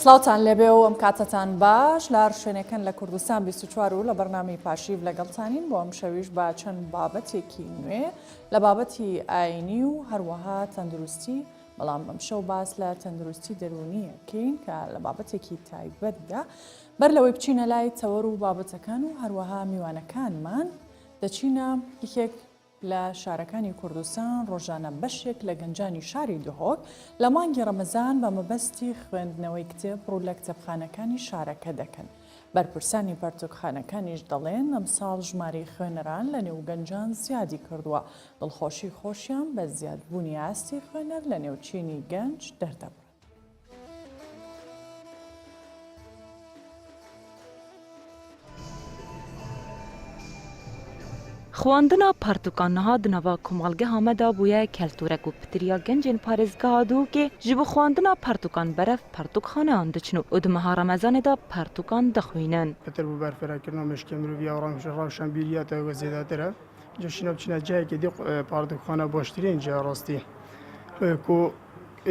سڵاوتان لەبێ و ئەم کاتتان باش لە شوێنەکەن لە کوردستان 24 و لە بەرنامی پاشیو لەگەڵتانین بۆ ئەم شەویش با چەند بابەتێکی نوێ لە بابەتی ئاینی و هەروەها تەندروستی بەڵام ئەم شەو باس لە تەندروستی دەرونیەکەین کە لە بابەتێکی تایبەتدا بەر لەوەی بچینە لای تەوەر و بابەتەکان و هەروەها میوانەکانمان دەچینە یەکێک لە شارەکانی کوردستان ڕۆژانە بەشێک لە گەنجانی شاری دهۆک لە مانگی ڕەمەزان بە مەبەستی خوێندنەوەی کتێب ڕوو لە کتێبخانەکانی شارەکە دەکەن. بەرپرسانی پەرتوکخانەکانیش دەڵێن ئەم ساڵ ژمارەی خوێنەران لە نێو گەنجان زیادی کردووە. دڵخۆشی خۆشیان بە زیادبوونی ئاستی خوێنەر لە نێوچینی گەنج دەردەبڕن. خواندنا پرتوکانها دنوا کمالگه همدا بویه کلتورک و پتریا گنجین پارێزگاها دووکێ ji bo xwandina pertûkan beref pertûkxaneyan diçin û di meha Remezanê de pertûkan dixwînin. Petir bu berfêrekirina meşkê miroviya rawşenbîriya te ve zêdetir e. Cişîna biçîne cihekê dî pertûkxana baştirîn ciha rastî. Ku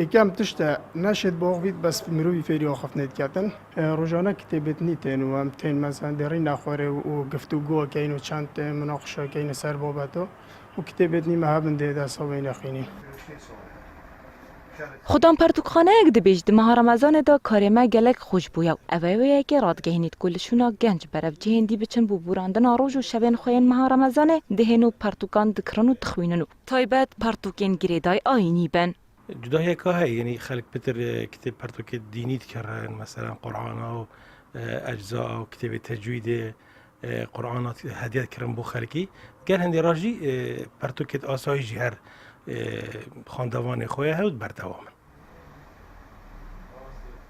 êkem tişte neşêt bo xwît bes mirovî fêriya xefnê diketin. Rojane kitêbêtinî tên û em tên mesela derîna xwarê û giftûgokeyn û çend münaqişekeyn li ser babeto û kitêbêtinî me hebin dê destxwînê nexwînî. Xudan pertûkxaneyek dibêj di meha Remezanê de karê me gelek xweş bûye û ev ê wêyekê radgehînît ku li şûna genç berevcihên dî biçin bû bûrandina roj û şevên xwe yên meha Remezanê dihên û pertûkan dikirin û dixwînin û taybet pertûkên girêdayî ayînî ben. جداهيك هاي يعني خلق بتر كتاب برتوك ديني تكرهن مثلا قرآن أو أجزاء أو كتاب تجويد قرآنات هديات كرم بو خلقي قال هندي راجي برتوك آساي جهر خاندوان خويا هود بردوام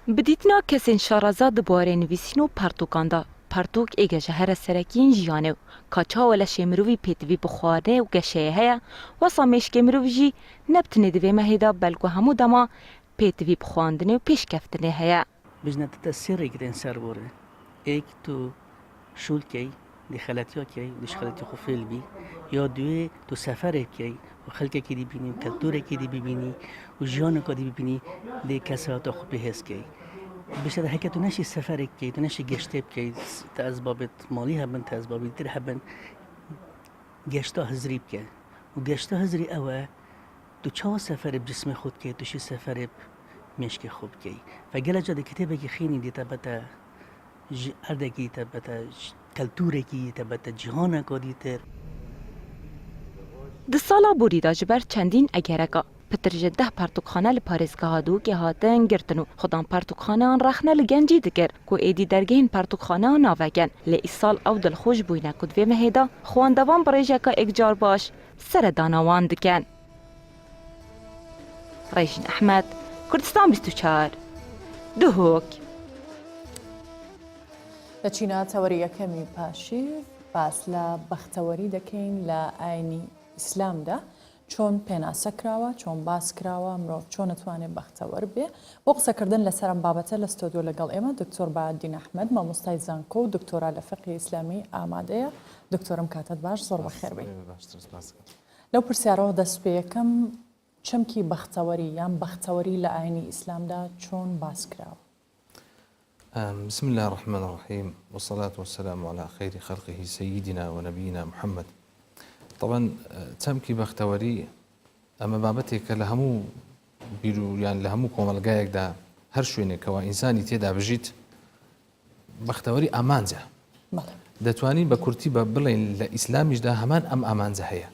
بدیتنا کسین شارازاد بواره نویسین و پرتوکان دا پرتوک ایگه جهر سرکین جیانه و کاچا و لشمروی پیتوی بخواره و گشه هیا و سامیشک مروی جی نبتنی دوی مهیدا بلگو همو دما پیتوی بخواندنه و پیش کفتنه هیا. بجنت تسیری کردن سر بوره ایک تو شول کی دی خلاتیا کی دیش خلاتی خوفیل بی یا دوی تو سفره کی و خلک کی دی بینی کلتور کی دی ببینی و جیان کی دی ببینی دی کسات خوبی هست کی بیشتر هک تو نشی سفره کی تو نشی گشتب کی تا اسبابت مالی هبن تا اسباب دیگر هبن گشتا هزریب کی و گشتا هزری اوه تو چه سفر بجسم خود کی تو شی سفر مشک خوب کی فجلجا دی کتابه کی خینی دی تبتا اردکی تبتا کلتوره کی تبتا جهان کو دیتر د سالا بوریدا جبر چندین اگرگا پترجه 10 پرتوکخانه ل پارێزگاها دو که هاتن گرتن و خودان پرتوکخانه آن رخنه لگنجی دگر کو ایدی درگین پرتوکخانه آن آوگن لی ایسال او دلخوش بوینه کد وی مهیدا خواندوان بریجه که اگجار باش سر دانوان دکن. ریشین احمد کردستان 24 دهوک. لە چینە تەوەریەکەمی پاشیو باس لە بەختەوەری دەکەین لە ئاینی ئیسلامدا چۆن پێناسە کراوە چۆن باس کراوە مرۆڤ چۆن نتوانێت بەختەوەر بێ بۆ قسەکردن لەسەر ئەم بابەتە لە ستۆدیۆ لەگەڵ ئێمە دکتۆر بەعەددین ئەحمەد مامۆستای زانکۆ و دکتۆرا لە فقی ئیسلامی ئامادەیە. دکتۆرم کاتت باش زۆر بەخێر بێت. لەو پرسیارەوە دەستپێیەکەم چەمکی بەختەوەری یان بەختەوەری لە ئاینی ئیسلامدا چۆن باس کراوە؟ بسم الله الرحمن الرحيم والصلاة والسلام على خير خلقه سيدنا ونبينا محمد. طبعا تمكي بختوري أما بابتك لهمو بيرو يعني لهمو كومالجايك دا هر شوينه كوا إنساني تيدا بجيت بختوري أمانزة. دتواني بكرتي ببلين لإسلاميش دا همان أمانزة هي.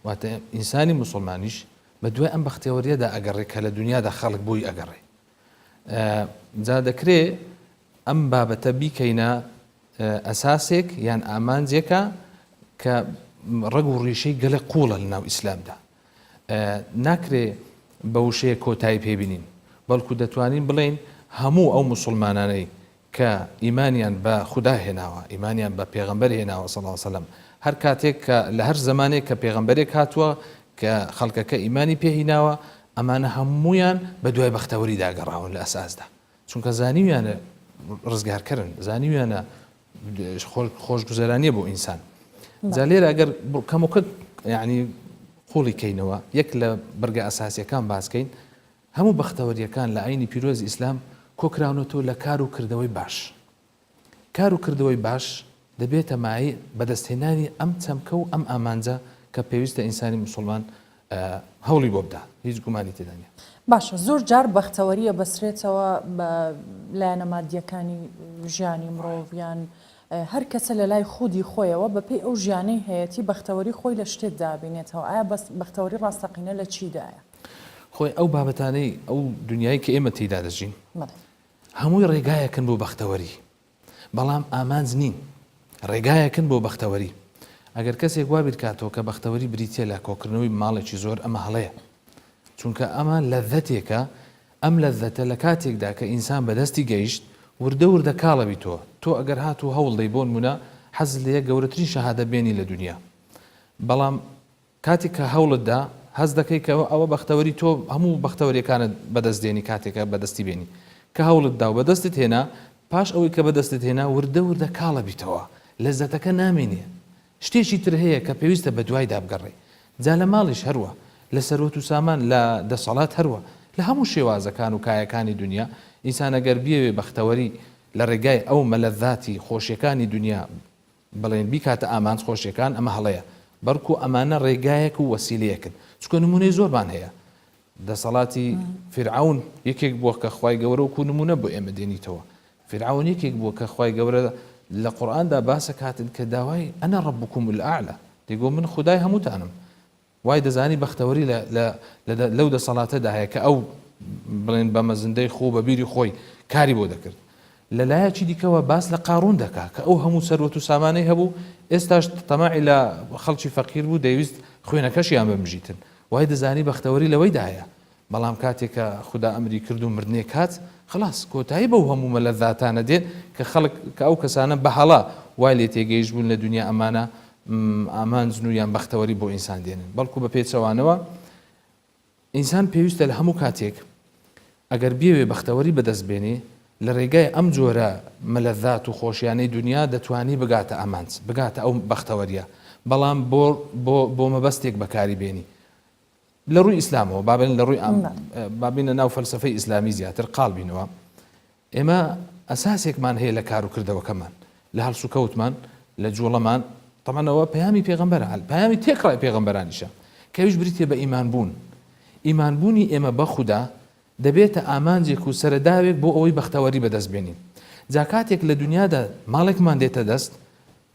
وات إنساني مسلمانيش بدوي أم بختوري دا أجرك للدنيا دا خلق بوي أجري. زاد كري أم بابتا بيكينا أساسك يعني أمانزيكا كرجل ريشي قال قولة لنا إسلام ده ناكري بوشي كوتاي بيبينين بل كدتوانين بلين همو أو مسلماناني كإيمانيا بخدا هنا إيمانيا ببيغمبر هنا صلى الله عليه وسلم هر كاتك لهر زمانه كبيغمبر كاتوا كخلق كإيماني بهنا أمانة همويان بدوي بختوري دا قراون الأساس ده چونك زانيو يعني رزقهر كرن زانيو يعني خوش گزارانية بو إنسان زالير أجر كموكد يعني قولي كينوا يكلا برجع أساسي كان باسكين همو بختوري كان لعيني بيروز إسلام کۆکراونەوە لە کار و کردەوەی باش. کار و کردەوەی باش دەبێتە مای بەدەستهێنانی ئەم چەمکە و ئەم ئامانجە کە پێویستە ئینسانی مسلمان هەوڵی بۆ بدات، هیچ گومانی تێدا نیە. باشە، زۆر جار بەختەوەریە بەسرێتەوە بە لایەنە مادیەکانی ژیانی مرۆڤیان، هەر کەسە لە لای خودی خۆیەوە بەپێی ئەو ژیانەی هەیەی بەختەوەری خۆی لە شتێک دابینێتەوە. ئایا بەختەوەری ڕاستەقینە لە چیدایە؟ خۆی ئەو بابەتانەی ئەو دنیای کە ئێمە تێدا دەژین هەمووی ڕێگایەکن بۆ بەختەوەری، بەڵام ئامانج نین، ڕێگایەکن بۆ بەختەوەری. ئەگەر کەسێک وا بیرکاتەوە کە بەختەوەری بریتە لە کۆکردنەوەی ماڵێکی زۆر، ئەمە هەڵەیە، چونکە ئەمە لەذەتێکە. ئەم لەذەتە لە کاتێکدا کە ئینسان بەدەستی گەیشت وردە وردە کاڵەبی تۆ ئەگەر هاتوو هەوڵدەی بۆ نمونە حەز لێ گەورەترین شەهادە بێنی لە دنیا، بەڵام کاتێک کە هەوڵتدا هەز دەکەی کە ئەوە بەختەوەری تۆ هەموو بەختەوەریەکانت بەدەست دێنی کاتێکە بەدەستی بێنی، کە هەوڵتدا و بەدەستت هێنا، پاش ئەوەی کە بەدەستت هێنا وردە وردە کاڵەبیتەوە، لەذەتەکە نامێنێ. شتێکی تر هەیە کە پێویستە بە دوای دابگەڕێ. جا لە ماڵیش هەروە، لە سەرۆت و سامان، لە دەسەڵات هەروە، لە هەموو شێوازەکان و کایەکانی دنیا ئینسان ئەگەر بیەوێ بەختەوەری لە ڕێگای ئەو مەلەذاتی خۆشیەکانی دنیا بڵێن بیکاتە ئامانج خۆشیەکان، ئەمە هەڵەیە، بەڵکو ئەمانە ڕێگایەک و وەسیلەیەکن. چکە نمونەی زۆربان هەیە. دەسەڵاتی فرعون یەکێک بووە کە خوای گەورە وەکو نمونە بۆ ئێمە دێنیتەوە. فرعون یەکێک بووە کە خوای گەورە لە قورئاندا باسە کاتن کە داوای ئەنا ڕەبوکم الئەعلا، دەیگۆ من خودای هەمووتانم. وای دەزانی بەختەوەری لەو دەسەڵاتەدا هەیە کە ئەو بڵێن بە مەزندەی خۆ بە بیری خۆی کاری بۆ دەکرد. لەلایەکی دیکەوە باس لە قارون دەکا کە ئەو هەموو سەروەت و سامانەی هەبوو، ئێستاش تەماعی لە خەڵکی فەقیر بوو، دەیویست خوێنەکەشیان بمژیتن. وای دەزانی بەختەوەری لەوەیدا هەیە، بەڵام کاتێک کە خوددا ئەمری کرد و مردنێ کات، خلاص کۆتایی بەو هەموو مەلەذاتانە دێن کە خەڵک کە ئەو کەسانە بەهەڵا وای لێ تێگەیشت بوون لە دنیا ئەمانە ئامانج و یان بەختەوەری بۆ ئینسان دێنن. بەڵکو بە پێچەوانەوە ئینسان پێویستە لە هەموو کاتێک ئەگەر بێوێ بەختەوەری بەدەست بێنێ لە ڕێگای ئەم جۆرە مەلەذات و خۆشیانەی دنیا دەتوانی بگاتە ئامانج، بگاتە ئەو بەختەوەریە، بەڵام بۆ مەبەستێک بەکاری بێنی. لە ڕووی ئیسلامەوە بابن لە ڕووی بابینە ناو فەلسەفەی ئیسلامی زیاتر قاڵ بینەوە، ئێمە ئەساسێکمان هەیە لە کار و کردەوەکەمان، لە هەڵس و کەوتمان، لە جوڵەمان. تەمەنەوە پەیامی پێغەمبەرە، پەیامی تێکڕای پێغەمبەرانیشە کەویش بریتێ بە ئیمانبوون. ئیمانبوونی ئێمە بە خودا دەبێتە ئامانجێک و سەرەداوێک بۆ ئەوەی بەختەوەری بەدەست بێنین. جا کاتێک لە دنیادا ماڵێکمان دێتە دەست،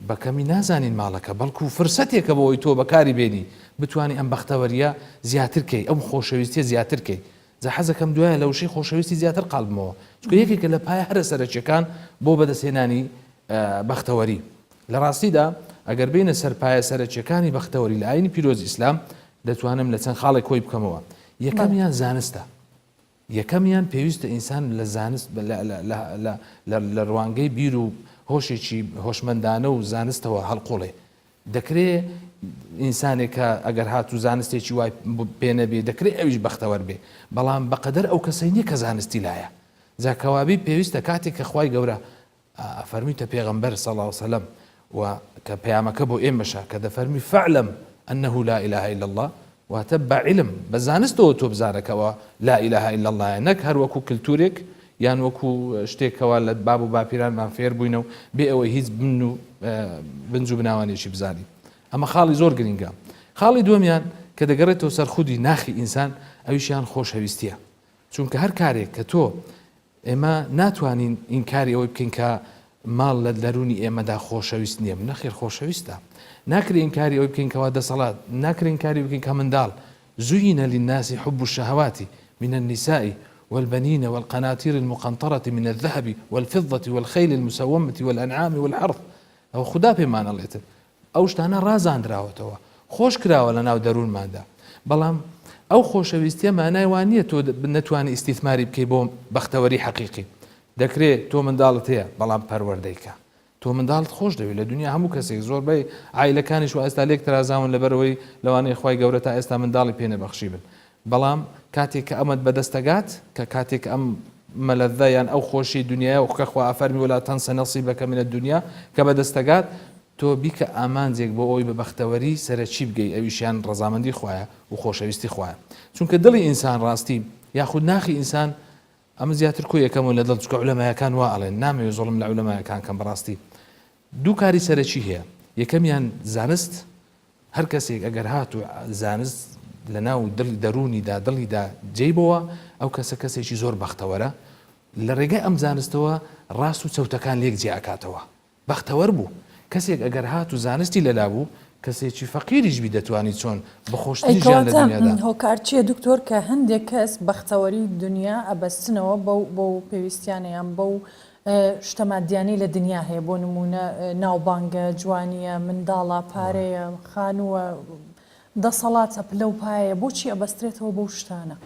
بەکەمی نازانین ماڵەکە، بەڵکو فرسەتێکە بۆ ئەوی تۆ بەکاری بێنی بتوانانی ئەم بەختەوەریە زیاترکەی، ئەم خۆشەویستیە زیاترکەی. جا حەزەکەم دوایە لە وشەی خۆشەویستی زیاتر قاڵبمەوە، چکە یەکێکە لە پایە هەرە سەرچیەکان بۆ بەدەستهێنانی بەختەوەری. لە ڕاستیدا ئەگەر بینە سەرپایە سەرچیەکانی بەختەوەری لە ئاینی پیرۆزی ئیسلام دەتوانم لە چەند خاڵێک کۆی بکەمەوە. یەکەمیان زانستە، یەکەمیان پێویستە ئینسان لە زانست لە ڕوانگەی بیر و هۆشێکی هۆشمەندانە و زانستەوە هەڵقۆڵێ. دەکرێت ئینسانێکە ئەگەر هات و زانستێکی وای پێنە بێ دەکرێت ئەویش بەختەوەر بێ، بەڵام بەقەدەر ئەو کەسەی نییە کە زانستی لایە. زاکەوابی پێویستە کاتێک کە خوای گەورە فەرمیتە پێغەمبەر صلی الله علیه وسلم و کە پەیامەکە بۆ ئێمەشە کە دەفەرمی فەعلەم ئەنەه لا إله إلا الله، واتە بە عیلم بە زانستەوە تۆ بزارەکەەوە لا إله إلا الله، نەک هەر وەکو کلتورێک یان وەکو شتێکەوە لە باب و باپیرانمان فێر بووینەوە بێ ئەوەی هیچ بن و بنج و بناوانێکی بزانی. ئەمە خاڵی زۆر گرنگە. خاڵی دووەمیان کە دەگەڕێتەوە سەر خودی ناخی ئینسان، ئەویشیان خۆشەویستیە، چونکە هەر کارێک کە تۆ ئێمە ناتوانین ئینکاری ئەوەی بکەین کە ماڵ لە دەرونی ئێمەدا خۆشەویست نییە، نەخێر خۆشەویستە. ناکرێ ئینکاری ئەوەی بکەین کەوا دەسەڵات، ناکرێ ئینکاری بکەین کە منداڵ زين للناس حب الشهوات من النساء والبنين والقناطير المقنطرة من الذهب والفضة والخيل المسومة والأنعام والحرث. أو خدا بمان الله أو شتانا رازان دراوتوا خوش كراوة لنا ودرون مادا، بلام أو خوشەویستیە مانای وانە تۆ نەتوانانی ئیسیثماری بکەی بۆ بەختەوەری حەقیقی. دەکرێت تۆ منداڵت هەیە بەڵام پەروەردەیکە، تۆ منداڵت خۆش دەوێت لە دنیا هەموو کەسێک زۆربەی عیلەکانیش و ئێستا لێک ترازاون لەبەرەوەی لەوانەیە خوای گەورە تا ئێستا منداڵی پێ نەبەخشی بن، بەڵام کاتێک کە ئەمەت بەدەستەگات کە کاتێک ئەم مەلەذە یان ئەو خۆشی دنیای و خوا ئەفەرمی ولا تەنسە نەصیبەکە منە دنیا کە بەدەستەگات تۆ بیکە ئامانجێک بۆ ئەوی بە بەختەوەری سەرچی بگەی، ئەویشیان ڕەزامەندی خوایە و خۆشەویستی خوایە. چونکە دڵی ئینسان ڕاستی یاخود ناخی ئینسان ئەمە زیاتر کۆ یەکەمەوە لە دڵ چکە عولەمایەکان وا ئەڵێن نامەوێت زۆڵم لە عولەمایەکان کەم بەڕاستی دوو کاری سەرەکی هەیە یەکەمیان زانست هەر کەسێک ئەگەر هات و زانست لە ناو دەرونیدا دڵیدا جێبەوە ئەو کەسە کەسێکی زۆر بەختەوەرە لە ڕێگەی ئەم زانستەوە ڕاست و چەوتەکان لێک جێئکاتەوە بەختەوەر بوو کەسێک ئەگەر هات و زانستی لەلا بوو کەسێکی فەقیریش بی دەتوانی چۆن بەخۆشتنی ژیان لە دنیادا هۆکارچیە دکتۆر کە هەندێک کەس بەختەوەری دنیا ئەبەستنەوە بەو پێویستیانیان بەو شتە مادیانەی لە دنیا هەیە بۆ نمونە ناوبانگە جوانیە منداڵە پارەیە خانووە دەسەڵاتە پلە و پایە بۆچی ئەبەسترێتەوە بەو شتانە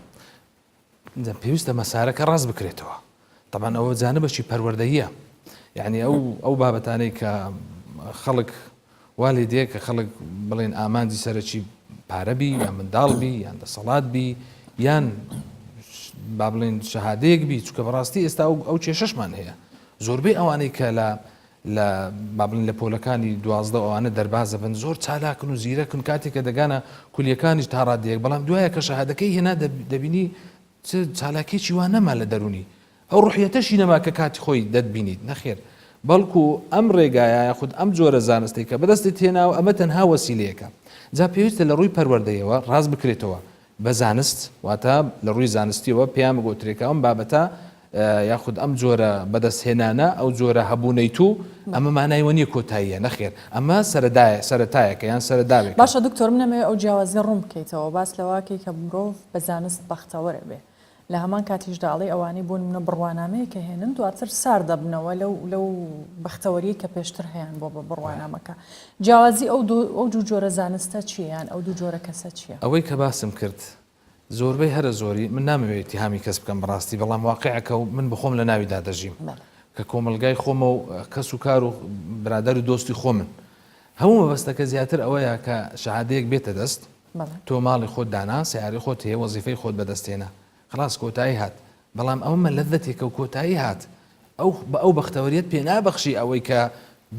پێویستە مەسارەکە ڕاست بکرێتەوە طبعا ئەوە جانبەشی پەروەردەییە یعنی ئەو بابەتانەی کە خەڵک وا لێ دێ کە خەڵک بڵێن ئامانجی سەرەکی پارەبی یان منداڵبی یان دەسەڵاتبی یان با بڵێن شەهادەیەک بی چونکە بەڕاستی ئێستا ئەو کێشەشمان هەیە زۆربەی ئەوانەی کە لە با بڵێن لە پۆلەکانی 12 ئەوانە دەربازە بن زۆر چالاکن و زیرەکن کاتێک کە دەگانە کولیەکانیش تا ڕادەیەک بەڵام دوایە کە شەهادەکەی هێنا دەبینی چالاکێکی وان نەما لە دەرونی ئەو ڕوحیەتەشی نەما کە کاتی خۆی دەتبینیت نەخێر بەڵکو ئەم ڕێگایە یاخود ئەم جۆرە زانستی کە بەدەستی تێناوە ئەمە تەنها وەسیلەیەکە جا پێویستە لە ڕووی پەروەردەیەوە ڕاست بکرێتەوە بە زانست واتە لە ڕووی زانستیەوە پێیان گۆترێکە ئەم بابەتە یاخود ئەم جۆرە بەدەستهێنانە ئەو جۆرە هەبوونەی تو ئەمە مانایوە نیە کۆتاییە نەخێر ئەمە سەرەتایەکە یان سەرەداوێک باشە دکتۆر منەمێ ئەو جیاوازی ڕوون بکەیتەوە باس لەواکەی کە مرۆڤ بە زانست بەختەوەرە بێ لە هەمان کاتیشداڵی ئەوانەی بۆ منە بڕوانامەیە کە هێنن دواتر سار دەبنەوە لەو بەختەوەری کە پێشتر هەیەن بۆ بە بڕوانامەکە جیاوازی ئەو دوو جۆرە زانستە چیان ئەو دوو جۆرە کەسە چییە ئەوەی کە باسم کرد زۆربەی هەرە زۆری من نامەوێت هامی کەس بکەم بەڕاستی بەڵام واقعەکە و من بخۆم لە ناویدا دەژیم کە کۆمەلگای خۆمە و کەس و کار و برادەر و دۆستی خۆ من هەموو مەبەستەکە زیاتر ئەوەیە کە شەهادەیەک بێتە دەست تۆ ماڵی خۆت دانا سیاری خۆت هەیە وەزیفەی خۆت بەدەستێنە خلاص کۆتایی هات بەڵام ئەومە لەذەتێکە و کۆتایی هات ئەو بەختەوەریەت پێ نابەخشی ئەوەی کە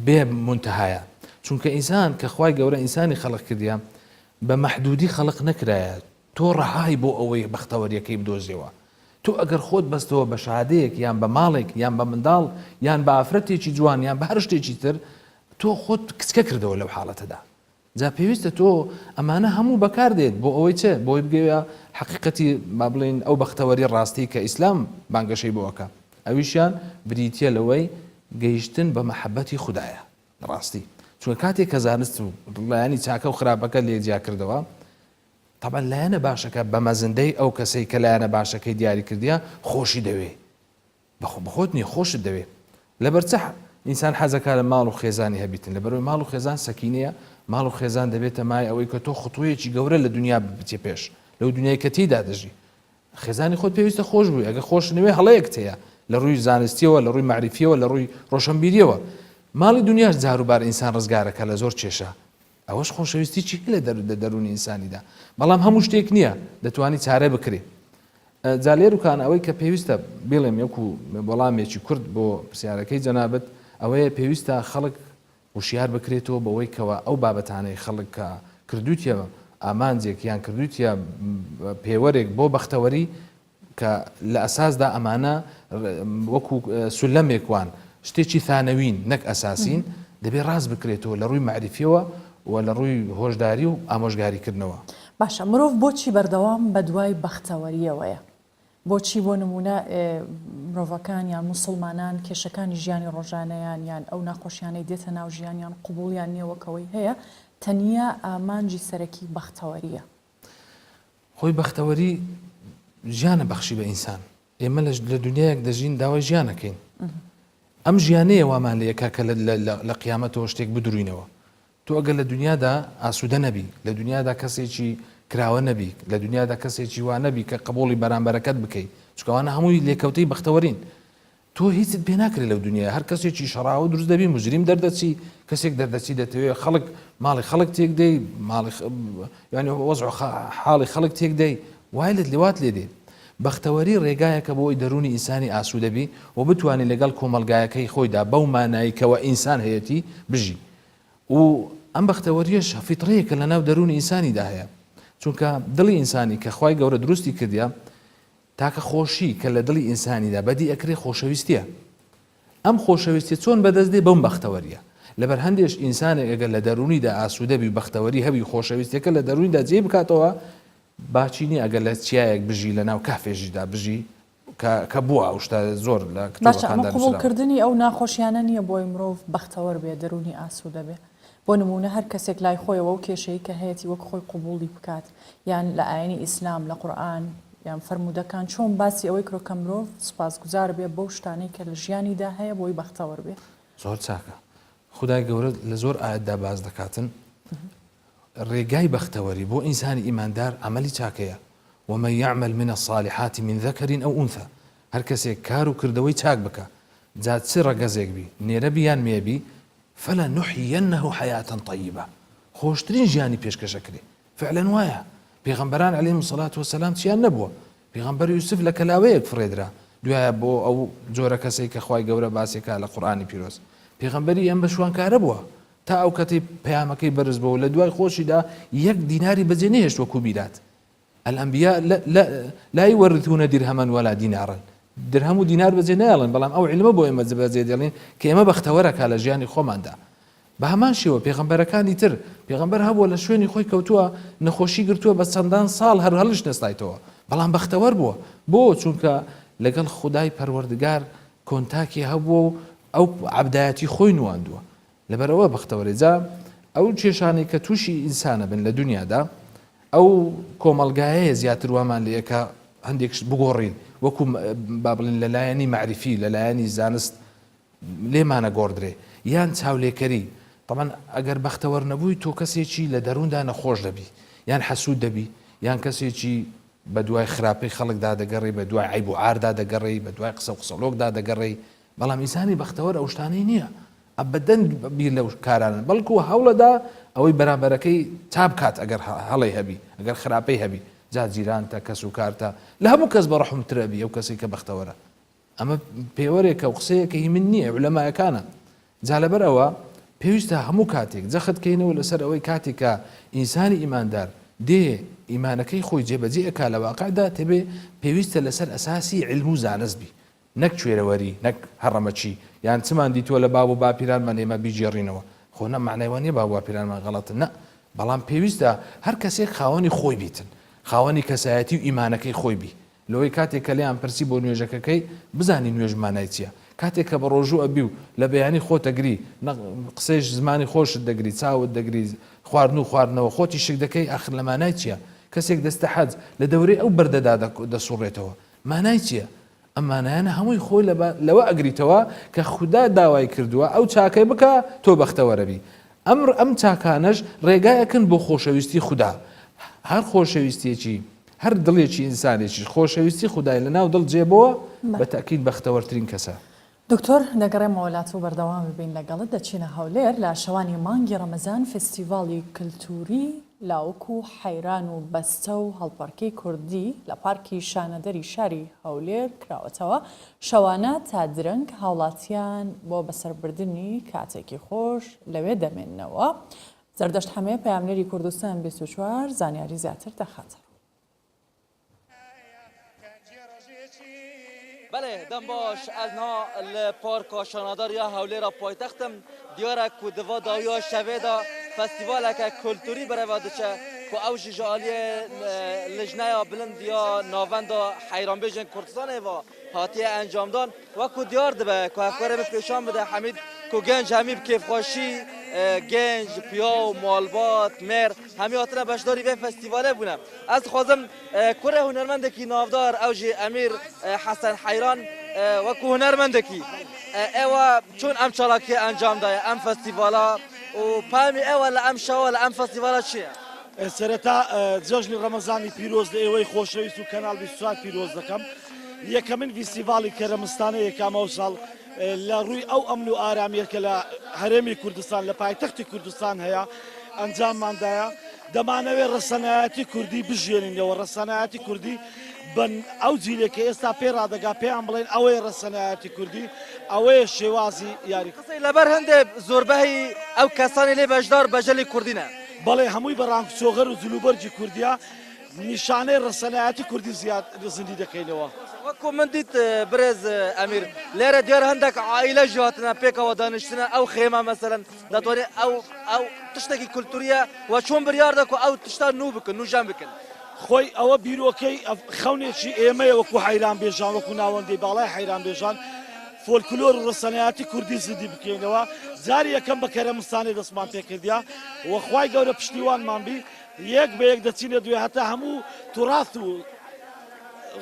بێ منتەهایە چونکە ئینسان کە خوای گەورە ئینسانی خەڵق کردیە بە مەحدودی خەڵق نەکرایە تۆ ڕەهای بۆ ئەوەی بەختەوەریەکەی بدۆزیەوە تۆ ئەگەر خۆت بەستەوە بە شادەیەک یان بە ماڵێک یان بە منداڵ یان بە ئافرەتێکی جوان یان بە هەر شتێکی تر تۆ خۆت کچکە کردەوە لەو حاڵەتەدا جا پێویستە تۆ ئەمانە هەموو بەکاردێت بۆ ئەوەی چێ بۆی بگەوە حقیقەتی با بڵێن ئەو بەختەوەری ڕاستی کە ئیسلام بانگەشەی بۆەکە ئەویشیان بریتە لەوەی گەیشتن بە مەحەبەتی خوددایە ڕاستی چونکە کاتێک کە زانست و لایانی چاکە و خراپەکە لێجیا کردەوە طبعا لایەنە باشەکە بە مەزندەی ئەو کەسەی کە لایەنە باشەکەی دیاری کردیە خۆشی دەوێ بەخۆت نیە خۆشت دەوێ لەبەر چە ئینسان حەزەکە لە ماڵ و خێزانی هەبیتن لەبەرەوەی ماڵ و خێزان سەکینەیە ماڵ و خێزان دەبێتە مای ئەوەی کە تۆ خطوەیەکی گەورە لە دنیا بچێ پێش لەو دنیای کە تێیدا دەژی خێزانی خۆت پێویستە خۆش بووی ئەگە خۆش نوێ هەڵەیەک تەیە لە ڕووی زانستیەوە لە ڕووی معریفیەوە لە ڕووی ڕۆشنبیریەوە ماڵی دنیاش جاروبار ئینسان ڕزگارەکە لە زۆر کێشە ئەوەش خۆشەویستی چی لە دەرونی ئینسانیدا بەڵام هەموو شتێک نییە دەتوانی چارە بکرێ جالێروکان ئەوەی کە پێویستە بڵێم یەکو وەڵامێکی کورد بۆ پرسیارەکەی جەنابەت ئەوەیە پێویستە خەڵک وشیار بکرێتەوە بەوەی کەوە ئەو بابەتانەی خەڵک کە کردوتیە ئامانجێک یان کردوتیە پێوەرێک بۆ بەختەوەری کە لە ئەساسدا ئەمانە وەکو سولەمێکوان شتێکی ثانەوین نەک ئەساسین دەبێت ڕاست بکرێتەوە لە ڕووی معریفیەوە و لە ڕووی هۆشداری و ئامۆژگاریکردنەوە باشە مرۆڤ بۆچی بەردەوام بە دوای بەختەوەریەوەیە بۆچی بۆ نمونە مرۆڤەکان یان موسڵمانان کێشەکانی ژیانی ڕۆژانەیان یان ئەو ناخۆشیانەی دێتە ناو ژیانیان قوبوڵیان نییەوەکەوەی هەیە تەنیا ئامانجی سەرەکی بەختەوەریە خۆی بەختەوەری ژیانە بەخشی بە ئینسان ئێمە لە دنیایەک دەژین داوای ژیانەکەین ئەم ژیانەیە وامان لە یەکا کە لە قیامەتەوە شتێک بدروینەوە تۆ ئەگەر لە دنیادا ئاسوودە نەبی لە دنیادا کەسێکی کراوە نەبی لە دنیادا کەسێکی وا نەبی کە قبوڵی بەرامبەرەکەت بکەیت چکەوانە هەمووی لێکەوتەی بەختەوەرین تۆ هیچت پێ ناکرێت لەو دنیا هەر کەسێکی شەڕاوە دروست دەبی مجریم دەردەچی کەسێک دەردەچی دەتەوێت خەڵک ماڵی خەڵک تێک دەی ینی وەزع حاڵی خەڵک تێک دەی وای لێت لێوات لێ دێت بەختەوەری ڕێگایەکە بۆی دەرونی ئینسانی ئاسوودەبی و بتوانێت لەگەڵ کۆمەلگایەکەی خۆیدا بەو ماناییکەوە ئینسان هەیەی بژی و ئەم بەختەوەریەش فیتڕەیەکە لە ناو دەرونی ئینسانیدا هەیە چونکە دڵی ئینسانی کە خوای گەورە دروستی کردیا تاکە خۆشی کە لە دڵی ئینسانیدا بەدی ئەکرێ خۆشەویستیە ئەم خۆشەویستی چۆن بەدەست دێ بەم بەختەوەریە لەبەر هەندێش ئینسانێک ئەگەر لە دەرونیدا ئاسوودەبی بەختەوەری هەبی خۆشەویستەکە لە دەرونیدا جێ بکاتەوە باچینی ئەگەر لە چیایەک بژی لە ناو کافێژیدا بژی کە بووە ئەو شتە زۆر لە باشە ئەمە قوبوڵکردنی ئەو ناخۆشیانە نییە بۆی مرۆڤ بەختەوەر بێ دەرونی ئاسوودە بێ بۆ نمونە هەر کەسێک لای خۆیەوە و کێشەی کە هەیەی وەک خۆی قوبوڵی بکات یان لە ئاینی ئیسلام لە قورئان یان فەرمودەکان چۆن باسی ئەوەی کرۆکە مرۆڤ سوپاسگوزار بێ بەو شتانەی کە لە ژیانیدا هەیە بۆی بەختەوەر بێ زۆر چاکە خودای گەورە لە زۆر ئاەتدا باز دەکاتن ڕێگای بەختەوەری بۆ ئینسانی ئیماندار عملی چاکەیە ومن يعمل من الصالحات من ذكر أو أنثى هەر کەسێک کار و کردەوەی چاک بکە جا چ ڕەگەزێک بی نێرە بیان مێبی فلنحيينه حياة طيبة خۆشترین ژیانی پێشکەشەکرێ فعلا وایە پێغەمبەران عەلەیهیم الصلاة والسلام چیان نەبووە پێغەمبەر یوسف لە کەلاوەیەک فڕێدرا دوایە بۆ ئەو جۆرە کەسێک کە خوای گەورە باسێکە لە قورئانی پیرۆز پێغەمبەری ئەم بە شوانکارە بووە تا ئەو کەتی پەیامەکەی بەرز بووە لە دوای خۆشیدا یەک دیناری بەجێ نەهێشت وەکو بیرات الأنبياء لا يورثون درهما ولا دينارا درهم و دینار بەجێ نایڵێن بەڵام ئەو علمە بۆ ئێمە بەجێ دێڵێن کە ئێمە بەختەوەرەکە لە ژیانی خۆماندا بە هەمان شێوە پێغەمبەرەکانی تر پێغەمبەر هەبووە لە شوێنی خۆی کەوتووە نەخۆشی گرتووە بە چەندان ساڵ هەر هەڵش نەستایتەوە بەڵام بەختەوەر بووە بۆ چونکە لەگەڵ خودای پەروەردگار کۆنتاکی هەبووە و ئەو عەبدایەتی خۆی نواندووە لەبەرەوە بەختەوەرە جا ئەو کێشانەی کە تووشی ئینسانە بن لە دنیادا ئەو کۆمەلگایەیە زیاتر وامان لە یەکە هەندێکش بگۆڕین وەکو با بڵێن لەلایەنی معرفی لەلایەنی زانست لێمانە گۆڕدرێ یان چاولێکەری طبعا ئەگەر بەختەوەر نەبووی تۆ کەسێکی لە دەرووندا نەخۆش دەبی یان حەسوود دەبی یان کەسێکی بە دوای خراپەی خەڵکدا دەگەڕی بە دوای عیب و عاردا دەگەڕی بە دوای قسە و قسەلۆکدا دەگەڕی بەڵام ئینسانی بەختەوەر ئەو شتانەی نییە ئەبەدەن بیر لەو کارانن بەڵکو هەوڵەدا ئەوەی بەرامبەرەکەی تا بکات ئەگەر هەڵی هەبی ئەگەر خراپەی هەبی جا جیرانتە کەس و کارتە لە هەموو کەس بە ڕەحمترە بی ئەو کەسێک کە بەختەوەرە ئەمە پێوەرێکە و قسەیەکە هی من نییە عولەمایەکانە جا لەبەرەوە پێویستە هەموو کاتێک جەخت کەینەوە لەسەر ئەوەی کاتێکە ئینسانی ئیماندار دێ ئیمانەکەی خۆی جێبەجێ ئەکا لە واقعدا تەبێ پێویستە لەسەر ئەساسی علم و زانست بی نەک کوێرەوەری نەک هەڕەمەچی یان چمان دیتووە لە باب و باپیرانمان ئێمە بیجێڕینەوە خۆ نە معنەیوانیە باب و باپیرانمان غەڵەتن نە بەڵام پێویستە هەر کەسێک خاوەنی خۆی بیتن خاوەنی کەسایەتی و ئیمانەکەی خۆی بی لەوەی کاتێک کە لێیان پرسی بۆ نوێژەکەکەی بزانی نوێژمانای چییە کاتێک کە بە ڕۆژوو ئەبی و لە بەیانی خۆتەگری قسەیش زمانی خۆشت دەگری چاوت دەگری خواردن و خواردنەوە خۆتی شک دەکەی ئاخر لە مانای چییە کەسێک دەستە حەج لە دەورەی ئەو بەردەدا دەسوڕێتەوە مانای چییە ئەمانایانە هەمووی خۆی لەوە ئەگریتەوە کە خوددا داوای کردووە ئەو چاکەی بکە تۆ بەختەوەرەبی ئەم چاکانەش ڕێگایەکن بۆ خۆشەویستی خوددا هەر خۆشەویستیەکی هەر دڵێکی ئینسانێکی خۆشەویستی خودای لە ناو دڵ جێبەوە بە تاکید بەختەوەرترین کەسە دکتۆر دەگەڕێمەوە وڵات و بەردەوام ببین لەگەڵت دەچینە هەولێر لە شەوانی مانگی ڕەمەزان فستیڤاڵی کلتوری لاوەکو حەیران و بەستە و هەڵپەرکەی کوردی لە پارکی شانەدەری شاری هەولێر کراوەتەوە شەوانە تا درەنگ هاوڵاتیان بۆ بەسەربردننی کاتێکی خۆش لەوێ دەمێننەوە زەردەشت هەمێ پەیامنەری کوردستان 24 زانیاری زیاتر دەخاتەوە. بله دم باش از نا لپارک شانادار یا هولیر پایتختم دیاره که دوا داویا شوه دا فستیوال که کلتوری برای وادشه که اوش جالی لجنه یا بلند یا ناوند حیران بیجن کردستان و هاتی انجام دان و که دیار دبه که افکار پیشان بده حمید که گنج همیب کیف خوشی گنج پیا و مالبات مر همی آتنا بشداری به فستیواله بونم از خوازم کره هنرمنده کی نافدار اوجی امیر حسن حیران و که هنرمنده کی ایوا چون ام چالاکی انجام دای ام فستیوالا و پامی ایوا لام شوا لام فستیوالا چیه؟ سرەتا جەژنی ڕەمەزانی پیرۆز لە ئێوەی خۆشەویست و کەناڵ 24 پیرۆز دەکەم یەکەمین فیستیڤاڵی کەرەمستانە یەکەمەوە ساڵ لە ڕووی ئەو ئەمن و ئارامێکە لە هەرێمی کوردستان لە پایتەختی کوردستان هەیە ئەنجامماندایە دەمانەوێت ڕەسەنایەتی کوردی بژێنینەوە ڕەسەنایەتی کوردی بن ئەو جیلێکە ئێستا پێڕادەگا پێیان بڵێن ئەوەی ڕەسەنایەتی کوردی ئەوەیە شێوازی یاری لەبەر هەندێک زۆربەی ئەو کەسانی لێ بەشدار بەژەلی کوردینە بەڵێ هەمووی بە ڕانگچۆغەر و جلوبەرجی کوردیا نیشانەی ڕسەنایەتی کوردی زیاد زیندی دەکەینەوە. وەکو من دیت برێز ئەمیر لێرە دیارە هەندێک عائلە ژاتنە پێکەوە دانیشتنە ئەو خێمە مەسەرەن دەتوانێت ئەو تشتێکی کولتوریە و چۆن بریار دەکو ئەو تشتا نو بکن نوژان بکن. خۆی ئەوە بیرۆکەی خەونێکی ئێمەیە وەکو حەیران بێژان وەکو ناوەندەی باڵای حەیران بێژان فۆلکلۆر و ڕسەنایەتی کوردی زیندی بکەینەوە. جاری یەکەم بە کەرەمستانی دەستمان پێکردیا وەخوای گەورە پشتیوانمان بی یەک بە یەک دەچینە دوێ هەتا هەموو توراث و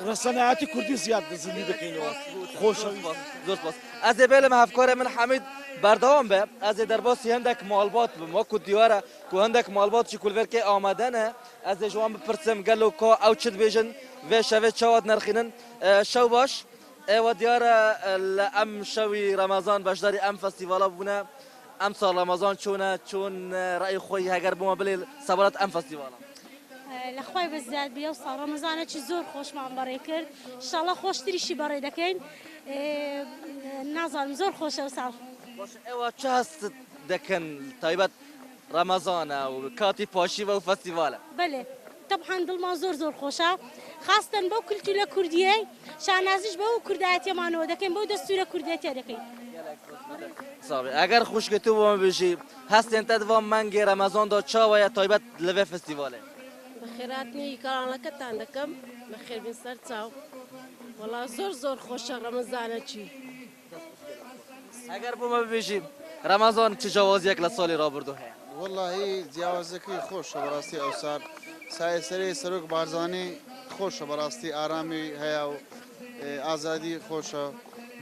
ڕسەنایەتی کوردی زیاد زیندی دەکەینەوە. خۆشەویست زۆر سپاس. ئەزێ بێ لەمە هەفکارە من حەمید بەردەوام بێ ئەزێ دەرباسی هەندێک ماڵبات بم وەکو دیوارە کو هەندێک ماڵباتشی کولڤێرکێ ئامادەنە ئەزێ ژوان بپرسم گەلو کۆ ئەو چ دبێژن vê şevê çawa nirxînin şew baş êwa diyara li em şewî Remezan beşdarî em festîvala bûne em sal Remezan çûne çûn reî xwe heger bûme bilê sebaret em festîvala. لەخوای بەزیاد بێ و ساڵ ڕەمەزانێکی زۆر خۆشمان بەڕێ کرد ئینشاڵڵا خۆشتریشی بەڕێ دەکەین نازانم زۆر خۆشە و ساڵ ئێوە چ هەست دەکەن تایبەت ڕەمەزانە و کاتی پاشیوە و فەستیڤالە بەێ طبعاً دڵمان زۆر زۆر خۆشە خاستن بەو کولتورە کوردیەی شانازیش بەو کوردایەتێمانەوە دەکەین بەو دەستورە کوردێتێ دەکەین ئەگەر خوشکتو بۆمە بژی هەستێن تەدوان مانگی ڕەمەزاندا چاوەیە تایبەت لەوێ فستیڤالێ بەخێراتنی کاڵەکەتان دەکەم بەخێربین سەر چاو وەڵا زۆر زۆر خۆشە ڕەمەزانەکی ئەگەر بۆمە ببێژی ڕەمەزان چ جیاوازیەک لە ساڵی ڕابردوو هەیە وەڵاهی جیاوازەکەی خۆشە بەڕاستی ئەوسار سایە سەرەی سەرۆک بارزانانی خۆشە بەڕاستی ئارامی هەیە و ئازادی خۆشە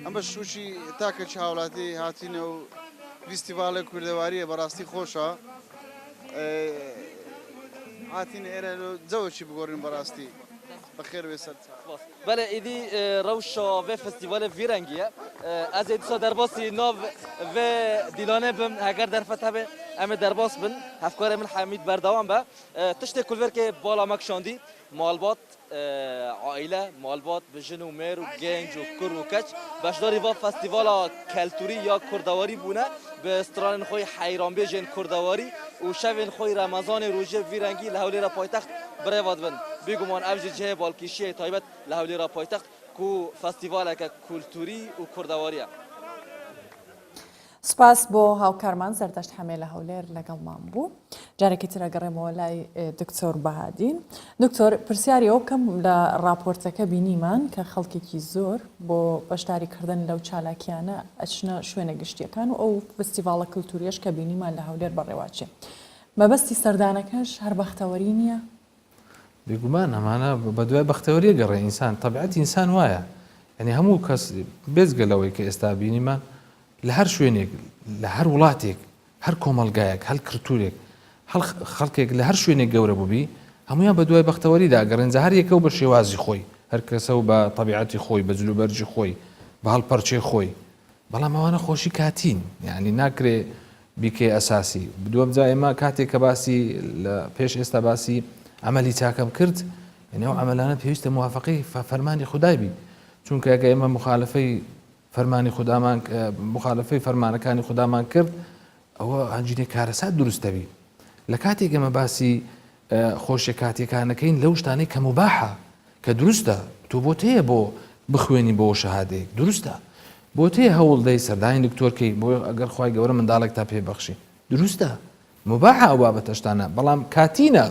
ئەم بە شوشی تاکەچ هاوڵاتی هاتینە و فیستیڤالە کوردەواریە بەڕاستی خۆشە هاتین ئێرە جەوەکی بگۆڕین بەڕاستی بەخێر بێ سەر بەێ ئیدی ڕەوشە vê festîvalê vî rengiye ez ê dîsa derbasî nav vê dîlanê bim heger derfet hebe em ê derbas bin hevkarê min Hemîd berdewam be tiştê kulverkê bala me kişandî malbat aîle malbat bi jin û mêr û genc û kur û keç beşdarî va festîvala kelturî ya kurdewarî bûne bi stranên xwe heyranbêjên kurdewarî û şevên xwe Remezanê rojê vî rengî li hewlêra paytext birêvat bin bêguman ev jî cihê balkîşiyê taybet li hewlêra paytext ku festîvaleke kulturî û kurdewarî ye سپاس بۆ هاوکارمان زەردەشت هەمێ لە هەولێر لەگەڵمان بوو جارێکی ترە گەڕێمەوە لای دکتۆر بەهادین دکتۆر پرسیاری ئەو بکەم لە راپۆرتەکە بینیمان کە خەڵکێکی زۆر بۆ بەشداریکردن لەو چالاکیانە ئەچنە شوێنە گشتیەکان و ئەو فستیڤاڵە کولتوریەش کە بینیمان لە هەولێر بەڕێواچێ مەبەستی سەردانەکەش هەر بەختەوەری نییە بێگومان ئەمانە بە دوای بەختەوەریە گەڕێ ئینسان تەبیعەتی ئینسان وایە یعنی هەموو کەس بێزگەلەوەی کە ئێستا بینیمان لە هەر شوێنێک لە هەر وڵاتێک هەر کۆمەلگایەک هەر کلتورێک خەڵکێک لە هەر شوێنێک گەورە بووبی هەمویان بە دوای بەختەوەریدا گەڕێنجە هەر یەکە و بە شێوازی خۆی هەر کەسە و بە تەبیعەتی خۆی بە جلوبەرجی خۆی بە هەڵپەرچێ خۆی بەڵام ئەوانە خۆشی کاتین یعنی ناکرێ بیکێ ئەساسی دووەم جا ئێمە کاتێک کە باسی لە پێش ئێستا باسی عملی چاکەم کرد یعنی ئەو عملانە پێویستە موافقەی فەرمانی خودای بی چونکە ئەگە ئێمە مخالفەی فەرمانی خودامان مخالفەی فەرمانەکانی خودامان کرد ئەوە هەنجینێک کارەسات دروستەبی لە کاتێک ئێمە باسی خۆشیە کاتێکانەکەین لەو شتانەی کە مباحە کە دروستە تۆ بۆ تەیە بۆ بخوێنی بۆ شەهادەیەک دروستە بۆ تەیە هەوڵ دەی سەردانی دکتۆرکەی بۆ ئەگەر خی گەورە منداڵێک تا پێبەخشی دروستە مباحە ئەو بابەتەشتانە بەڵام کاتینە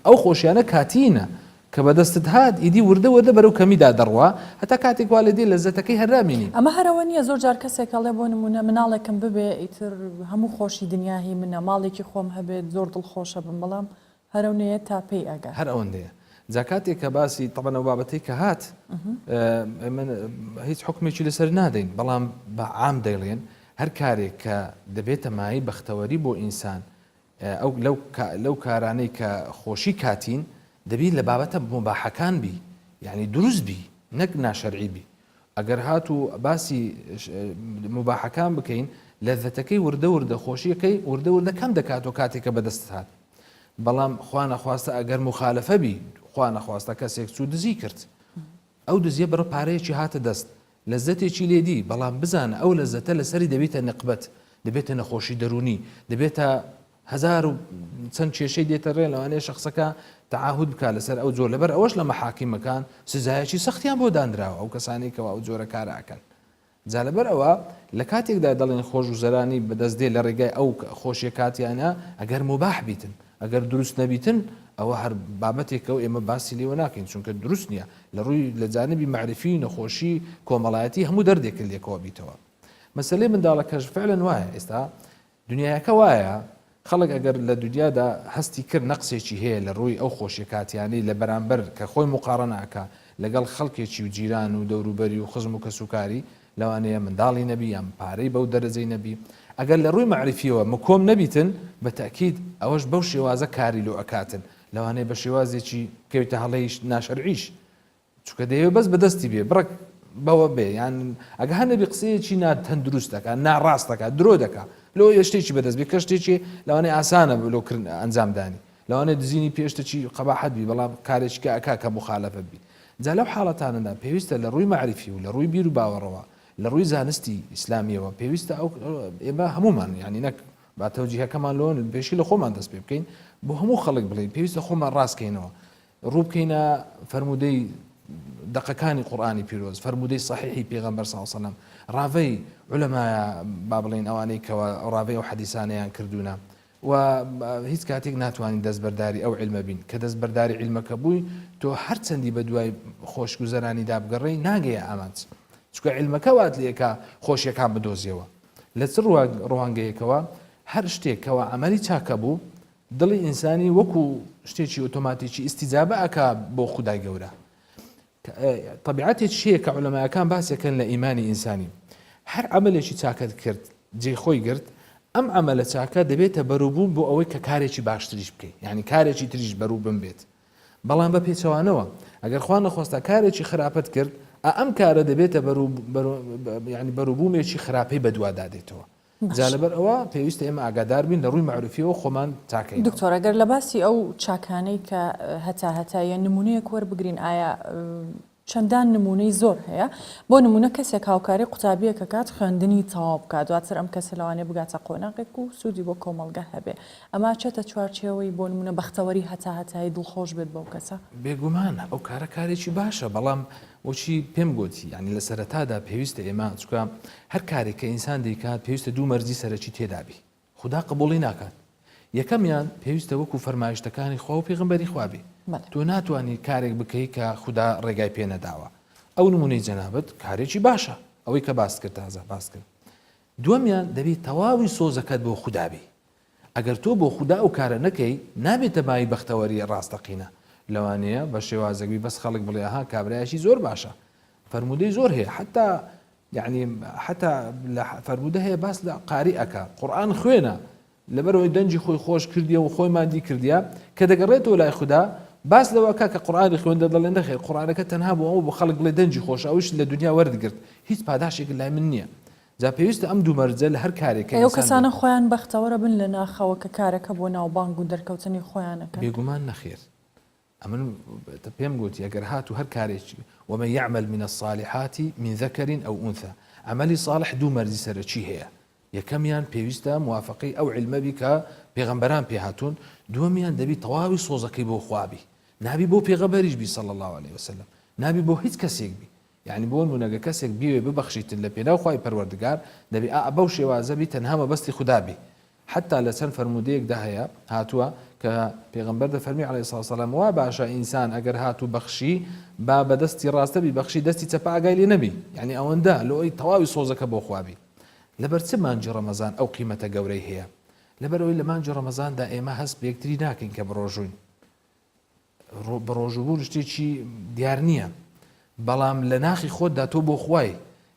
ئەو خۆشیانە کاتینە کە بەدەستت هات ئیدی وردە وەردە بەرەو کەمیدا دەڕوا هەتا کاتێک والدی لە زەتەکەی هەرامینی ئەمە هەرەوە نییە زۆر جار کەسێکەڵێ بۆ نمونە مناڵێکم ببێ ئیتر هەموو خۆشی دنیاهی منە ماڵێکی خۆم هەبێت زۆر دڵخۆشە بم بەڵام هەرەونەیە تا پێی ئەگەر هەر ئەوەندەیە جاکاتێک کە باسی تەبەنەوە بابەتی کە هات من هیچ حکمێکی لەسەر نادەین بەڵام بە عام دەیڵێن هەر کارێک کە دەبێتە مای بەختەوەری بۆ ئینسان ئەو لەو کارانەی کە خۆشی کاتین دەبی لە بابەتە مباحەکان بی یعنی دروست بی نەک ناشەرعی بی ئەگەر هات و باسی مباحەکان بکەین لەذەتەکەی وردە وردە خۆشیەکەی وردە وردە کەم دەکاتەوە کاتێکە بەدەست هات بەڵام خوا نەخواستە ئەگەر مخالەفە بی خوا نەخواستە کەسێک چوو دزی کرد ئەو دزیە بەرە پارەیەکی هاتە دەست لەزەتێکی لێدی بەڵام بزانە ئەو لەزەتە لەسەری دەبێتە نقبەت دەبێتە نەخۆشی دەرونی دەبێتە هزار و چەند کێشەی دێتە ڕێ لەوانەیە شخصەکە تعهد بکات لەسەر ئەو جۆر لەبەر ئەوەش لە مەحاکیمەکان سزایەکی سەختیان بۆ دانراوە ئەو کەسانی کەەوە ئەو جۆرە کارەکەن. جا لەبەر ئەوە لە کاتێکدا دەڵێن خۆش و زەرانی بەدەست دێ لە ڕێگای ئەو خۆشیە کاتیانە ئەگەر مباح بیتن ئەگەر دروست نەبیتن ئەوە هەر بابەتێکەوە ئێمە باسی لێوە ناکەین چونکە دروست نییە لە ڕووی لە جانبی معرفی نەخۆشی کۆمەڵایەتی هەموو دەردێکن لێکەوە بیتەوە. مەسلەی منداڵەکەش فعلەن وایە ئێستا دنیاەکە وایە خەڵک ئەگەر لە دنیادا هەستی کرد نەقسێکی هەیە لە ڕووی ئەو خۆشیە کاتیانی لە بەرامبەر کە خۆی مقارنەکە لەگەڵ خەڵکێکی و جیران و دەوروبەری و خزم و کەسوکاری لەوانەیە منداڵی نەبی یان پارەی بەو دەرەجەی نەبی ئەگەر لە ڕووی معرفیەوە مکۆم نەبیتن بە تەکید ئەوەش بەو شێوازە کاری لۆ ئەکاتن لەوانەیە بە شێوازێکی کەوتە هەڵەیش ناشەرعیش چونکە دەیەوێت بەس بەدەستی بێ بڕک بەوە بێ یان ئەگە هەنەبی قسەیەکی ناتەندروست دەکات ناڕاستەکە درۆ دەکات لۆ شتێکی بەدەست بێ کە شتێکی لەوانەیە ئاسانە لۆکردن ئەنجامدانی لەوانەیە دزینی پێشتەچی قەباحەت بی بەڵام کارێکی ئەکا کە مخالەفەت بی جا لەو حاڵەتانەدا پێویستە لە ڕووی معرفی و لە ڕووی بیر و باوەڕەوە لە ڕووی زانستی ئیسلامیەوە پێویستە ئەو ئێمە هەمومان ینی نەک با تەوجیهەکەمان لۆن پێشی لە خۆمان دەست پێ بکەین بۆ هەموو خەڵک بڵین پێویستە خۆمان ڕاستکەینەوە ڕوو بکەینە فەرمودەی دقەکانی قورئانی پیرۆز فەرمودەی صحیحی پێغەمبەر صلی الله علیه و سلم ڕاوەی علەمایە با بڵین ئەوانەی کەوە ڕاوەی ئەو حەدیثانەیان کردوونە و هیچ کاتێک ناتوانین دەستبەرداری ئەو عیلمە بین کە دەستبەرداری عیلمەکە بووی تۆ هەرچەندی بە دوای خۆشگوزەرانی دابگەڕی ناگەیە ئامانج چونکە عیلمەکە وات لێکە خۆشیەکان بدۆزیەوە لە چ ڕوانگەیەکەوە هەر شتێکەوە عملی چاکە بوو دڵی ئینسانی وەکو شتێکی ئۆتۆماتیکی ئیستیجابە ئەکا بۆ خودای گەورە طبیعەتێک شەیە کە عولەمایەکان باسێکن لە ئیمانی ئینسانی هەر عملێکی چاکەت کرد جێ خۆی گرت ئەم عملە چاکە دەبێتە بەرووبوون بۆ ئەوەی کە کارێکی باشتریش بکەیت یعنی کارێکی تریش بەروو بم بێت بەڵام بە پێچەوانەوە ئەگەر خوا نەخۆستا کارێکی خراپەت کرد ئەم کارە دەبێتە ینی بەرووبوومێکی خراپەی بەدوادادێتەوە جا لەبەر ئەوە پێویستە ئێمە ئاگادار بین لە ڕووی معروفیەوە خۆمان تاکەین. دکتۆر ئەگەر لە باسی ئەو چاکانەی کە هەتایە نمونەیەک وەربگرین ئایا چەندان نمونەی زۆر هەیە بۆ نمونە کەسێک هاوکاری قوتابیەکە کات خوێندنی تەواو بکات دواتر ئەم کەسە لەوانێ بگاتە قۆناغێک و سوودی بۆ کۆمەڵگە هەبێ ئەمە چێتە چوارچێوەی بۆ نمونە بەختەوەری هەتایی دڵخۆش بێت بەو کەسە بێگومان ئەو کارە کارێکی باشە بەڵام وەچی پێم گوتی ینی لە سەرەتادا پێویستە ئێمە چکە هەر کارێک کە ئینسان دەیکات پێویستە دوو مەرجی سەرەکی تێدابی خدا قبوڵی ناکات یەکەمیان پێویستە وەکو فەرمایشتەکانی خوا و پێغەمبەری خوابی تۆ ناتوانانی کارێک بکەیت کە خدا ڕێگای پێ نەداوە ئەو نمونەی جەنابەت کارێکی باشە ئەوەی کە باس کرد تازە باس کرد دووەمیان دەبێت تەواوی سۆزەکەت بۆ خودابی ئەگەر تۆ بۆ خدا ئەو کارە نەکەی نابێتە مای بەختەوەری ڕاستەقینە لەوانەیە بە شێوازەکوی بەس خەڵک بڵێ ها کابرایشی زۆر باشە فەرمودەی زۆر هەیە حتا یعنی حتا لە فەرمودە هەیە باس لە قاری ئەکا قورئان خوێنە لەبەرەوەی دەنجی خۆی خۆش کردیە و خۆی مادی کردیە کە دەگەڕێتەوە لای خوددا باس لەوەکە کە قورئانی خوێندە دەڵێن نەخێر قورئانەکە تەنها بۆ ئەوە بۆ خەڵک بڵێ دەنجی خۆش ئەوش لە دنیا وەردەگرت هیچ پاداشێک لای من نییە جا پێویستە ئەم دوو مەرجە لە هەر کارێک ئەو کەسانە خۆیان بەختەوەرە بن لە ناخەوە کە کارەکە بۆ ناوبانگ و دەرکەوتنی خۆیانەکە بێگومان نەخێر ئەمن پێم گوتی ئەگەر هاتو هەر کارێکی ومن يعمل من الصالحات من ذكر أو أنثى عملی صالح دوو مەرجی سەرەکی هەیە یەکەمیان پێویستە موافقی ئەو عیلمە بی کە پێغەمبەران پێ هاتوون دووەمیان دەبی تەواوی سۆزەکەی بۆ خوابی نابی بۆ پێغەمبەریش بی صلی الله عليه وسلم نابی بۆ هیچ کەسێک بی یعنی بۆ نمونەگە کەسێک بیوێ ببەخشیتن لە پێناو خوای پەروەردگار دەبی بەو شێوازە بی تەنها مەبەستی خوددا بی حتا لە چەند فەرمودەیەکدا هەیە هاتووە کە پێغەمبەر دەفەرمی عەلەیهی سڵاو وسەلام وا باشە ئینسان ئەگەر هاتوو بەخشی با بەدەستی ڕاستە بی بەخشی دەستی چەپە ئاگای لێ نەبی یعنی ئەوەندە لەوەی تەواوی سۆزەکە بۆ خوابی لەبەر چ مانجی ڕەمەزان ئەو قیمەتە گەورەی هەیە لەبەرەوەی لە مانجی ڕەمەزاندا ئێمە هەست بە یەکتری ناکەین کە بڕۆژوین بڕۆژبوون شتێکی دیار نییە بەڵام لە ناخی خۆتدا تۆ بۆ خوای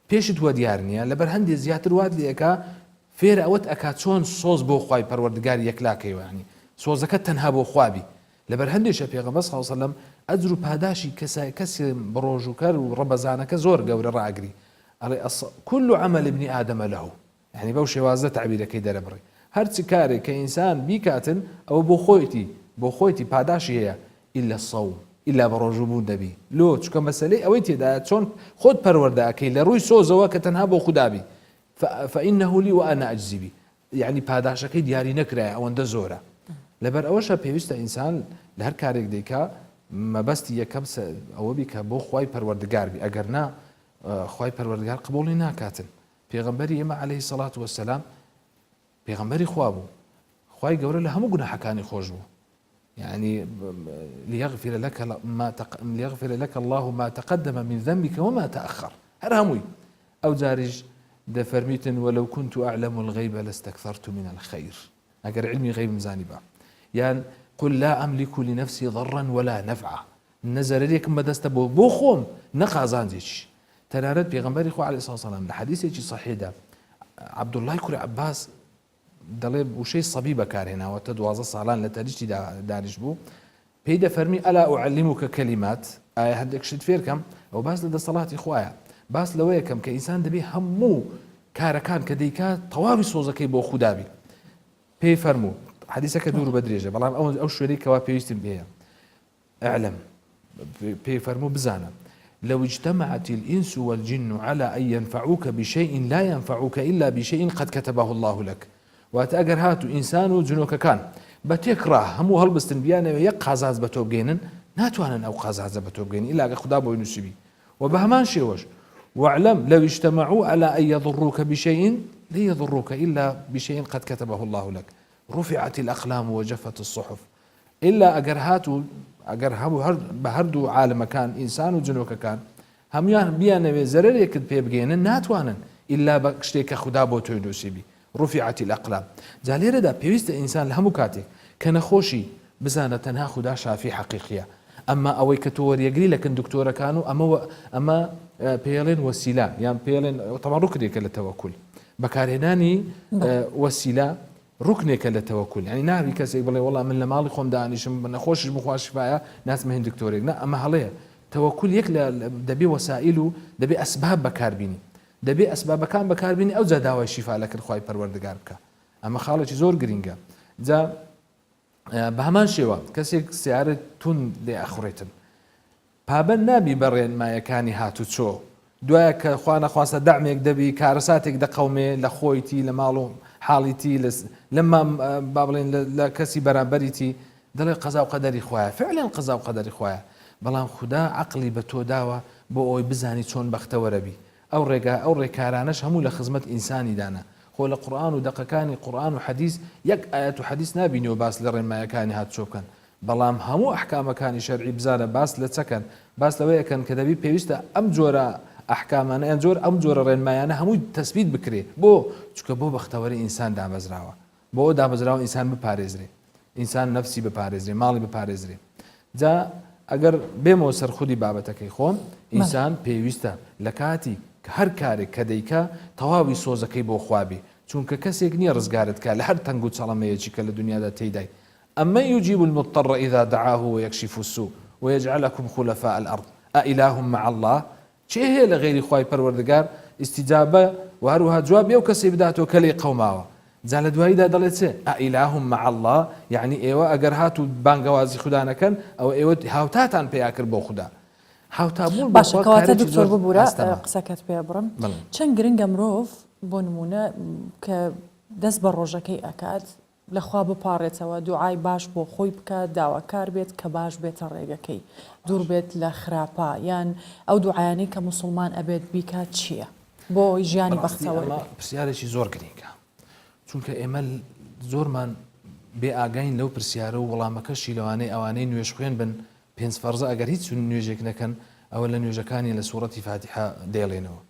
پێشت وە دیار نییە لەبەر هەندێک زیاتر وات لێکە فێر ئەوەت ئەکا چۆن سۆز بۆ خوای پەروەردگار یەکلاکەیوانی سۆزەکە تەنها بۆ خوابی لەبەر هەندێکە پێغەمبەر صلی الله علیه وسلم ئەجر و پاداشی کەسی بڕۆژوکەر و ڕەبەزانەکە زۆر گەورە ڕاگری كل عمل ابن آدم له يعني بەو شێوازە تعبیرەکەی دەرەبڕی هەرچ کارێک کە ئینسان بیکاتن ئەوە بۆ خۆیتی پاداشی هەیە إلا الصوم إلا بڕۆژبوون دەبی لۆ چکە مەسەلەی ئەوەی تێدایە چۆن خۆت پەروەردەکەی لە ڕووی سۆزەوە کە تەنها بۆ خودابی فإنه لي وأنا أجزي به یعنی پاداشەکەی دیاری نەکرای ئەوەندە زۆرە لەبەر ئەوەشە پێویستە ئینسان لە هەر کارێک دەیکا مەبەستی یەکەم ئەوە بی کە بۆ خوای پەروەردگار بی ئەگەر نا خوای پەروەردگار قبوڵی ناکاتن پێغەمبەری ئێمە عەلەیهی سەڵات وەسەلام پێغەمبەری خوا بوو خوای گەورە لە هەموو گوناحەکانی خۆش بوو يعني ليغفر لك الله ما تقدم من ذنبك وما تأخر هرهموي أو جارج دفرميتن ولو كنت أعلم الغيب لاستكثرت من الخير أقر علمي غيب مزانبا يعني قل لا أملك لنفسي ضرا ولا نفعا نزل ليك ما دستبو بوخوم نقازان زيش تنارد بيغنبري خو عليه الصلاة والسلام الحديث يجي صحيح ده عبد الله كوري عباس دەڵێ وشەی سەبی بەکارهێناوەتە 12 ساڵان لە تەریشتی دانیش بوو پێی دەفەرمی ئەلا ئوعەلیموکە کەلیمات ئایا هەندێک شت فێرکەم ئەو باس لە دەسەڵاتی خوایە باس لەوەیە کەم کە ئینسان دەبێ هەموو کارەکان کە دەیکات تەواوی سۆزەکەی بۆ خودابی پێی فەرموو حەدیسەکە دوور بە درێژە بەڵام ئەو شوێنەی کەوا پێویستم پێیە ئەعلەم پێی فەرموو بزانە لو اجتمعت الإنس والجن على أن ينفعوك بشيء لا ينفعوك إلا بشيء قد كتبه الله لك واتأجر هاتو إنسان وجنوك كان بتكره همو هلبستن بيانا يق قازاز بتوبجينن ناتوانا أو قازاز بتوبجين إلا خدا بو ينسبي وبهمان شيوش واعلم لو اجتمعوا على أن يضروك بشيء لا يضروك إلا بشيء قد كتبه الله لك رفعت الأقلام وجفت الصحف إلا أجر هاتو أجر همو بهردو عالم كان إنسان وجنوك كان هم بيانا زرر يكد بيبجينن ناتوانا إلا بكشتيك خدا بو ينسبي رفعت الأقلام جاليرة دا بيوست إنسان لهمو كاتي كان خوشي بزانة تنها خدا شافي حقيقية أما أوي كتور يقري لكن دكتورة كانوا أما بيلين وسيلة يعني بيلين طبعا ركنك للتوكل بكارهناني وسيلة ركنك للتوكل يعني نعرف كسي يقول والله من لمالي خوم دانيش من خوشش مخواش شفايا ناس مهن دكتورين لا أما هليه توكل يكلا دبي وسائله دبي أسباب بكاربيني دەبێ ئەسبابەکان بەکاربێنی ئەو جا داوای شیفا لەکرد خوای پەروەردگار بکە ئەمە خاڵێکی زۆر گرینگە جا بە هەمان شێوە کەسێک سیارە تون لێ ئەخورێتن پابەند نابی بە ڕێنمایەکانی هاتوچۆ دوایە کە خوا نەخواستە دەعمێک دەبی کارەساتێک دەقەومێ لە خۆیتی لە ماڵ و حاڵیتی لەما با بڵێن لە کەسی بەرامبەریتی دەڵێ قەزا و قەدەری خوایە فعلیان قەزا و قەدەری خوایە بەڵام خوددا عەقلی بە تۆ داوە بۆ ئەوەی بزانی چۆن بەختەوەرە بی ئەو ڕێکارانەش هەموو لە خزمەت ئینسانی دانا خۆ لە قورئان و دەقەکانی قورئان و حەدیث یەک ئاەت و حەدیث نابینەوە باس لە ڕێنمایەکانی هاتوچۆ بکەن بەڵام هەموو ئەحکامەکانی شەرعی بزانە باس لە چەکەن باس لەوەیەکەن کە دەبی پێویستە ئەم جۆرە ئەحکامانە یان ئەم جۆرە ڕێنمایانە هەمووی تەسبیت بکرێ بۆ چونکە بۆ بەختەوەری ئینسان دامەزراوە بۆ ئەو دامەزراوە ئینسان بپارێزرێ ئینسان نەفسی بپارێزرێ ماڵی بپارێزرێ جا ئەگەر بێمەوە سەر خودی بابەتەکەی خۆم ئینسان پێویستە لە کاتی هەر کارێک کە دەیکا تەواوی سۆزەکەی بۆ خوابی چونکە کەسێک نییە ڕزگارت کە لە هەر تەنگ و چەڵەمەیەکی کە لە دنیادا تێدای ئەمە يجيب المضطر إذا دعاه ويكشف السوء ويجعلكم خلفاء الأرض أإله مع الله چه هەیە لە غێری خوای پەروەردگار استیجابە و هەروها جواب ئەو کەسێ بداتەوە کە لێی قەوماوە جا لە دواییدا دەڵێت چێ ئەئیله مع الله یعنی ئێوە ئەگەر هاتو بانگەوازی خوددا نەکەن ئەو ئێوە هاوتاتان پێیا کرد بۆ خوددا باشەکەواتە دکتۆر ببوورە قسەکەت پێ بڕم چەند گرنگە مرۆڤ بۆ نمونە کە دەست بە ڕۆژەکەی ئەکات لەخوا بپارێتەوە دوعای باش بۆ خۆی بکات داواکار بێت کە باش بێتە ڕێگەکەی دوور بێت لە خراپە یان ئەو دوعایانەی کە موسڵمان ئەبێت بیکات چییە بۆ ژیانی بەختەوە پرسیارێکی زۆر گرنگە چونکە ئێمە زۆرمان بێ ئاگاین لەو پرسیارە و وەڵامەکەشی لەوانەی ئەوانەی نوێژ خوێن بن پێنج فەرزە ئەگەر هیچ نوێژێک نەکەن ئەوە لە نوێژەکانی لە سوورەتی فاتحە دێڵێنەوە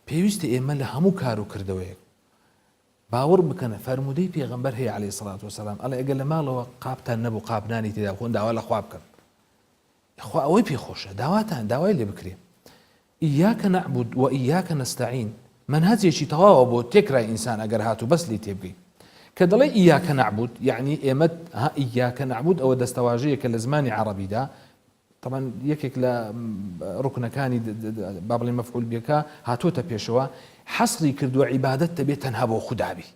پێویستە ئێمە لە هەموو کار و کردەوەیەک باوەڕ بکەنە فەرمودەی پێغەمبەر هەیە عەلەیهی سەڵات وسەلام ئەڵێ ئەگەر لە ماڵەوە قاپتان نەبوو قاپنانی تێدا خۆن داوا لە خوا بکەن خوا ئەوەی پێخۆشە داواتان داوای لێ بکرێ ئیاکە نەعبود و ئیاکە نەستەعین منهەجێکی تەواوە بۆ تێکرای ئینسان ئەگەر هاتوو بەس لێ تێبگەی کە دەڵێ ئیاکە نەعبود یعنی ئێمە ئیاکە نەعبود ئەوە دەستەواژەیەکە لە زمانی عەرەبیدا طبعا یەکێک لە ڕوکنەکانی با بڵێن مەفعول بێکە هاتوۆتە پێشەوە حەسری کردووە عیبادەت دەبێت تەنها بۆ خودابی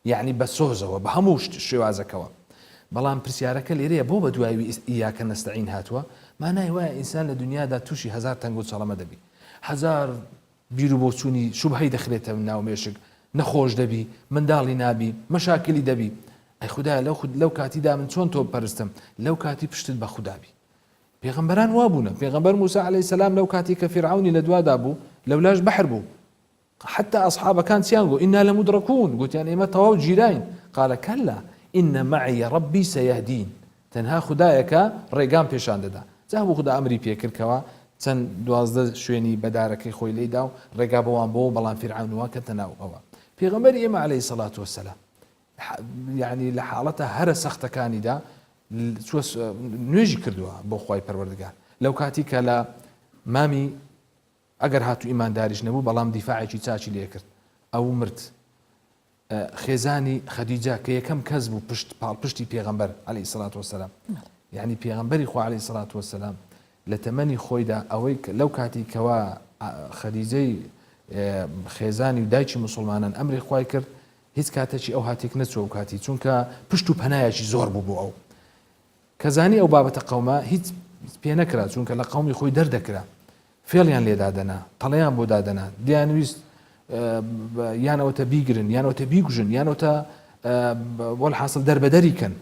یعنی بە سۆزەوە بە هەموو شێوازەکەوە بەڵام پرسیارەکە لێرەیە بۆ بە دوای ئیاکە نەستەعین هاتووە مانای وایە ئینسان لە دنیادا تووشی هەزار تەنگ و چەڵەمە دەبی هەزار بیر و بۆچوونی شوبهەی دەخرێتە ناو مێشک نەخۆش دەبی منداڵی نابی مەشاکلی دەبی ئەی خوددا لەو کاتیدا من چۆن تۆ پەرستم لەو کاتی پشتت بە خوددابی پێغەمبەران وابوونە پێغەمبەر موسى عليه السلام لەو کاتی کە فیرعونی لە دوادا بوو لەولاش بەحر بوو حتى أصحابەکان چیان گوت إنا لمدركون گوتیان ئێمە تەواو جیراین قال كلا إن معي ربي سيهدين تەنها خوددایەکە ڕێگام پێشان دەدا جا بوو خوددا ئەمری پێکردکەوە چەند 12 شوێنی بەدارەکەی خۆی لێدا و ڕێگا بەوان بۆ بەڵام فیرعونەوە کە تەناو ئەوە پێغەمبەری ئێمە عليه الصلاة والسلام يعني لە حاڵەتە هەرە سەختەکانیدا نوێژی کردووە بۆ خوای پەروەردگار لەو کاتی کە لە مامی ئەگەر هاتو ئیمانداریش نەبوو بەڵام دیفاعێکی چاچی لێ کرد ئەو مرد خێزانی خەدیجە کە یەکەم کەس بوو پشتی پێغەمبەر عليه الصلاة والسلام يعني پێغەمبەری خوا عليه الصلاة والسلام لە تەمەنی خۆیدا ئەوەی لەو کاتی کەوا خەدیجەی خێزانی و دایکی مسلمانان ئەمری خوای کرد هیچ کاتێکی ئەو هاتێک نەچوە و کاتی چونکە پشت و پەنایەکی زۆر بوو بۆ ئەو کەزانی ئەو بابەتە قەومە هیچ پێ نەکرا چونکە لە قەومی خۆی دەردەکرا فێڵیان لێدادەنا تەڵەیان بۆ دادەنا دیانویست یانەوەتە بیگرن یانەوەتە بیگوژن یانەوەتە وەڵحاصل دەربەدەری کەن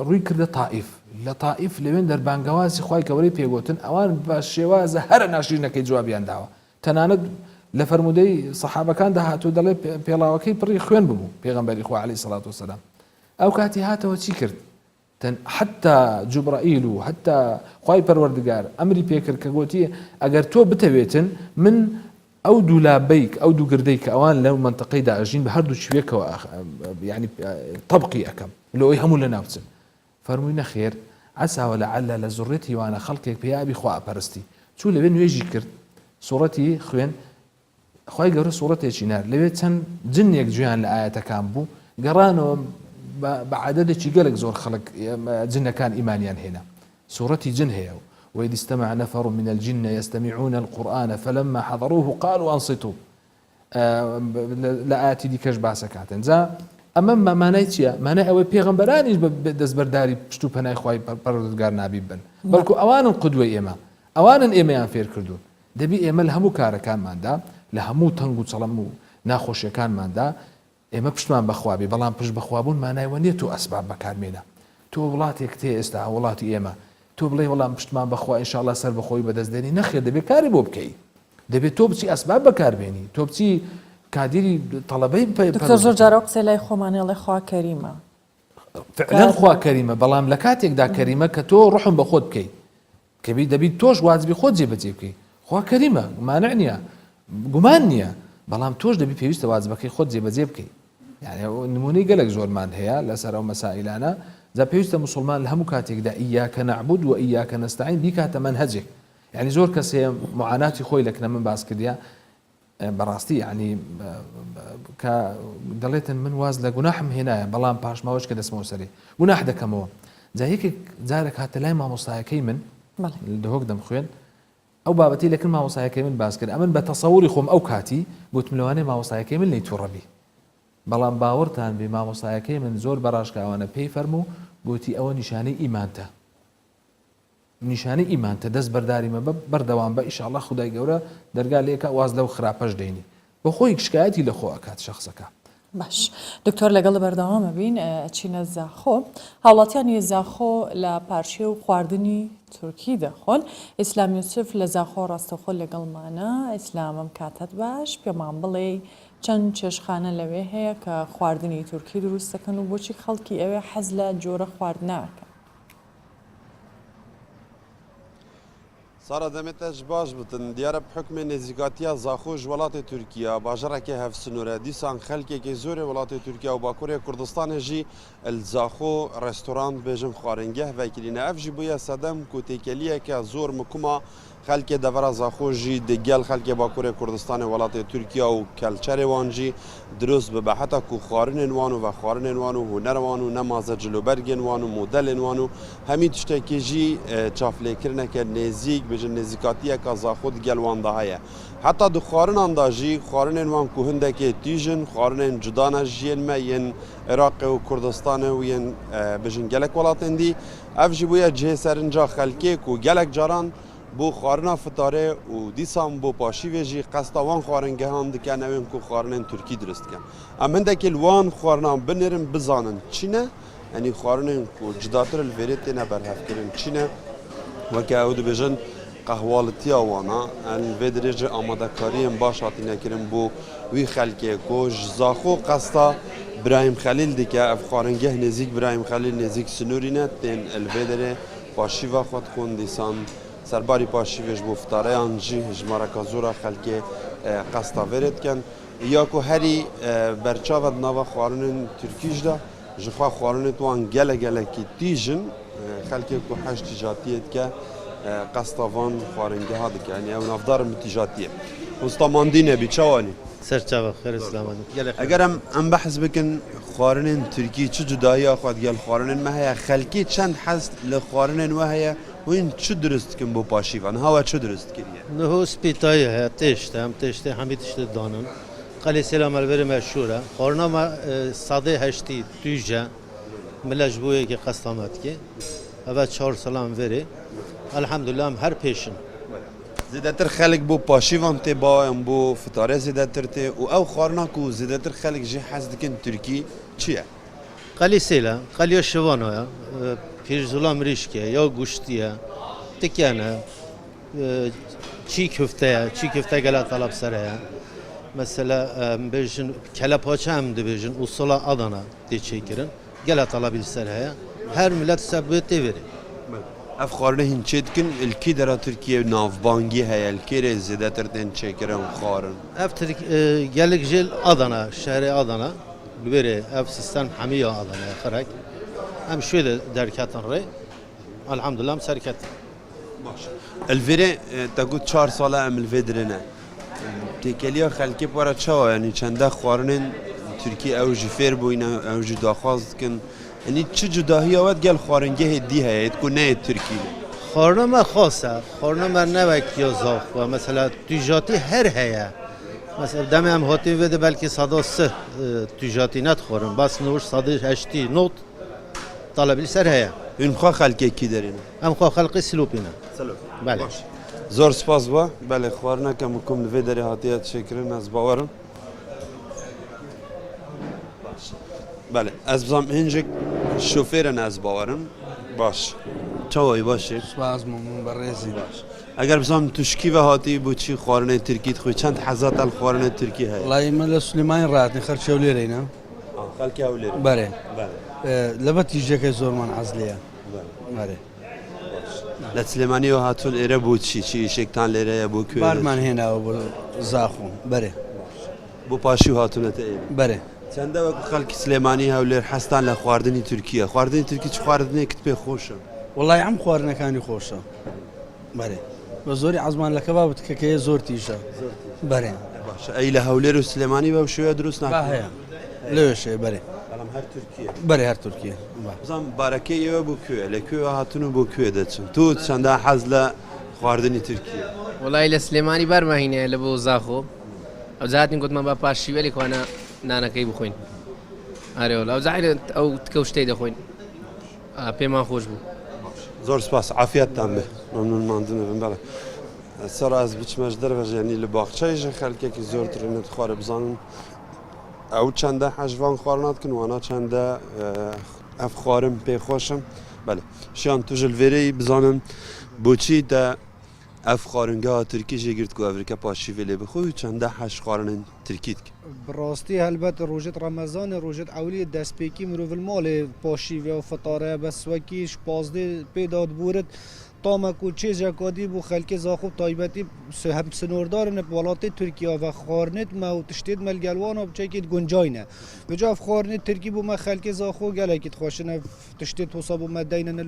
ڕووی کردە تائیف لە تائیف لەوێن دەربانگەوازی خوای گەورەی پێگوتن ئەوان بە شێوازە هەرە ناشرینەکەی جوابیان داوە تەنانەت لە فەرمودەی سەحابەکان داهاتوو دەڵێ پێڵاوەکەی پڕی خوێن ببوو پێغەمبەری خوا عەلەیهی سەڵات وسەلام ئەو کاتی هاتەوە چی کرد حتى جبرائیل و حتى خوای پەروەردگار ئەمری پێکرد کە گوتی ئەگەر تۆ بتەوێتن من ئەو دوولابەیک ئەو دوو گردەی کە ئەوان لەو منتەقەیدا ئەژین بە هەردوو شوێکەوە يعني طبقی ئەەکەم لەوەی هەموو لە ناوچن فەرمووی نەخێر عساوە لەعەلە لە زوڕێتی وانە خەڵکێک پێیابی خوا ئەپەرستی چوو لەوێ نوێژی کرد سوڕەتی خوێن خوای گەورە سوڕەتێکی نار لەوێ چەند جنێک گوێیان لە ئاەتەکان بوو گەڕانەوە بە عەدەدێکی گەلێک زۆر خەڵک جنەکان ئیمانیان هێنا سوڕەتی جن هەیە وإذ استمع نفر من الجن يستمعون القرآن فلما حضروه قالوا أنصتوا لآتي دي كش باسكاتن زا أمام ما معناه چییە معناه ئەوەی پێغەمبەرانیش بە دەستبەرداری پشت و پەنای خوای پەروەردگار نابی بن بەڵکو ئەوانن قودوەی ئێمە ئەوانن ئێمەیان فێر کردوون دەبی ئێمە لە هەموو کارەکانماندا لە هەموو تەنگ و چەڵەم و ناخۆشیەکانماندا ئێمە پشتمان بەخوابی بەڵام پشت بەخوابوون مانایوە نیە تۆ ئەسباب بەکارمێنە تۆ وڵاتێک تێ ئێستا وڵاتی ئێمە تۆ بڵێ وەڵام پشتمان بەخوا ئینشاءڵڵا سەر بەخۆی بەدەستدێنی نەخێر دەبێت کاری بۆ بکەی دەبێت تۆ بچی ئەسباب بەکاربێنی تۆ بچی کادیری تەڵەبەی دکتۆر زۆر جارە قسەی لای خۆمانێڵێ خوا کەریمە فعلا خوا کەریمە بەڵام لە کاتێکدا کەریمە کە تۆ ڕحم بە خۆت بکەیت کەبی دەبیت تۆش واجبی خۆت جێبەجێ بکەی خوا کەریمە مانع نییە گومان نییە بەڵام تۆش دەبی پێویستە واجبەکەی خۆت جێبەجێ بکەی يعني نمونەی گەلێک زۆرمان هەیە لەسەر ئەو مەسائلانە جا پێویستە مسلمان لە هەموو کاتێکدا ئیاکە نەعبود و ئیاکە نەستەعین بیکاتە مەنهەجێک يعني زۆر کەس هەیە معاناتی خۆی لە کنە من باس کردیا بەڕاستی يعني کە دەڵێتن من واز لە گوناحم هێنایە بەڵام پاشماوەش کە دەستمەوە سەری گوناح دەکەمەوە جا یەکێک جارێک هاتە لای مامۆستایەکەی من دهۆک دەمخوێن ئەو بابەتی لەکن مامۆستایەکەی من باس کرد ئەمن بە تەسەووری خۆم ئەو کاتی گوتم لەوانەیە مامۆستایەکەی من لی تووڕەبی بەڵام باوەڕتان بێ مامۆستایەکەی من زۆر بەڕاشکاوانە پێی فەرموو گوتی ئەوە نیشانەی ئیمانتە نیشانەی ئیمانتە دەست بەرداریمە بەردەوام بە ئیشاءڵڵا خودای گەورە دەرگا لێکە واز لەو خراپەش دەینی بە خۆی شکایەتی لە خۆ ئەکات شەخسەکە باش دکتۆر لەگەڵ بەردەوامە بین چینە زاخۆ هاوڵاتیانی زاخۆ لە پارچێ و خواردنی تورکی دەخۆن ئیسلام یوسف لە زاخۆ ڕاستەخۆ لەگەڵمانە ئیسلامم کاتت باش پێمان بڵێ چەند چێشخانە لەوێ هەیە کە خواردنی تورکی دروست دەکەن و بۆچی خەڵکی ئەوێ حەز لە جۆرە خواردناکە سارا دەمێتەش باش بتن دیارە بحکمێ نێزیکاتیە زاخۆ ji welatê Tirkiye bajarekê hevsinûre dîsan xelkekê zorê welatê Tirkiye û Bakurê Kurdistanê jî el zaxo restoran bêjin xwaringeh vekirîne ev jî bûye sedem ku têkeliyeke zor mikuma xelkê devera zaxo jî di gel xelkê Bakurê Kurdistanê welatê Tirkiye û kelçerê wan jî dirust bibe heta ku xwarinên wan û vexwarinên wan û huner wan û nemaze cilobergên wan û modelên wan û hemî tiştekê jî çavlêkirineke nêzik bêjin nêzîkatiyeka zaxo di gel wan de heye heta di xwarinan da jî xwarinên wan ku hindekê tîjin xwarinên cudane jiyên me yên Iraqê û Kurdistanê û yên bêjin gelek welatên dî ev jî bûye cihê serinca xelkê ku gelek caran بو خارنا فتاره و دیسان بو پاشی ویجی قصد وان خارنگه هم دکن اوین کو خارنن ترکی درست کن اما هندکی الوان خارنا بنرم بزانن چینه یعنی خارنن کو جداتر الوریت نبر هفکرن چینه وکه او دبیجن قهوالتی آوانا الودرج آماده کاریم باش هاتی نکرم بو وی خلکه کو زاخو قصد برایم خلیل دیگه اف خارنگه نزیک برایم خلیل نزیک سنورینه تن الودره پاشی و خود خون دیسان سرباری پاشی ویش بفتاره آنجی جماره کازورا خلکه قصد ورد کن یا که هری برچاوت نوا خوارن ترکیش دا جخوا خوارن توان گله کی تیجن خلکه که حش تجاتیت که قصد وان خوارنگه ها دکه یعنی اون افدار متجاتیه مستماندینه بیچوانی سرچاوه خیر اسلام اگر ام بحث بکن خوارن ترکی چه جدایی آخواد گل خوارن ما هیا خلکی چند حس لخوارن و هیا وين شو درست كم بو باشيفان هوا شو درست كريه نهو سبيتاي ها تشته همي تشته دانن قال سلام البر مشهوره قرنا ما صاده هشتي توجا ملجبويه كي قسطامات كي هذا 4 سلام وری الحمد لله هر پیشن زیادتر خلق بو پاشیوان تی با بو فتاره زیادتر تی و او خارنا کو زیادتر خلق جی حس دکن ترکی چیه قال سلا قال يا شوانويا پیر زلام ریشکه یا گوشتیه تکیانه چی کفته گله طلب سره مثلا بیشن کله پاچه هم دی بیشن اصولا Adana دی چیکرن گله طلب سره her millet sebeti veri. اف خارنه هنچید کن الکی در ترکیه نافبانگی هیا الکی زیادتر دن چیکرن خارن اف گلک جل Adana شهر Adana ببره اف سیستان حمیه Adana خرک هم شوية دركاتن ري الحمد لله مسركت ماشي الفيري تقول 4 ساله ام الفيدرنا تكليا خلكي برا تشوا يعني چنده خوارنن تركي او جفير بوينا او داخواست كن يعني چه جداهي اوت قال خوارنگه دي هي تكون نه تركي خارنا ما خاصه خارنا ما نوك يا زاخ مثلا تجاتي هر هيا مثلا دم هم هاتي بده بلکه صدا سه تجاتي ندخورن بس نور صدا هشتي نوت طلب سر هيا المخا خلقي كي دارينا امخا خلقي سلوبينا سلوب بله زور سپاس با بله خوارنا كم الفيدري هاتيات شكرن از باورم بله از بزام هنجك شوفيرن از باورم باش چاوي باشی سپاس ممنون بررسی باش اگر بزام تشکی و هاتی بو چی خوارنه ترکی خوی چند حزات الخوارنه ترکی هيا والله من سليمان راتني خرج وليرينا خلقي اولير بله بله لبت يجيك زور من عزليه بله لسليماني وهاتون إيره بود چی شکتان لیره بو کوی بارمان هنا و زاخو بله بو پاشی هاتون تایی بله چنده وقت خلق سليماني هولير حستان لخواردنی ترکیه خواردنی ترکی چه خواردنی کت به خوشه والله عم خوارنا كان خوشه بله وزوري عزمان لكباب كي زور تيجا بله باش اي لهولير وسليماني و شويه دروس ناكل ليش بله الان هر ترکیه بله هر ترکیه زم بارکه یه بو کوی لکوی هاتونو بو کوی دچن تو چنده حزله خواردنی ترکیه والله لسليماني بار ما هنا لبو زاخو او زاتني قلت ما باشي ولي كوانا نانا كي بخوين اري والله او زعل او تكوشتي دخوين بما خوش بو زور سپاس عافیت تام ممنون ماندن بله سر از بچ مجدر و یعنی لباغچه خلک کی زور ترنت خوار بزنن او چنده حجوان خوارنات کن وانا چنده اف خوارم پی خوشم بله شان تو جلوری بزنن بوچی تا اف خوارنگا ترکی جگرت کو افریقا پاشی ولی بخوی چنده حج خوارن ترکیت براستی هلبت روجت رمضان روجت اولی دست پیکی مروف المال پاشی و فطاره بس وکیش پازده پیداد بورد تامکو چه جکادی بو خلک زاخوب تایبتی هم سنوردارن بالات ترکیه و خارنت ما تشتید ملگلوان و بچکید گنجاینه بجا خارنت ترکی بو ما خلک زاخو گلکید خوشنه تشتید حساب مدین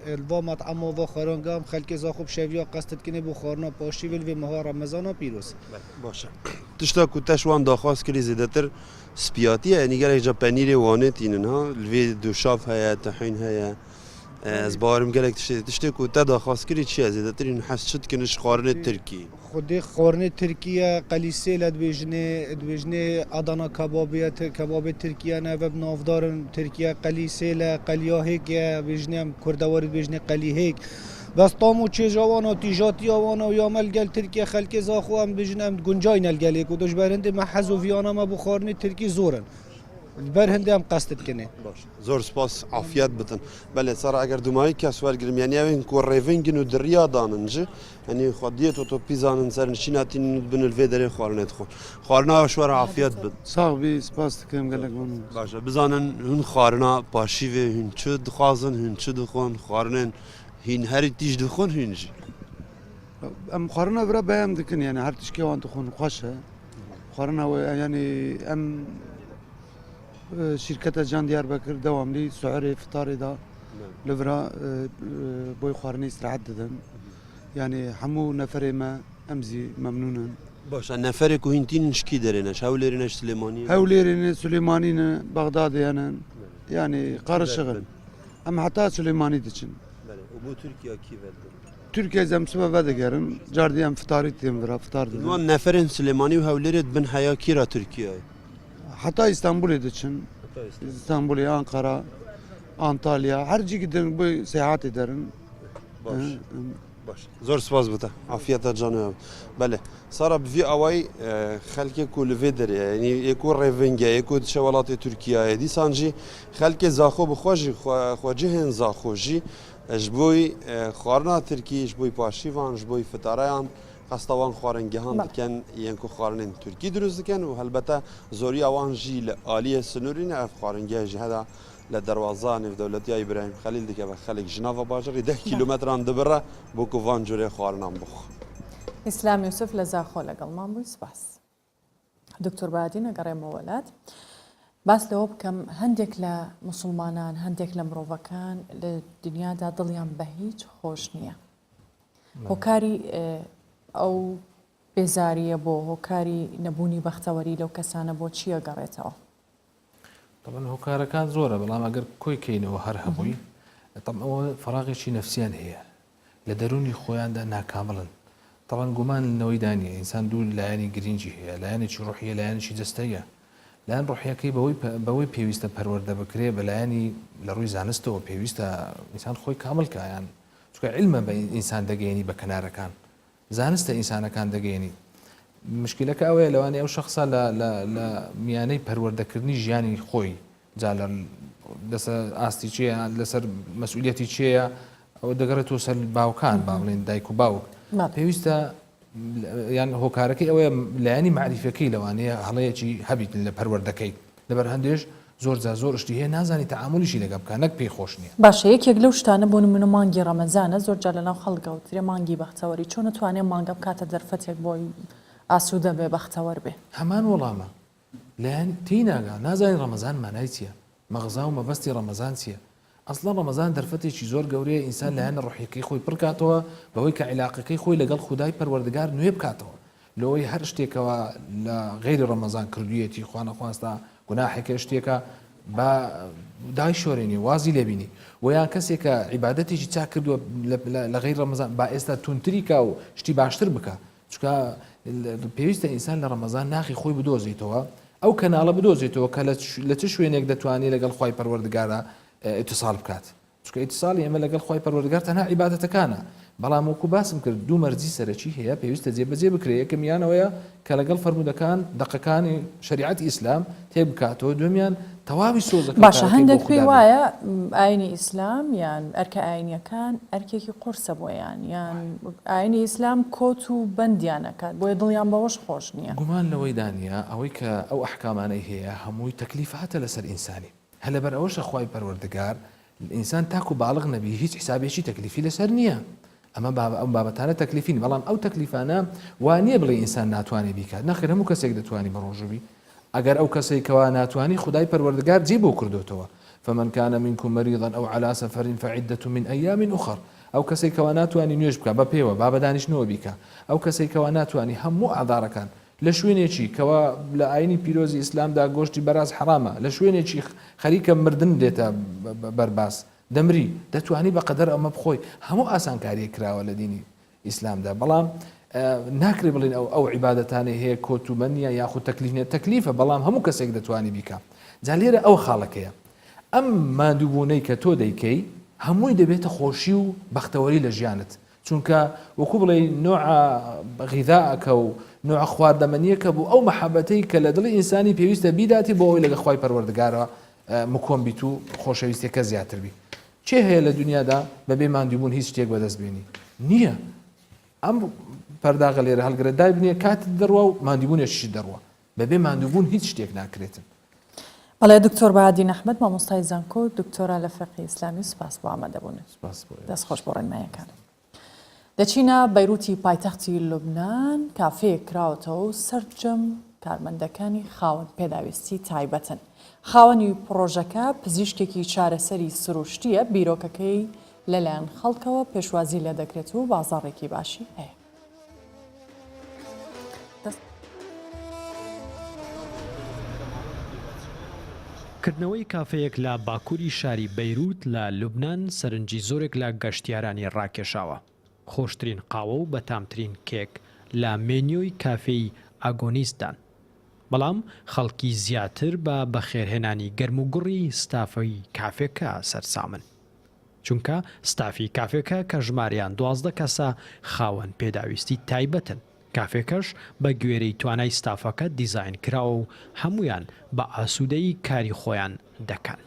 الوا مطعم و خارنگام خلک زاخوب شویا قصد کنه بو خارنا پاشی ول و ماه رمضان پیروز باشه تشتا کوتش وان داخواست کلی زیادتر سپیاتی یعنی گره جا پنیر وانت اینها الوی دوشاف هيا طحین هيا از بارم گلک تشتی کو تا داخواست کری چی از زیادتر این حس شد کنش خارن ترکی خود خارن ترکیه قلیسه لدویجنه آدانا کباب ترکیه نه و نافدار ترکیه قلیسه ل قلیاهک یا بیجنه کردوار بیجنه قلیهک بس طامو چێژاوانە تیژاتیاوانە و یامەل گەل ترکیە خەلکێ زاخۆ ئەم بژن ئەم گونجای نەلگەلێک و دژبەر هەندێ مە حەز و ڤیانەمە بۆ خواردنی ترکی زۆرن بەر هەندێ ئەم قەستت کنێ زۆر سپاس عافیت بتن بەێ سارا ئەگەر دومایی کەس وەرگرمیانیاوین کو ڕێڤنگن و دریا داننج ئەنی خودیت و تۆ پیزانن سەر نشیناتی بن الێ دەرێ خواردنێت خۆ خواردناوە شوەرە عافیت بن ساغبی سپاس دکەم گەلک من باشە بزانن هون خواردنا پاشیوێ هون چ دخوازن هون چ دخۆن خواردنێن هین هەری تیژ دخۆن هونجی ئەم خواردنە برا بەیان دکن یعنی هەر تشکێوان دخۆن خۆشە خواردنەوە ینی ئەم شرکەتە جان دیاربەکر دەواملی سوعرێ فتارێدا لەورا بۆی خواردنی استراحەت دەدەن یعنی هەموو نەفرێ مە ئەمزی مەمنونن باشە نەفرێک و هینتین شکی دەرێنە هەولێرێنەش سلێمانی هەولێرێنێ سولێمانینە بەغدادیانن ینی قارەشەغن ئەم هەتا سولێمانی دچن بۆ تورکیا کی تورکیا زەمسوە بەدەگەرن جاردی ئەم فتاری تێمرا فتار وان نەفرێن سلێمانی و هەولێرێت بن هەیە کیرا تورکیای حتا ئیستانبولێ دچن ئیستانبولی ئانقەرا ئانتالیا هەرجی گدن بۆی سەیحاتی دەرن زۆر سپاس بتە عافیەتە جانەوە بەێ سارا بڤی ئەوەی خەلکێک و لەvێ دەرێ ینی یەکۆ ڕێڤنگە یەکۆ دچە وڵاتی تورکیایە دیسانجی خەلکێ زاخۆ بخۆژی خۆجی هێن زاخۆژی ji بۆی خواردنا ترکی ji بۆی پاشیوان ji بۆی فتارەیان قەستەوان خواردنگەهان دکەن یەن ku xwarinên Tirkî dروست dikin û helbete zoriya wan jî li aliyê sinûrî ne ev xwaringeh ji heda li derwaza Nêvdewletiya İbrahim Xelîl dike ve xelek ji nava bajarê 10 kîlometran dibire bۆ ku van curê xwarinan bixwe. ئیسلام یوسف لە زاخۆ لەگەڵمان بووی سپاس. دکتۆر بادی نەگەڕێمە وەلات باس لەوە بکەم هەندێک لە مسلمانان هەندێک لە مرۆڤەکان لە دنیادا دڵیان بە هیچ خۆش نییە. هۆکاری ئەو بێزاریە بۆ هۆکاری نەبوونی بەختەوەری لەو کەسانە بۆ چیە گەڕێتەوە؟ طبعا هۆکارەکان زۆرە بەڵام ئەگەر کۆی کەینەوە هەر هەمووی ئەوە فراغێکی نەفسیان هەیە لە دەرونی خۆیاندا ناکامڵن طبعا گومان لەوەی دانیە ئینسان دوو لایەنی گرنگی هەیە لایەنێکی ڕوحیە لایەنێکی جەستەیە لایەن ڕوحیەکەی بەوەی پێویستە پەروەردە بکرێ بە لایەنی لە ڕووی زانستەوە پێویستە ئینسان خۆی کاملکایان چکە علمە بە ئینسان دەگەێنی بە کەنارەکان زانستە ئینسانەکان دەگەێنی مشکلەکە ئەوەیە لەوانەیە ئەو شخصە لە میانەی پەروەردەکردنی ژیانی خۆی جا لەسەر ئاستی چیە لەسەر مەسئولیەتی چیەیە ئەو دەگەڕێتەوە سەر باوکان با بڵێن دایک و باوک پێویستە یان هۆکارەکەی ئەوەیە لایەنی معریفەکەی لەوانەیە هەڵەیەکی هەبیت لە پەروەردەکەی لەبەر هەندێش زۆر شتی هەیە نازانی تەعاملیشی لەگە بکە نەک پێی خۆش نییە. باشە یەکێک لەو شتانە بۆ نمونە مانگی ڕەمەزانە زۆر جار لەناو خەڵگەوترێ مانگی بەختەوەری چۆن نتوانێت مانگە بکاتە دەرفەتێک بۆی ئاسوودە بێ بەختەوەر بێ هەمان وەڵامە لایەن تیناگا نازانی ڕەمەزان مانای چییە مەغزا و مەبەستی ڕەمەزان چییە ئەسڵا ڕەمەزان دەرفەتێکی زۆر گەورەیە ئینسان لایەنە ڕوحیەکەی خۆی پڕکاتەوە بەوەی کە عیلاقەکەی خۆی لەگەڵ خودای پەروەردگار نوێ بکاتەوە لەوەی هەر شتێکەوە لە غیری ڕەمەزان کردوویەتی خوانەخواستا گوناحێکە شتێکە بە دای شۆرێنی وازی لێبینی و یان کەسێکە عیبادەتێکی چاک کردووە لە غیر ڕەمەزان با ئێستا تونتریکە و شتی باشتر بکە چکە پێویستە ئینسان لە ڕەمەزان ناخی خۆی بدۆزیتەوە ئەو کەناڵە بدۆزیتەوە کە لە چ شوێنێک دەتوانێت لەگەڵ خوای پەروەردگارە ئیتصال بکات چکە ئیتصالی ئێمە لەگەڵ خوای پەروەردگار تەنها عیبادەتەکانە بەڵام وەکو باسم کرد دوو مەرجی سەرەکی هەیە پێویستە جێبەجێ بکرێ یەکەمیانەوەیە کە لەگەڵ فەرمودەکان دەقەکانی شریعەتی ئیسلام تێبکاتەوە دومیان تەواوی سۆزەکە باشە هەندێک پێی وایە ئاینی ئیسلام یان ئەرکە ئاینیەکان ئەرکێکی قورسە بۆیان یان ئاینی ئیسلام کۆت و بەندیانەکات بۆیە دڵیان بەوەش خۆش نییە گومان لەوەی دانیە ئەوەی کە ئەو ئەحکامانەی هەیە هەمووی تەکلیفاتە لەسەر ئینسانی هە لەبەر ئەوەشە خوای پەروەردگار ئینسان تاکو باڵغ نەبی هیچ حسابێکی تەکلیفی لەسەر نییە ئەمە ئەو بابەتانە تەکلیفین بەڵام ئەو تەکلیفانە وانییە بڵێ ئینسان ناتوانێت بیکات نەخێر هەموو کەسێک دەتوانی بەڕۆژوی ئەگەر ئەو کەسێکەوە ناتوانی خدای پەروەردگار جێ بۆ کردوتەوە فمن كان منكم مريضا أو على سفر فعدة من أيام أخر ئەو کەسێکەوە ناتوانی نوێژ بکە بە پێوە با بە دانیشتنەوە بیکە ئەو کەسێکەوە ناتوانی هەموو ئازارەکان لە شوێنێکی کەوا لە ئاینی پیرۆزی ئیسلامدا گۆشتی بەراز حرامە لە شوێنێکی خەریکە مردن دێتە بەرباس دەمری دەتوانی بە قەدەر ئەمە بخۆی هەموو ئاسانکاریە کراوە لە دینی ئیسلامدا بەڵام ناکرێ بڵین ئەو عیبادەتانە هەیە کۆتوبەنیە یاخود تەکلیفنیە تەکلیفە بەڵام هەموو کەسێک دەتوانی بیکە جا لێرە ئەو خاڵەکەیە ئەم مادووبوونەی کە تۆ دەیکەی هەمووی دەبێتە خۆشی و بەختەوەری لە ژیانت چونکە وەکو بڵێ نوع غیذاءەکە و نوع خواردەمەنیەکە بوو ئەو مەحەبەتەی کە لە دڵی ئینسانی پێویستە بیداتی بۆ ئەوەی لەگە خوای پەروەردگارەوە مکۆن بیت و خۆشەویستیەکە زیاتر بی چێ هەیە لە دنیادا بەبێ ماندووبوون هیچ شتێک بەدەست بێنی نییە ئەم پەرداغە لێرە هەڵگرە دای بنیە کاتت دەڕوە و ماندووبوونێکیشی دەڕوە بەبێ ماندووبوون هیچ شتێک ناکرێتن. بەڵێ دکتۆر بەهادی نەحمەد مامۆستای زانکۆ دکتۆرا لە فقی ئیسلامی سوپاس بۆ ئامادەبوون دەستخۆش بۆ ڕێنماییەکان. دەچینە بەیروتی پایتەختی لوبنان کافەیەک کراوەتەوە و سەرجەم کارمەندەکانی خاوەن پێداویستی تایبەتن. خاوەنی پرۆژەکە پزیشکێکی چارەسەری سروشتیە بیرۆکەکەی لەلایەن خەڵکەوە پێشوازی لێ دەکرێت و بازاڕێکی باشی هەیە. کردنەوەی کافەیەک لە باکووری شاری بەیروت لە لوبنان سەرنجی زۆرێک لە گەشتیارانی ڕاکێشاوە. خۆشترین قاوە و بەتامترین کێک لە مێنیۆی کافەی ئاگۆنیستدان. بەڵام خەڵکی زیاتر بە بەخێرهێنانی گەرم و گوڕی ستافەی کافێکە سەرسامن. چونکە ستافی کافێکە کە ژماریان 12 کەسە خاوەن پێداویستی تایبەتن. کافێکەش بە گوێرەی توانای ستافەکە دیزاین کراوە و هەمویان بە ئاسوودەیی کاری خۆیان دەکەن.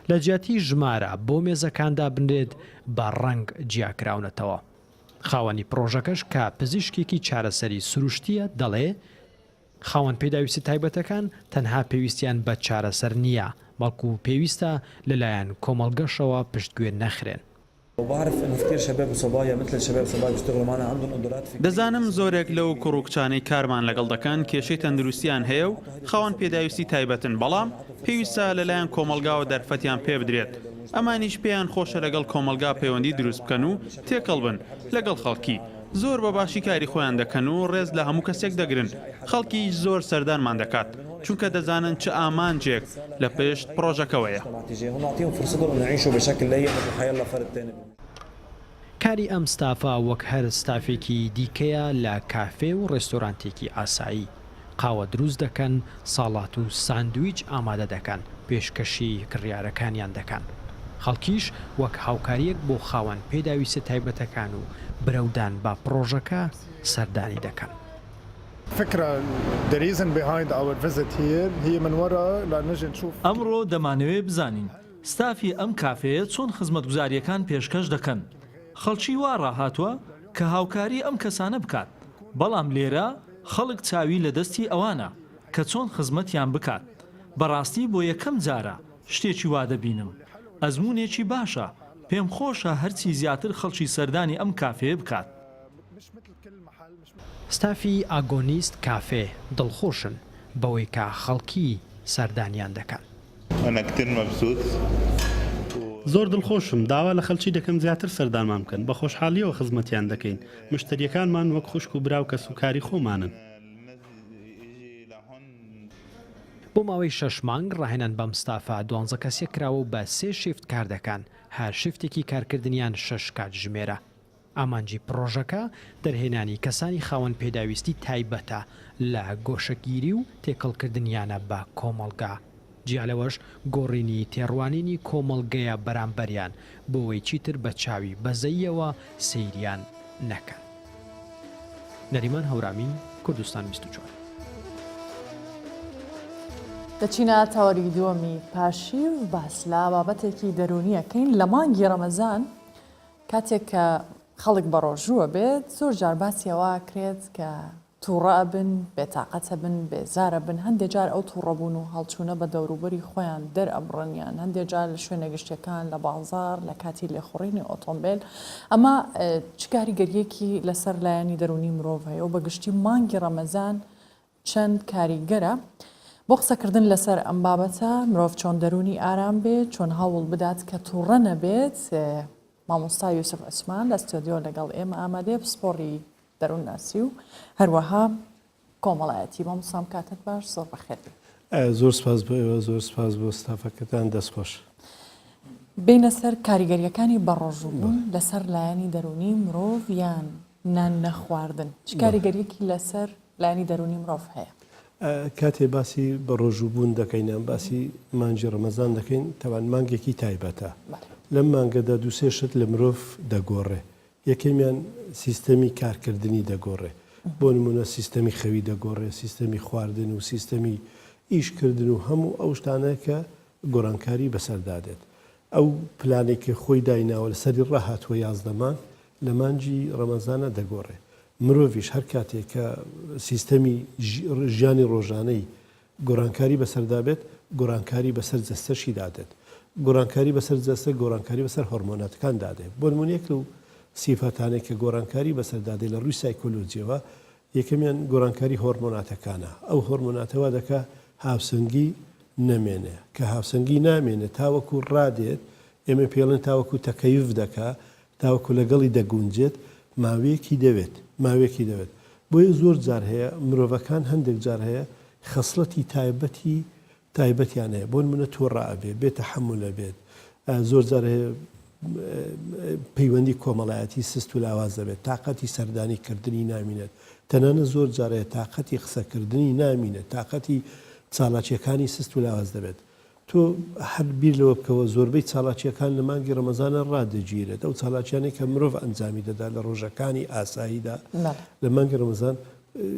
لە جیاتی ژمارە بۆ مێزەکاندا بنرێت بە ڕەنگ جیاکراونەتەوە. خاوەنی پرۆژەکەش کە پزیشکێکی چارەسەری سروشتیە دەڵێ خاوەن پێداویستی تایبەتەکان تەنها پێویستیان بە چارەسەر نییە بەڵکو پێویستە لەلایەن کۆمەڵگەشەوە پشتگوێ نەخرێن. دەزانم زۆرێک لەو کوڕووکچانەی کارمان لەگەڵ دەکەن کێشەی تەندروستیان هەیە و خاوەن پێداویستی تایبەتن بەڵام پێویستە لەلایەن کۆمەلگاوە دەرفەتیان پێ بدرێت. ئەمانیش پێیان خۆشە لەگەڵ کۆمەلگا پەیوەندی دروست بکەن و تێکەڵ بن لەگەڵ خەڵکی. زۆر بە باشی کاری خۆیان دەکەن و ڕێز لە هەموو کەسێک دەگرن. خەڵکی زۆر سەردانمان دەکات چونکە دەزانن چه ئامانجێک لە پشت پرۆژەکەوەیە. کاری ئەم ستافە وەک هەر ستافێکی دیکەیە لە کافێ و ڕێستۆرانتێکی ئاسایی. قاوە دروست دەکەن، ساڵات و ساندویچ ئامادە دەکەن، پێشکەشی کڕیارەکانیان دەکەن. خەڵکیش وەک هاوکاریەک بۆ خاوەن پێداویستە تایبەتەکان و برەودان بە پرۆژەکە سەردانی دەکەن. ئەمڕۆ دەمانەوێت بزانین ستافی ئەم کافەیە چۆن خزمەتگوزاریەکان پێشکەش دەکەن. خەڵکی وا ڕاهاتووە کە هاوکاری ئەم کەسانە بکات. بەڵام لێرە خەڵک چاوی لە دەستی ئەوانە کە چۆن خزمەتیان بکات. بەڕاستی بۆ یەکەم جارە شتێکی وا دەبینم. ئەزمونێکی باشە. پێم خۆشە هەرچی زیاتر خەڵکی سەردانی ئەم کافەیە بکات. ستافی ئاگۆنیست کافێ دڵخۆشن بەوەی کە خەڵکی سەردانیان دەکەن. زۆر دڵخۆشم داوا لە خەڵکی دەکەم زیاتر سەردانمان بکەن بە خۆشحالیەوە خزمەتیان دەکەین. مشتریەکانمان وەک خوشک و براو کە سوکاری خۆمانن. بۆ ماوەی 6 مانگ ڕاهێنان بەم ستافە 12 کەسێک کراوە و بە 3 شیفت کار دەکەن. هەر شیفتێکی کارکردنیان 6 کات ژمێرە. ئامانجی پرۆژەکە دەرهێنانی کەسانی خاوەن پێداویستی تایبەتە لە گۆشەگیری و تێکەڵکردنیانە بە کۆمەڵگا. جیالەوەش گۆڕینی تێڕوانینی کۆمەڵگەیە بەرامبەریان بۆەوەی چیتر بە چاوی بەزەیەوە سەیریان نەکەن. نەریمان هەورامین، کوردستان 24. دەچینە تاوەری دووەمی پاشی و باس لە بابەتێکی دەرونیەکەین لە مانگی ڕەمەزان کاتێک کە خەڵک بە ڕۆژووە بێت زۆر جار باسیەوە کرێت کە تووڕە بن، بێتاقەتە بن، بێزارە بن. هەندێک جار ئەو تووڕەبوون و هەڵچوونە بە دەوروبەری خۆیان دەرئەبڕنیان، هەندێک جار لە شوێنە گەشتەکان لە بازار لە کاتی لێخوڕینی ئۆتۆمبیل. ئەمە چ کاریگەریەکی لەسەر لایەنی دەرونی مرۆڤ هەیە و بەگشتی مانگی ڕەمەزان چەند کاریگەرە بۆ قسەکردن لەسەر ئەم بابەتە مرۆڤ چۆن دەرونی ئارام بێت، چۆن هەوڵ بدات کە تووڕە نەبێت. مامۆستا یوسف عوسمان لە ستۆدیۆ لەگەڵ ئێمە ئامادەیە پسپۆڕی دەروون ناسی و هەروەها کۆمەڵایەتی. مامۆستام کاتت باش، زۆر بەخێر بێت. زۆر سپاس بۆ ئێوە، زۆر سپاس بۆ ستافەکەتان، دەستخۆش. بینە سەر کاریگەریەکانی بەڕۆژوبوون لەسەر لایەنی دەرونی مرۆڤ یان نان نەخواردن. چ کاریگەریەکی لەسەر لایەنی دەرونی مرۆڤ هەیە؟ کاتێ باسی بە ڕۆژووبوون دەکەینیان باسی مانجی ڕەمەزان دەکەین تاوان مانگێکی تایبەتە لەم مانگەدا دووسێ شت لە مرۆڤ دەگۆڕێ یەکەمیان سیستەمی کارکردنی دەگۆڕێ بۆ نمونە سیستەمی خەوی دەگۆڕێ سیستەمی خواردن و سیستەمی ئیشکردن و هەموو ئەو شتانەیە کە گۆڕانکاری بەسەردادێت ئەو پلانێکی خۆی دایناوە لەسەری ڕاهاتوە 11 مانگ لە مانجی ڕەمەزانە دەگۆڕێ مرۆڤیش هەر کاتێک کە سیستەمی ژیانی ڕۆژانەی گۆڕانکاری بەسەردابێت گۆڕانکاری بەسەر جەستەشی دادێت گۆڕانکاری بەسەر جەستە گۆڕانکاری بەسەر هۆرمۆناتەکان دادێت بۆ نمونەیەک و سیفەتانێک کە گۆڕانکاری بەسەردادێ لە ڕووی سایکۆلۆجیەوە یەکەمیان گۆڕانکاری هۆرمۆناتەکانە ئەو هۆرمۆناتەوە دەکا هاوسەنگی نەمێنێ کە هاوسەنگی نامێنێ تاوەکو ڕادێت ئێمە پێڵێن تاوەکو تەکەیف دەکا تاوەکو لەگەڵی دەگونجێت ماوەیەکی دەوێت بۆیە زۆر جار هەیە مرۆڤەکان هەندێک جار هەیە خەسڵەتی تایبەتیان هەیە بۆ نمونە تۆڕائەبێ بێتە حەمولە بێت زۆر جار هەیە پەیوەندی کۆمەڵایەتی سست و لاواز دەبێت تااقەتی سەردانیکردنی نامینێت تەنانە زۆر جارەیە تااقەتی قسەکردنی نامینێت تااقەتی چالاکیەکانی سست و لاواز دەبێت تۆ هەر بیر لەوە بکەوە زۆربەی چالاکیەکان لە مانگی ڕەمەزانە ڕادەگیرێت ئەو چالاکیانێک کە مرۆڤ ئەنجامی دەدا لە ڕۆژەکانی ئاساییدا لە مانگی ڕەمەزان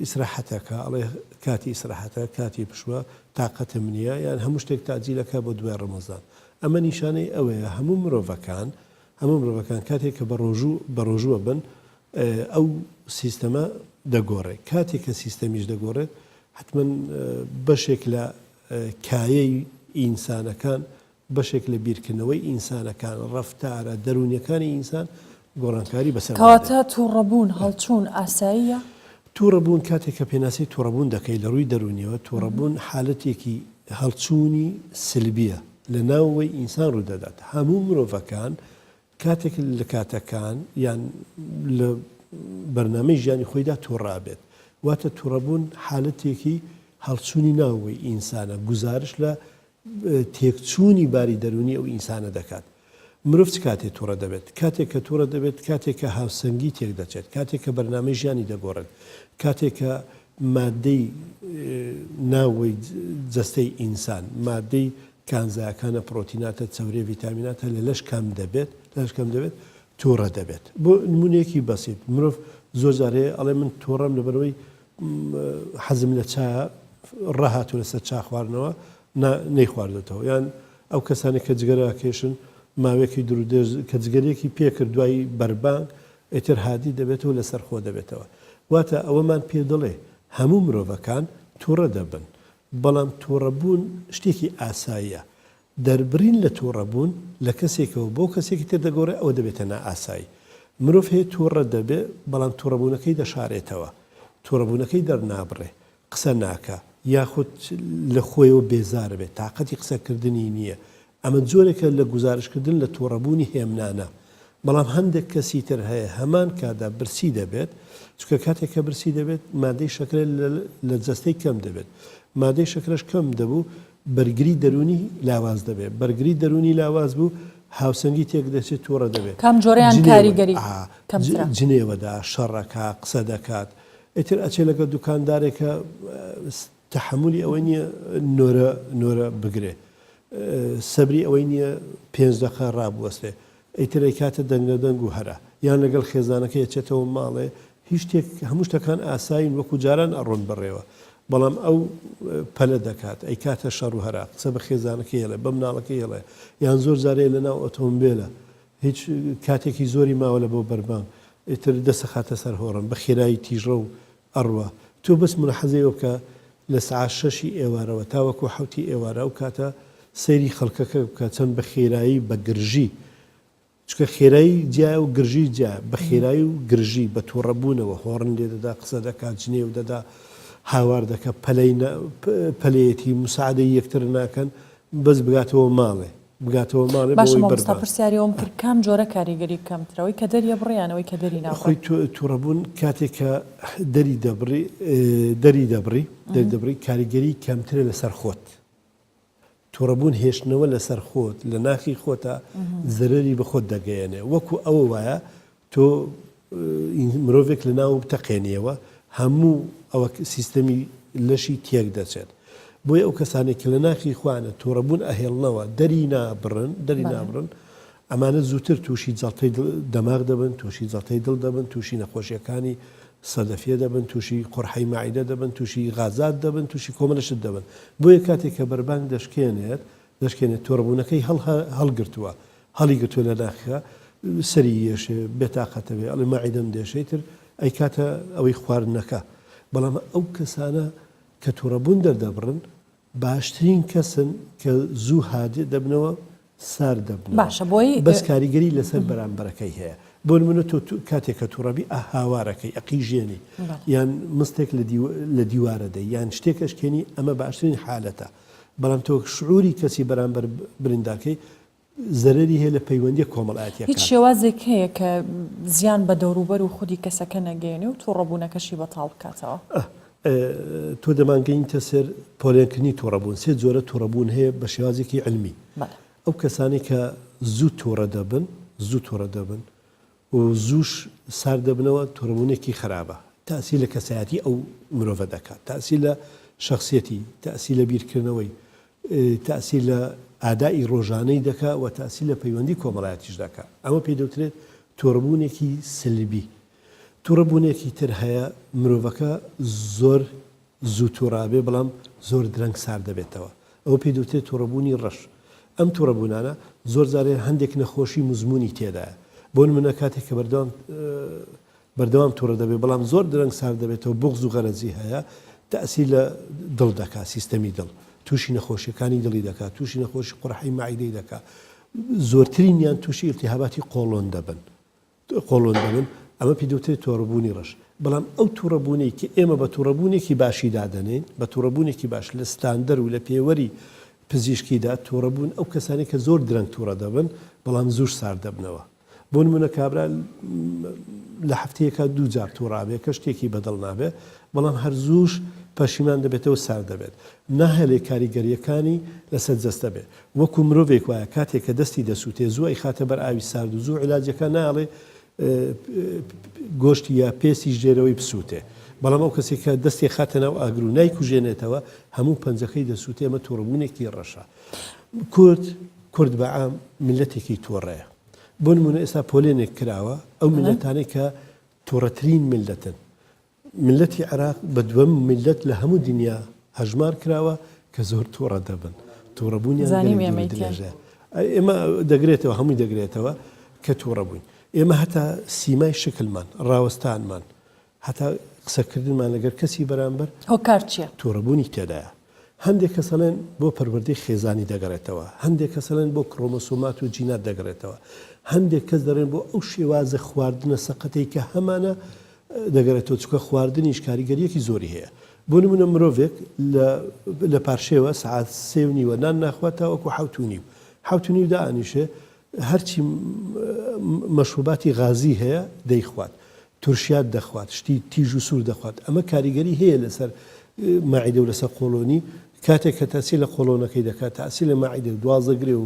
ئیسراحەتەکە ئەڵێ کاتی ئیسراحەتە کاتی پشووە تااقەتم نییە یان هەموو شتێک تاجیلەکە بۆ دوای ڕەمەزان ئەمە نیشانەی ئەوەیە هەموو مرۆڤەکان کاتێک کە بە ڕۆژووە بن ئەو سیستەمە دەگۆڕێت کاتێک کە سیستەمیش دەگۆڕێت حتمما بەشێک لە کایەی ئینسانەکان بەشێک لە بیرکردنەوەی ئینسانەکان ڕەفتارە دەرونیەکانی ئینسان گۆڕانکاری بەسەر کەواتە تووڕەبوون هەڵچوون ئاساییە تووڕەبوون کاتێک کە پێناسی تووڕەبوون دەکەی لە ڕووی دەرونیەوە تووڕەبوون حالەتێکی هەڵچوونی سلبیە لە ناوەوەی ئینسان ڕوودەدات هەموو مرۆڤەکان کاتێک لە کاتەکان یان لە بەرنامەی ژیانی خۆیدا تووڕابێت واتە تووڕەبوون حالەتێکی هەڵچوونی ناوەوەی ئینسانە گزارش لە تێکچوونی باری دەرونی ئەو ئینسانە دەکات مرۆڤ چ کاتێک تووڕە دەبێت کاتێک کە تووڕە دەبێت کاتێک کە هاوسەنگی تێک دەچێت کاتێک کە بەرنامەی ژیانی دەگۆڕێت کاتێک کە مادەی ناوەی جەستەی ئینسان مادەی کانزایەکانە پرۆتیناتە چەورێ ڤیتامیناتە لە لەش کەم دەبێت تووڕە دەبێت بۆ نمونەیەکی بەسیط مرۆڤ زۆر جارەیە ئەڵێ من تووڕەم لەبەرەوەی حەزم لە چایە ڕاهاتوو لەسەر چا خواردنەوە نەیخواردێتەوە یان ئەو کەسانی کە جگەراکێشن ماوەیەکی درودێژ کە جگەرێکی پێکرد دوایی بەربانگ ئیتر هادی دەبێتەوە لەسەر خۆ دەبێتەوە واتە ئەوەمان پێ دەڵێ هەموو مرۆڤەکان تووڕە دەبن بەڵام تووڕەبوون شتێکی ئاساییە دەربرین لە تووڕەبوون لە کەسێکەوە بۆ کەسێکی تر دەگۆڕێ ئەوە دەبێتە نائاسایی مرۆڤ هەیە تووڕە دەبێ بەڵام تووڕەبوونەکەی دەشارێتەوە تووڕەبوونەکەی دەرنابڕێ قسە ناکە یاخود لە خۆیەوە بێزارە بێت تااقەتی قسەکردنی نییە ئەمە جۆرێکە لە گزارشکردن لە تووڕەبوونی هێمنانە بەڵام هەندێک کەسی تر هەیە هەمان کادا برسی دەبێت چکە کاتێک کە برسی دەبێت مادەی شەکرە لە جەستەی کەم دەبێت مادەی شەکرەش کەم دەبوو بەرگری دەرونی لاواز دەبێت بەرگری دەرونی لاواز بوو هاوسەنگی تێک دەچێت تووڕە دەبێت کام جۆرەیان کاریگەری جنێوەدا شەڕەکە قسە دەکات ئیتر ئەچێ لەگە دوکاندارێکە تەحملی ئەوەی نییە نۆرە بگرێ سەبری ئەوەی نییە 5 دقە ڕابوەستێ ئیترەی کاتە دەنگە دەنگ و هەرە یان لەگەڵ خێزانەکە یەچێتەوە ماڵێ هیچ شتێک هەموو شتەکان ئاساین وەکو جاران ئەڕۆن بڕێوە بەڵام ئەو پەلە دەکات ئەی کاتە شەڕ و هەرا قسە بە خێزانەکە هێڵێ بە مناڵەکە هێڵێ یان زۆر جارەیە لەناو ئۆتۆمبیلە هیچ کاتێکی زۆری ماوە لە بۆ بەربان ئیتر دەسە خاتە سەر هۆڕم بە خێرایی تیژە و ئەڕوە تۆ بەس ملاحەزەیەوە بکە لە سعات 6 ئێوارەوە تاوەکو 7 ئێوارە و کاتە سەیری خەڵکەکە بکە چەند بە خێرایی بە گرژی چکە خێرایی جیا و گرژی جا بە خێرایی و گرژی بە تووڕەبوونەوە هۆڕن لێ دەدا قسە دەکات جنێ و دەدا هاوار دەکە پەلەیەتی مساعدەی یەکتر ناکەن بەس بگاتەوە ماڵێ باش مامۆستا پرسیاریەوەم کرد کام جۆرە کاریگەری کەمترەوەی کە دەریە بڕیانەوەی کە دەری ناخۆی تووڕەبوون کاتێک کە دەری دەبڕی کاریگەری کەمترە لەسەر خۆت تووڕەبوون هێشتنەوە لەسەر خۆت لە ناخی خۆتە زەرەری بە خۆت دەگەیەنێ وەکو ئەوە وایە تۆ مرۆڤێک لە ناو بتەقێنیەوە هەموو ئەوە سیستەمی لەشی تێک دەچێت بۆیە ئەو کەسانێک کە لە ناخی خوانە تووڕەبوون ئەهێڵنەوە دەری نابڕن ئەمانە زووتر تووشی جەڵتەی دەماغ دەبن تووشی جەڵتەی دڵ دەبن تووشی نەخۆشیەکانی سەدەفێ دەبن تووشی قورحەی ماعیدە دەبن تووشی غازات دەبن تووشی کۆمەلەشت دەبن بۆیە کاتێک کە بەربانگ دەشکێنێت تووڕەبوونەکەی هەڵگرتووە هەڵی گرتووە لە ناخەکە سەری یێشێ بێتاقەتە بێ ئەڵێ ماعیدەم دێشەی تر ئەی کاتە ئەوەی خواردنەکە بەڵام ئەو کەسانە کە تووڕەبوون دەردەبڕن باشترین کەسن کە زوو هادێ دەبنەوە سار دەبن باشە بۆی بەس کاریگەری لەسەر بەرامبەرەکەی هەیە بۆ نمونە تۆ کاتێک کە تووڕەبی هاوارەکەی ئەقیژێنی یان مستێک لە دیوارە دەی یان شتێکەشکێنی ئەمە باشترین حالەتە بەڵام تۆ شعوری کەسی بەرامبەر برینداکەی زەرری هەیە لە پەیوەندی کۆمەڵایەتیەکان هیچ شێوازێک هەیە کە زیان بە دەوروبەر و خودی کەسەکە نەگەێنێ و تووڕەبوونەکەشی بەتاڵ بکاتەوە تۆ دەمانگەینتە سەر پۆلێنکردنی تووڕەبوون سێ جۆرە تووڕەبوون هەیە بە شێوازێکی علمی ئەو کەسانی کە زوو تووڕە دەبن و زووش سار دەبنەوە تووڕەبوونێکی خراپە تاسی لە کەسایەتی ئەو مرۆڤە دەکات تاسی لە شخصیەتی تاسی لە بیرکردنەوەی تاسی لە ئادای ڕۆژانەی دەکات و تاسی لە پەیوەندی کۆمەڵایەتیش دەکات ئەمە پێی دەوترێت تووڕەبوونێکی سلبی تووڕەبوونێکی تر هەیە مرۆڤەکە زۆر زوو تووڕابێ بەڵام زۆر درەنگ سار دەبێتەوە ئەوە پێی دەوترێت تووڕەبوونی ڕەش ئەم تووڕەبوونانە زۆر جارێ هەندێک نەخۆشی مزمونی تێدایە بۆ نمونە کاتێک کە بەردەوام تووڕە دەبێت بەڵام زۆر درەنگ سار دەبێتەوە بغز و غەرەزی هەیە تاسی لە دڵ دەکات سیستەمی دڵ تووشی نەخۆشیەکانی دڵی دەکات تووشی نەخۆشی قورحەی ماعیدەی دەکات زۆرترینیان تووشی ئیلتیهاباتی قۆڵۆن دەبن ئەمە پێی دەوترێت تووڕەبوونی ڕەش بەڵام ئەو تووڕەبوونێکی ئێمە بە تووڕەبوونێکی باشی دادەنێن بە تووڕەبوونێکی باش لە ستاندەر و لە پێوەری پزیشکیدا تووڕەبوون ئەو کەسانی کە زۆر درەنگ تووڕە دەبن بەڵام زوش سار دەبنەوە بۆ نمونە کابرا لە هەفتەیەکە دوو جار تووڕابێ کە شتێکی بەدڵ نابێ بەڵام هەر زوش پەشیمان دەبێتەوە سار دەبێت ناهێڵێ کاریگەریەکانی لەسەر جەستە بێت وەکو مرۆڤێک وایە کاتێک کە دەستی دەسووتێ زوو ئەی خاتە بەر ئاوی سارد و زوو عیلاجەکە ناڵێ گۆشتی یا پێستی ژێرەوەی بسووتێ بەڵام ئەو کەسێک کە دەستی خاتە ناو ئاگر و نایکوژێنێتەوە هەموو پەنجەکەی دەسووتێ ئەمە تووڕەبوونێکی ڕەشە کورد بەعام میلەتێکی تووڕەیە بۆ نمونە ئێستا پۆلێنێک کراوە ئەو میلەتانەی کە تووڕەترین میلەتن ملەتی عێراق بە دووەم میلەت لە هەموو دنیا هەژمار کراوە کە زۆر تووڕە دەبن تووڕەبوونیان درێژە ئێمە دەگرێتەوە هەمووی دەگرێتەوە کە تووڕە بووین ئێمە هەتا سیمای شکلمان ڕاوەستانمان هەتا قسەکردنمان لەگەر کەسی بەرامبەر هۆکار چییە تووڕەبوونی تێدایە هەندێک کەسەڵێن بۆ پەروەردەی خێزانی دەگەڕێتەوە هەندێک کەسەڵێن بۆ کڕۆمۆسۆمات و جینات دەگەڕێتەوە هەندێک کەس دەڕێن بۆ ئەو شێوازە خواردنە سەقەتەی کە هەمانە دەگەڕێتەوە چکە خواردنیش کاریگەریەکی زۆری هەیە بۆ نمونە مرۆڤێک لە پارشێوە سعات 3:30 نان ناخواتە وەکو 7:30 دائنیشێ هەرچی مەشروباتی غازی هەیە دەیخوات تورشیات دەخوات شتی تیژ و سوور دەخوات ئەمە کاریگەری هەیە لەسەر ماعیدە و لەسەر قۆڵۆنی کاتێک کە تاسی لە قۆڵۆنەکەی دەکات تاسی لە ماعیدە دوازەگرێ و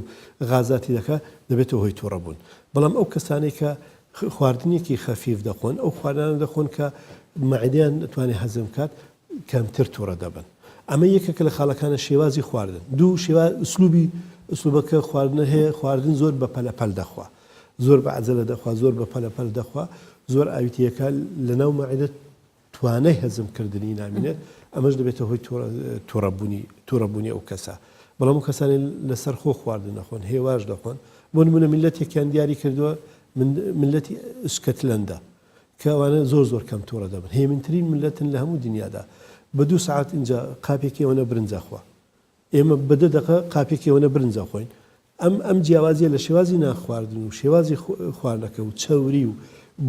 غازاتی دەکات دەبێتەوە هۆی تووڕەبوون بەڵام ئەو کەسانێک کە خواردنێکی خەفیف دەخۆن ئەو خواردانە دەخۆن کە ماعیدەیان دەتوانێت هەزم کات کەمتر تووڕە دەبن ئەمە یەکێکە لە خاڵەکانە شێوازی خواردن دوو ئوسلوبەکە خواردن هەیە خواردن زۆر بە پەلەپەل دەخوا زۆر بە عەجەلە دەخوا زۆر بە پەلەپەل دەخوا زۆر ئاویتیەکە لە ناو ماعیدە توانای هەزمکردنی نامینێت ئەمەش دەبێتە هۆی تووڕەبوونی ئەو کەسە بەڵام ئەو کەسانی لەسەر خۆ خواردن نەخۆن هێواش دەخۆن بۆ نمونە میلەتێکیان دیاری کردووە ملەتی ئسکەتلەندە کە ئەوانە زۆر کەم تووڕە دەبن هێمنترین ملەتن لە هەموو دنیادا بە 2 ساعت اینجا قاپێکی ئەوەنە برنجە خوا ئێمە بە 2 دقیقە قاپێکی ئەوەنە برنجە خۆین ئەم جیاوازیە لە شێوازی ناخواردن و شێوازی خواردنەکە و چەوری و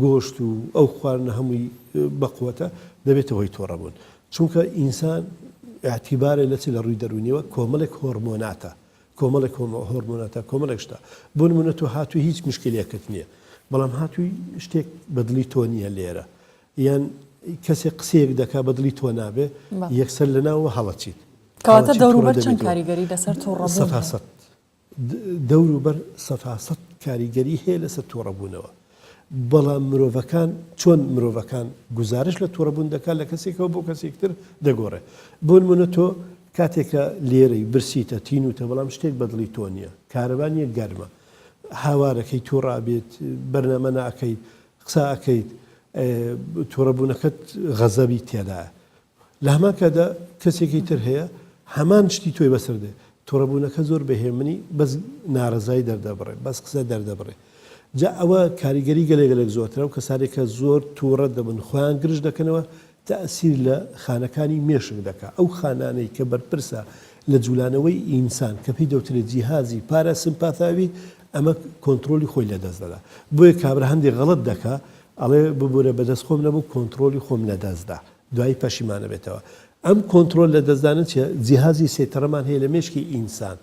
گۆشت و ئەو خواردنە هەمووی بەقوەتە دەبێتە هۆی تووڕەبوون چونکە ئینسان اعتیبارە لەچی لە ڕووی دەرونیەوە کۆمەڵێک هۆرمۆناتە کۆمەڵێک شتە بۆ نمونە تۆ هاتووی هیچ مشکلێکت نییە بەڵام هاتووی شتێک بەدڵی تۆ نییە لێرە یان کەسێک قسەیەک دەکا بەدڵی تۆ نابێ یەکسەر لەناوە هەڵەچیت کەواتە دەوروبەر چەند کاریگەری لەسەر تووڕەبوون دەوروبەر 100% کاریگەری هەیە لەسەر تووڕەبوونەوە بەڵام مرۆڤەکان چۆن مرۆڤەکان گزارش لە تووڕەبوون دەکات لە کەسێکەوە بۆ کەسێکتر دەگۆڕێ. بۆ نمونە تۆ کاتێکە لێرەی برسیتە تینوتە بەڵام شتێک بەدڵی تۆ نییە، کارەبانیە گەرمە، هاوارەکەی تۆ ڕابێت، بەرنامە ناکەیت، قسە ئەەکەیت، تووڕەبوونەکەت غەزەبی تێدایە. لە هەمان کادا کەسێکی تر هەیە هەمان شتی تۆی بەسەردێ، تووڕەبوونەکە زۆر بەهێمنی بەس ناڕزایی دەردەبڕێ، بەس قسە دەردەبڕێ. جا ئەوە کاریگەری گەلێک زۆرترە و کەسارێکە زۆر تووڕە دەبن خۆیان گرژ دەکەنەوە تەئسیر لە خانەکانی مێشک دەکات. ئەو خانانەی کە بەرپرسە لە جوولانەوەی ئینسان کە پێی دەوترێت جیهازی پارە سمپاتاوی ئەمە کۆنتترۆلی خۆی لەدەست دەدا. بۆیە کابرا هەندێک غەڵت دەکا ئەڵێ ببوورە بەدەست خۆم نەبوو کۆنتترۆلی خۆم لەدەستدا دوایی پەشیمانە بێتەوە. ئەم کۆنتترۆل لە دەستدانن جیهازی سێتەڕەمان هەیە لە مێشکی ئینسان.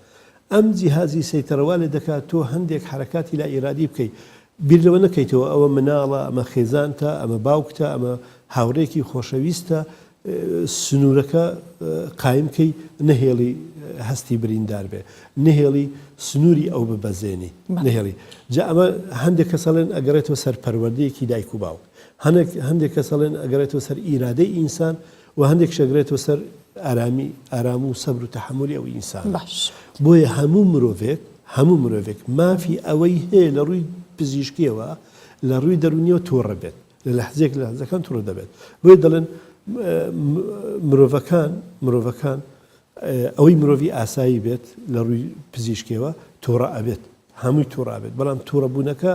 ئەم جیهازی سەیتەرەوا لێ دەکات تۆ هەندێک حرکاتی لا ئیرادی بکەیت، بیر لەوە نەکەیتەوە ئەوە مناڵە، ئەمە خێزانتە، ئەمە باوکتە، ئەمە هاوڕێکی خۆشەویستە، سنوورەکە قایمکەی نەهێڵی هەستی بریندار بێ، نهێڵی سنووری ئەو ببەزێنی نهێڵی. جا ئەمە هەندێک کەسەڵێن ئەگەڕێتەوە سەر پەروەردەیەکی دایک و باوک، هەندێک کەسەڵێن ئەگەڕێتەوە سەر ئیرادەی ئینسان و هەندێک شەگرێتەوە سەر ئارام و سەبر و تەحملی ئەو ئینسان. بۆیە هەموو مرۆڤێک مافی ئەوەی هەیە لە ڕووی پزیشکیەوە لە ڕووی دەرونیەوە تووڕە بێت، لە لەحزێک لە لەحزەکان تووڕە دەبێت. بۆیە دەڵێن مرۆڤەکان ئەوەی مرۆڤی ئاسایی بێت لە ڕووی پزیشکیەوە تووڕە ئەبێت، هەمووی تووڕە ئەبێت. بەڵام تووڕەبوونەکە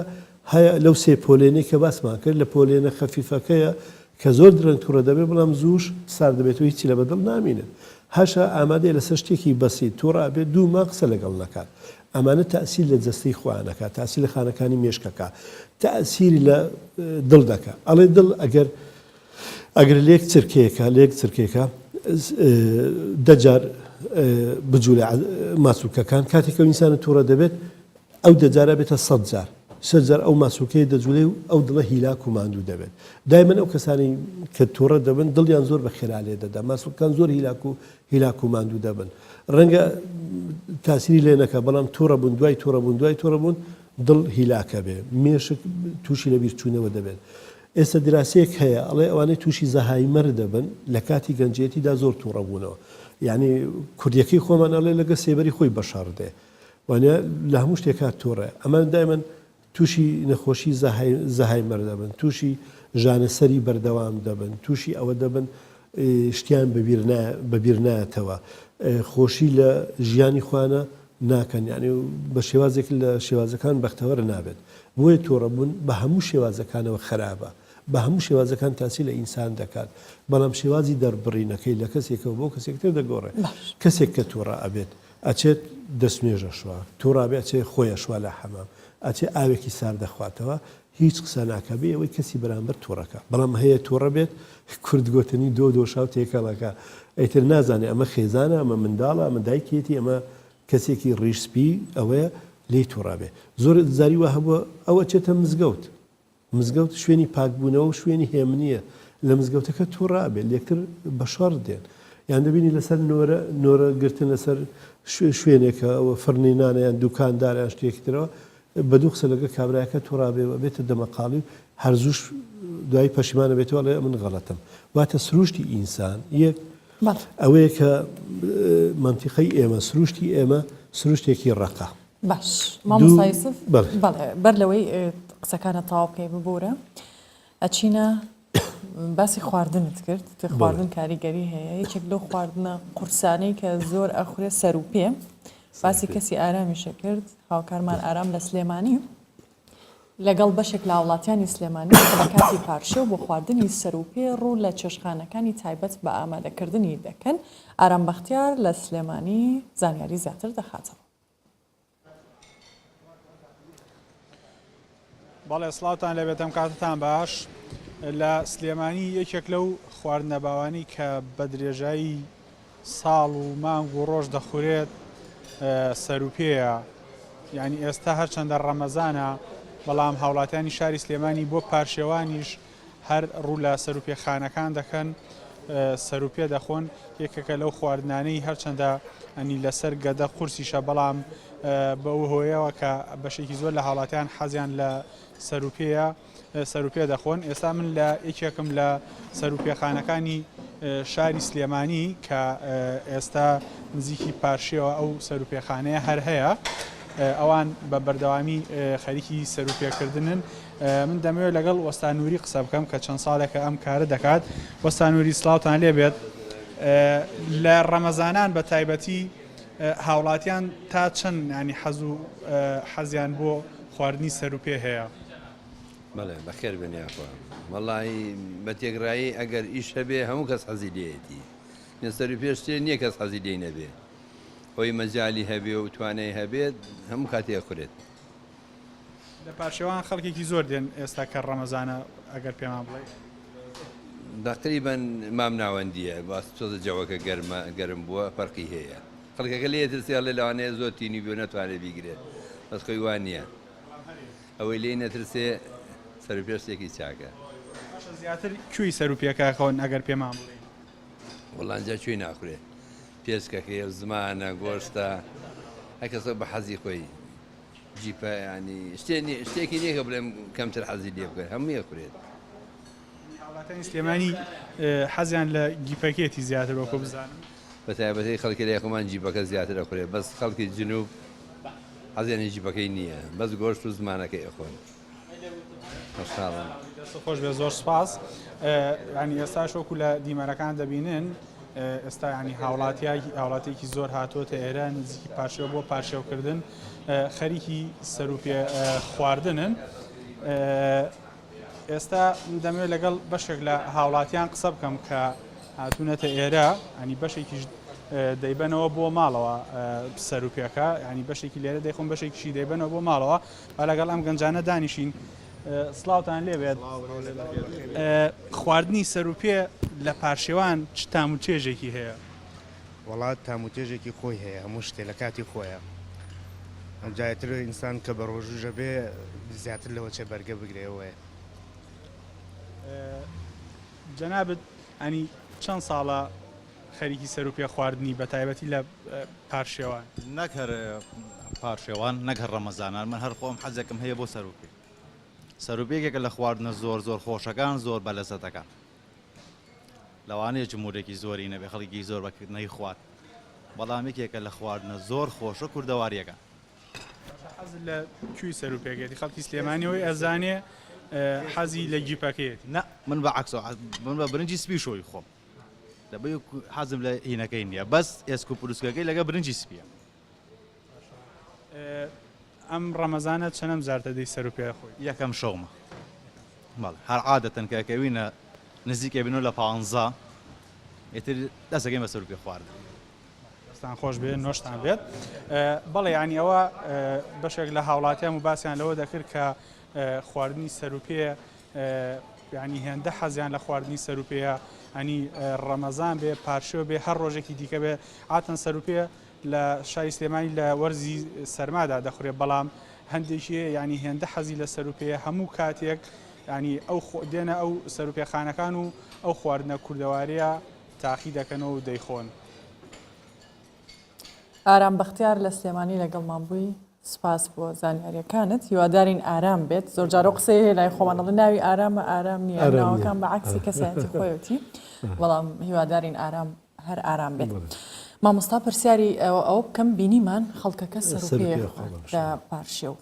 هەیە لەو سێ پۆلێنەی کە باسمان کرد، لە پۆلێنە خەفیفەکەیە کە زۆر درەنگ تووڕە دەبێت بەڵام زووش سار دەبێت و هیچی لە بەدڵ نامینن. هەشە ئامادەیە لەسەر شتێکی بەسیت تووڕە ئەبێت دوو ما قسە لەگەڵ نەکات. ئەمانە تەئسیر لە جەستەی خۆیانەکە، تەئسیر لە خانەکانی مێشکەکە، تەئسیری لە دڵ دەکات. ئەڵێ دڵ ئەگەر لێک چرکێکە دەجار بجوو لە ماسوولکەکان کاتێکە ئینسانە تووڕە دەبێت ئەو دەجارە بێتە 100 جار 100 جار ئەو ماسوولکەی دەجوولێ و ئەو دڵە هیلاک و ماندوو دەبێت. دایمەن ئەو کەسانی کە تووڕە دەبن دڵیان زۆر بە خێرا لێ دەدا، ماسوولکان زۆر هیلاک و ماندوو دەبن. ڕەنگە تاسیری لێ نەکە بەڵام تووڕە بوون دوای تووڕە بوون دڵ هیلاکە بێ، مێشک تووشی لە بیرچوونەوە دەبێت. ئێستا دراسەیەک هەیە ئەڵێ ئەوانەی تووشی زەهایمەر دەبن لە کاتی گەنجێتیدا زۆر تووڕە بوونەوە. یعنی کوردیەکەی خۆمان ئەڵێ لەگە سێبەری خۆی بەشاردێ وانە لە هەموو شتێکات تووڕێ. ئەمان دایمەن تووشی نەخۆشی زەهایمەر دەبن، تووشی ژانەسەری بەردەوام دەبن، تووشی ئەوە دەبن شتیان بەبیر نایەتەوە، خۆشی لە ژیانی خوانە ناکەن، یعنی بە شێوازێک لە شێوازەکان بەختەوەرە نابێت. بۆیە تووڕەبوون بە هەموو شێوازەکانەوە خراپە، بە هەموو شێوازەکان تاسی لە ئینسان دەکات، بەڵام شێوازی دەربڕینەکەی لە کەسێکەوە بۆ کەسێکتر دەگۆڕێت. کەسێک کە تووڕە ئەبێت ئەچێت دەستمێژە شووە، تووڕە بێت ئەچێ خۆیە شووە لە حەمام، ئەچێ ئاوێکی سار دەخواتەوە، هیچ قسە ناکەبێ ئەوەی کەسی بەرامبەر تووڕەکە. بەڵام هەیە تووڕە بێت کورد گوتنی دۆ شاو تێکەڵەکە، ئەیتر نازانێ ئەمە خێزانە، ئەمە منداڵە، ئەمە دایکێتی، ئەمە کەسێکی ڕیشسپی ئەوەیە لێی تووڕە بێ. زۆر زاری وە هەبووە ئەوە چێتە مزگەوت شوێنی پاکبوونەوە و شوێنی هێمنیە، لە مزگەوتەکە تووڕە بێت لێکتر بە شەڕ دێن. یان دەبینی لەسەر نۆرە گرتن لەسەر شوێنێکە ئەوە فڕنینانە یان دوکانداریان شتێکی ترەوە بە دوو قسە لەگە کابراایەکە تووڕا بێتە دەمەقاڵی هەرزوش دوای پەشیمانە بێتەوە لە من غەڵەتم. واتە سروشتی ئینسان یەک ئەوەیە کە منتیقەی ئێمە سروشتی ئێمە سروشتێکی ڕقە. باش مامۆستا یوسف بەر لەوەی قسەکانە تەواو بکەی ببوورە ئەچینە باسی خواردنت کرد، خواردن کاریگەری هەیە، یەکێک لەو خواردنە قورسانەی کە زۆر ئەخورێ سەر و پێ، باسی کەسی ئارامیشە کرد، هاوکارمان ئارام لە سلێمانی لەگەڵ بەشێک لە وڵاتیانی سلێمانی بە کاتی پارشە و بۆ خواردنی سەر و پێ ڕوو لە چێشخانەکانی تایبەت بە ئامادەکردنی دەکەن. ئارام بەختیار لە سلێمانی زانیاری زیاتر دەخاتەوە. بەڵێ سڵاوتان لەبێتم کاتتان باش. لە سلێمانی یەکێک لەو خواردنە باوانی کە بە درێژایی ساڵ و مانگ و ڕۆژ دەخورێت سەروپێیە، یعنی ئێستا هەرچەندە ڕەمەزانە بەڵام هاوڵاتیانی شاری سلێمانی بۆ پارشێوانیش هەر ڕوو لە سەروپێخانەکان دەکەن سەروپێ دەخۆن یەکێکە لەو خواردنانەی هەرچەندە ئەنی لەسەر گەدە قورسیشە بەڵام بەو هۆیەوە کە بەشێکی زۆر لە هاوڵاتیان حەزیان لە سەروپێ دەخۆن. ئێستا من لە یەکێکم لە سەروپێخانەکانی شاری سلێمانی کە ئێستا نزیکی پارشیەوە ئەو سەروپێخانەیە هەر هەیە ئەوان بە بەردەوامی خەریکی سەروپێکردنن. من دەمەوێت لەگەڵ وەستانووری قسە بکەم کە چەند ساڵێکە ئەم کارە دەکات. وەستانووری سلااوتان لێبێت لە ڕەمەزانان بە تایبەتی هاوڵاتیان تا چەند ینی حەزیان بۆ خواردنی سەروپێ هەیە؟ بەڵێ بەخێر بێنیاخوا وەڵی بە تێگرایی ئەگەر ئیش هەبێ هەموو کەس حەزی لێتی نێسەری پێشتێ نییە کەس حەزی لێ نەبێ خۆی مەجای هەبێ و توانای هەبێت هەموو کاتێ خورێت. لە پاشێوان خەڵکێکی زۆر دێن ئێستا کە ڕەمەزانە ئەگەر پێمان بڵێ تقریبان مام ناوەندیە باس تۆزە جەوەکە گەرم بووە فەرقی هەیە خەڵکەکە لێ ترسیال لە لەوانەیە زۆر تینی بێ نەتوانێت بیگرێت بەس خۆی وان نییە ئەوەی لێ نەترسێ سەرپێشتێکی چاکە. زیاتر کوێی سەروپێکە خۆن ئەگەر پێمان بڵێ؟ وەڵانجا کوێی ناخورێت پێچکەکەی زمانە گۆشتە هەکەسە بە حەزی خۆی جیپە ینی شتێکی نییە کە بڵێم کەمتر حەزی لێ بکەێت هەموو یەخورێت. هاوڵاتیانی سلێمانی حەزیان لە گیپەکێتی زیاتر وەکو بزانم بە تایبەتی خەڵکی لە خۆمان جیبەکە زیاتر ئەخورێت بەس خەڵکی جنوب حەزیانی جیبەکەی نییە بەس گۆشت و زمانەکەی ئەخۆن. خۆش بێ زۆر سپاس. ینی ئێستا شۆکو لە دیمەرەکان دەبینن ئێستا ینی هاوڵاتێکی زۆر هاتۆتە ئێرە نزیکی پاشێوە بۆ پاشێوکردن خەریکی سەروپێ خواردنن. ئێستا دەمەوێت لەگەڵ بەشێک لە هاوڵاتیان قسە بکەم کە هاتوونەتە ئێرە ئەنی بەشێکیش دەیبەنەوە بۆ ماڵەوە سەروپێکە ینی بەشێکی لێرە دەیخۆن بەشێکیشی دەیبەنەوە بۆ ماڵەوە با لەگەڵ ئەم گەنجانە دانیشین. سڵاوتان لێبێت خواردنی سەروپێ لە پاشێوان چ تام و چێژێکی هەیە؟ وڵات تام و چێژێکی خۆی هەیە هەموو شتێ لە کاتی خۆیە ئەمجاتر ئینسان کە بە ڕۆژوژە بێ زیاتر لەوە چێ بەرگە بگرێەوەە. جەنابەت ئەنی چەند ساڵە خەریکی سەروپێ خواردنی بە تایبەتی لە پاشێوان؟ نەک هەر پاشێوان نەک هەر ڕەمەزانان من هەر خۆم حەزێکم هەیە بۆ سەروپێ. سەروپێکێکە لە خواردنە زۆر خۆشەکان زۆر بەلەزەتەکان لەوانەیە جمهورێکی زۆری نەبێ خەڵکی زۆر بەکردنەی خوارد بەڵام یەکێکە لە خواردنە زۆر خۆشە کوردەواریەکان. حەز لە کوێی سەروپێکێتی خەڵکی سلێمانیەوەی ئەزانێ حەزی لە گیپەکەیەتی؟ نە من بە عەکسەوە من بە برنجی سپی شۆی خۆم لەبەر حەزم لە هینەکەی نییە بەس ئێسک و پروسکەکەی لەگە برنجی سپیە. ئەم ڕەمەزانە چەندەم جارتە دەی سەروپێ خۆی؟ یەکەم شەومە هەر عادەتەن کەکەوینە نزیکە بینەوە لە 15 ئێتر دەستەکەین بە سەروپێ خواردن. دەستان خۆش بێ نۆشتان بێت. بەڵێ ینی ئەوە بەشێک لە هاوڵاتیان و باسییان لەوە دەکرد کە خواردنی سەروپێ ینی هێندە حەزیان لە خواردنی سەروپەیە ئەنی ڕەمەزان بێ پارشێو بێ هەر ڕۆژێکی دیکە بێ ئاتەن سەروپێ لە شای سلێمانی لە وەرزی سەرمادا دەخورێت بەڵام هەندێکی ینی هێندە حەزی لە سەروپەیە هەموو کاتێک ینی ئەو دێنە ئەو سەروپێخانەکان و ئەو خواردنە کوردەواریە تاقی دەکەنەوە و دەیخۆن. ئارام بەختیار لە سلێمانی لەگەڵمان بووی سپاس بۆ زانیاریەکانت هیوادارین ئارام بێت زۆر جارۆ قسەی لای خۆمانەڵی ناوی ئارامە ئارام نییە ناوەکان بە عکسی کەسایەتی خۆیەتی بەڵام هیوادارین ئارام هەر ئارام بێت. مامۆستا پرسیاری ئەوە بکەم بینیمان خەڵکەکە سەروپێ لە پارشێو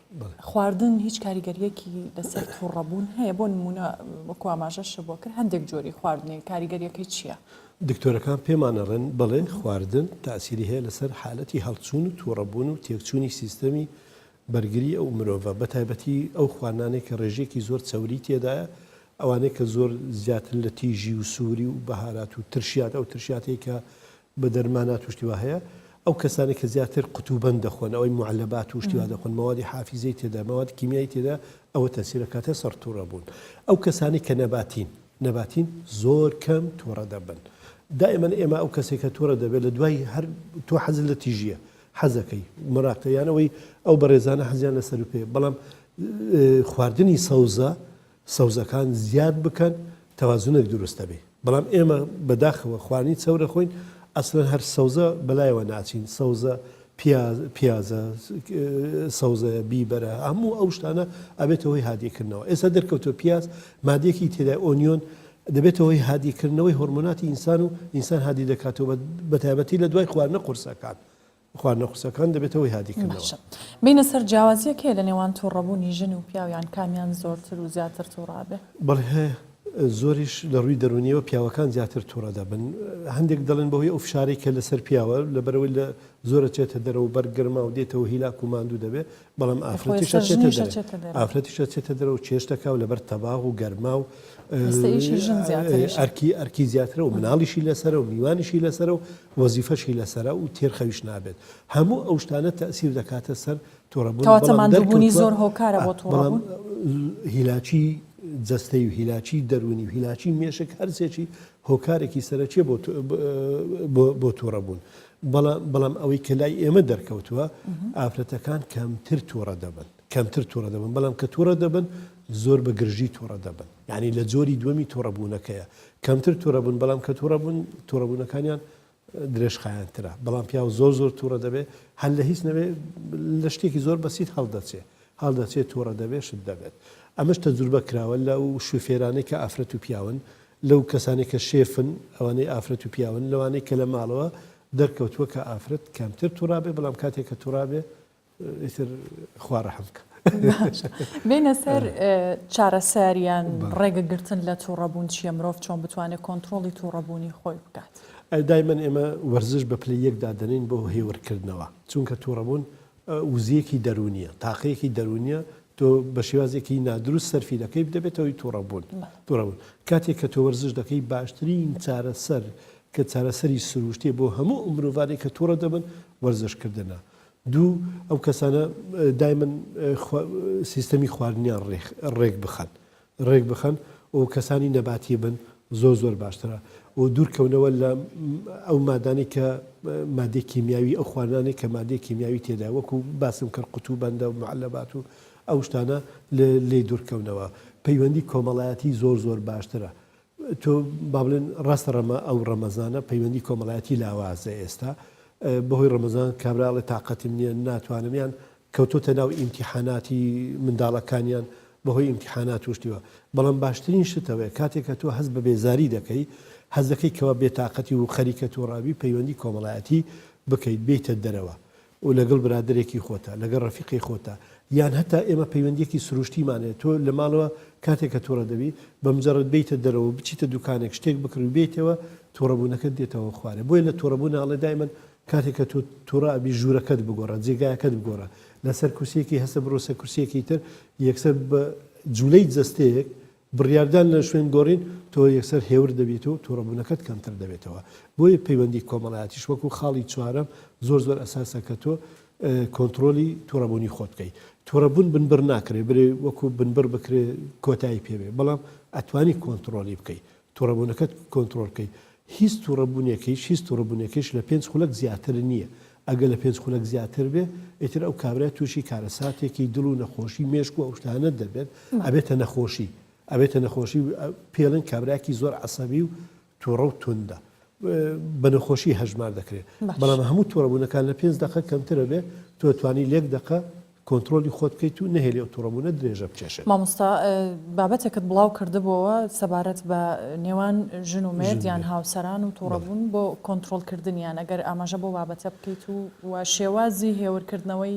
خواردن هیچ کاریگەریەکی لەسەر تووڕەبوون هەیە بۆ نمونە وەکو ئاماژەشە بۆ کرد هەندێک جۆری خواردنی کاریگەریەکەی چییە؟ دکتۆرەکان پێمانەڕێن بڵێ خواردن تاسیری هەیە لەسەر حالەتی هەڵچوون و تووڕەبوون و تێکچوونی سیستەمی بەرگری ئەو مرۆڤە بە تایبەتی ئەو خواردنانێک کە ڕێژێکی زۆر چەوری تێدایە ئەوانەیە کە زۆر زیاتر لە تیژی و سووری و بەهارات و ترشیات ئەو ترشیاتەیە کە بە دەرمانات و شتیوا هەیە ئەو کەسانی کە زیاتر قوتوبەند دەخۆن ئەوەی معلبات و شتیوا دەخۆن مەوادی حافیزەی تێدا مەواد کیمیایی تێدا ئەوە تەسیرە کاتە سەر تووڕەبوون. ئەو کەسانی کە نەباتین زۆر کەم تووڕە دەبن. دائما ئێمە ئەو کەسێکە تووڕە دەبێت لە دوای هەر تۆ حەز لە تیژیە حەزەکەی مراقەیانەوەی ئەو بەڕێزانە حەزیان لە سەروپێ بەڵام خواردنی سەوزەکان زیاد بکەن تەوازنێک دروستە بێ بەڵام ئێمە بەداخەوە خواردنی چەورە خۆین ئەسڵەن هەر سەوزە بەلایەوە ناچین سەوزە پیازە سەوزە بیبەرە هەموو ئەو شتانە ئەبێتەوەی هادیکردنەوە ئێستا دەرکەوتۆ پیاز مادێکی تێدای ئۆنیۆن دەبێتەوەی هادیکردنەوەی هۆرمۆناتی ئینسان و ئینسان هادی دەکاتەوە بەتایبەتی لە دوای خواردنە قورسەکان خواردنە قورسەکان دەبێتەوەی هادیکردنەوە بینە سەر جیاوازیەکێ لە نێوان تووڕەبوونی ژن و پیاویان کامیان زۆرتر و زیاتر تووڕابێ بەڵێ هەیە زۆریش لە ڕووی دەرونیەوە پیاوەکان زیاتر تووڕە دەبن هەندێک دەڵێن بەهۆی ئەو فشارێک کە لەسەر پیاوە لەبەرەوەی لە زۆرە چێتە دەرەوە بەرگرما و دێتەوە هیلاک و ماندوو دەبێت بەڵام ئافرەتیشە چێتە دەرەوە چێشتەکە و لەبەر تەباغ و گەرما و ئەرکی زیاترە و مناڵیشی لەسەرە و میوانیشی لەسەرە و وەزیفەشی لەسەرە و تێرخەویش نابێت هەموو ئەو شتانە تەسیر دەکاتە سەر تووڕەبوون زۆر هۆکارە بۆ تووڕەبوون هیلاکی جەستەی و هیلاکی دەرونی و هیلاکی مێشک هەرسێکی هۆکارێکی سەرەکیە بۆ تووڕەبوون بەڵام ئەوەی کە لای ئێمە دەرکەوتووە ئافرەتەکان کەمتر تووڕە دەبن بەڵام کە تووڕە دەبن زۆر بە گرژی تووڕە دەبن یعنی لە جۆری دووەمی تووڕەبوونەکەیە کەمتر تووڕەبوون بەڵام کە تووڕەبوونەکانیان درێژخایەنترە بەڵام پیاو زۆر تووڕە دەبێت هەل لە هیچ نەبێ لە شتێکی زۆر بەسیت هەڵدەچێت تووڕە دەبێت شت دەبێت ئەمەش تەجروبە کراوە لەو شوفێرانەی کە ئافرەت و پیاون لەو کەسانی کە شێفن ئەوانەی ئافرەت و پیاون لەوانەی کە لە ماڵەوە دەرکەوتووە کە ئافرەت کەمتر تووڕابێ بەڵام کاتێک کە تووڕابێ ئیتر خوا ڕەحم بکە بینە سەر چارەسەریان ڕێگەگرتن لە تووڕەبوون چیە مرۆڤ چۆن بتوانێت کۆنتترۆلی تووڕەبوونی خۆی بکات دایمەن ئێمە وەرزش بە پلەی یەکدا دەنین بۆ هێورکردنەوە چونکە تووڕەبوون وزیەکی دەرونیە تاقەیەکی دەرونیە تۆ بە شێوازێکی نادروست سەرفی دەکەی دەبێتەوەی تووڕەبوون کاتێک کە تۆ وەرزش دەکەی باشترین چارەسەر کە چارەسەری سروشتێ بۆ هەموو مرۆڤانێک کە تووڕە دەبن وەرزشکردنە دوو ئەو کەسانە دایمەن سیستەمی خواردنیان ڕێک بخەن و کەسانی نەباتی بن زۆر باشترە و دوورکەونەوە لە ئەو مادانی کە مادەی کیمیاوی ئەو خواردانێک کە مادەی کیمیاوی تێدا وەکو باسم کرد قوتوبەندە و معلەبات و ئەو شتانە لێ دوورکەونەوە پەیوەندی کۆمەڵایەتی زۆر باشترە تۆ با بڵێن ڕاستە ئەو ڕەمەزانە پەیوەندی کۆمەڵایەتی لاوازە ئێستا بەهۆی ڕەمەزان کابراڵێ تااقەتم نییە ناتوانمیان کەوتۆتە ناو ئیمتیحاناتی منداڵەکانیان بەهۆی ئیمتیحانات وشتیوە بەڵام باشترین شتەوەی کاتێک کە تۆ هەست بە بێزاری دەکەی هەز دەکەی کەوا بێتاقەتی و خەریکە تۆڕاوی پەیوەندی کۆمەڵایەتی بکەیت بێتە دەرەوە و لەگەڵ برادێکی خۆتە لەگەڵ ڕەفیقی خۆتە یان هەتا ئێمە پەیوەندیەکی سروشتیمانێت تۆ لە ماڵەوە کاتێک کە تووڕە دەبی بەمجرد بیتە دەرەوە بچیتە دوکانێک شتێک بکڕ بێتەوە تووڕەبوونەکەت دێتەوە خوارێ بۆیە لە تووڕەبوون ئاڵێ دایمەن کاتێک کە تۆ تووڕابی ژوورەکەت بگۆڕە جێگایەکەت بگۆڕە لەسەر کورسیەکی هەستە بڕۆسە کورسیەکی تر یەکسەر بە جوولەی جەستەیەک بڕیاردان لە شوێن گۆڕین تۆ یەکسەر هێور دەبێت و تووڕەبوونەکەت کەمتر دەبێتەوە بۆیە پەیوەندی کۆمەڵایەتیش وەکو خاڵی چوارەم زۆر ئەساسە کە تۆ کۆنتترۆلی تووڕەبوونی خۆت بکەیت تووڕەبوون بنبەر ناکرێ برێ وەکو بنبەر بکرێ کۆتایی پێبێ بەڵام ئەتوانی کۆنتترۆلی بکەیت تووڕەبوونەکەت کۆنتترۆل بکەیت هیچ تووڕەبوونێکیش لە 5 خولەک زیاتر نییە ئەگە لە 5 خولەک زیاتر بێ ئیتر ئەو کابرای تووشی کارەساتێکی دڵ و نەخۆشی مێشک و ئەوشتانە دەبێت ئەبێتە نەخۆشی پێڵن کابراایکی زۆر عەسەبی و تووڕە و توندە بە نەخۆشی هەژمار دەکرێت بەڵام هەموو تووڕەبوونەکان لە 5 دقە کەمترە بێ تۆ توانی 1 دقە کۆنتترۆلی خۆت بکەیت و نەهێلی ئەو تووڕەبوونە درێژە بچێشێت مامۆستا بابەتێکت بڵاو کردبەوە سەبارەت بە نێوان ژن و مێرد یان هاوسەران و تووڕەبوون بۆ کۆنتترۆلکردنیان ئەگەر ئاماژە بۆ بابەتە بکەیت و شێوازی هێورکردنەوەی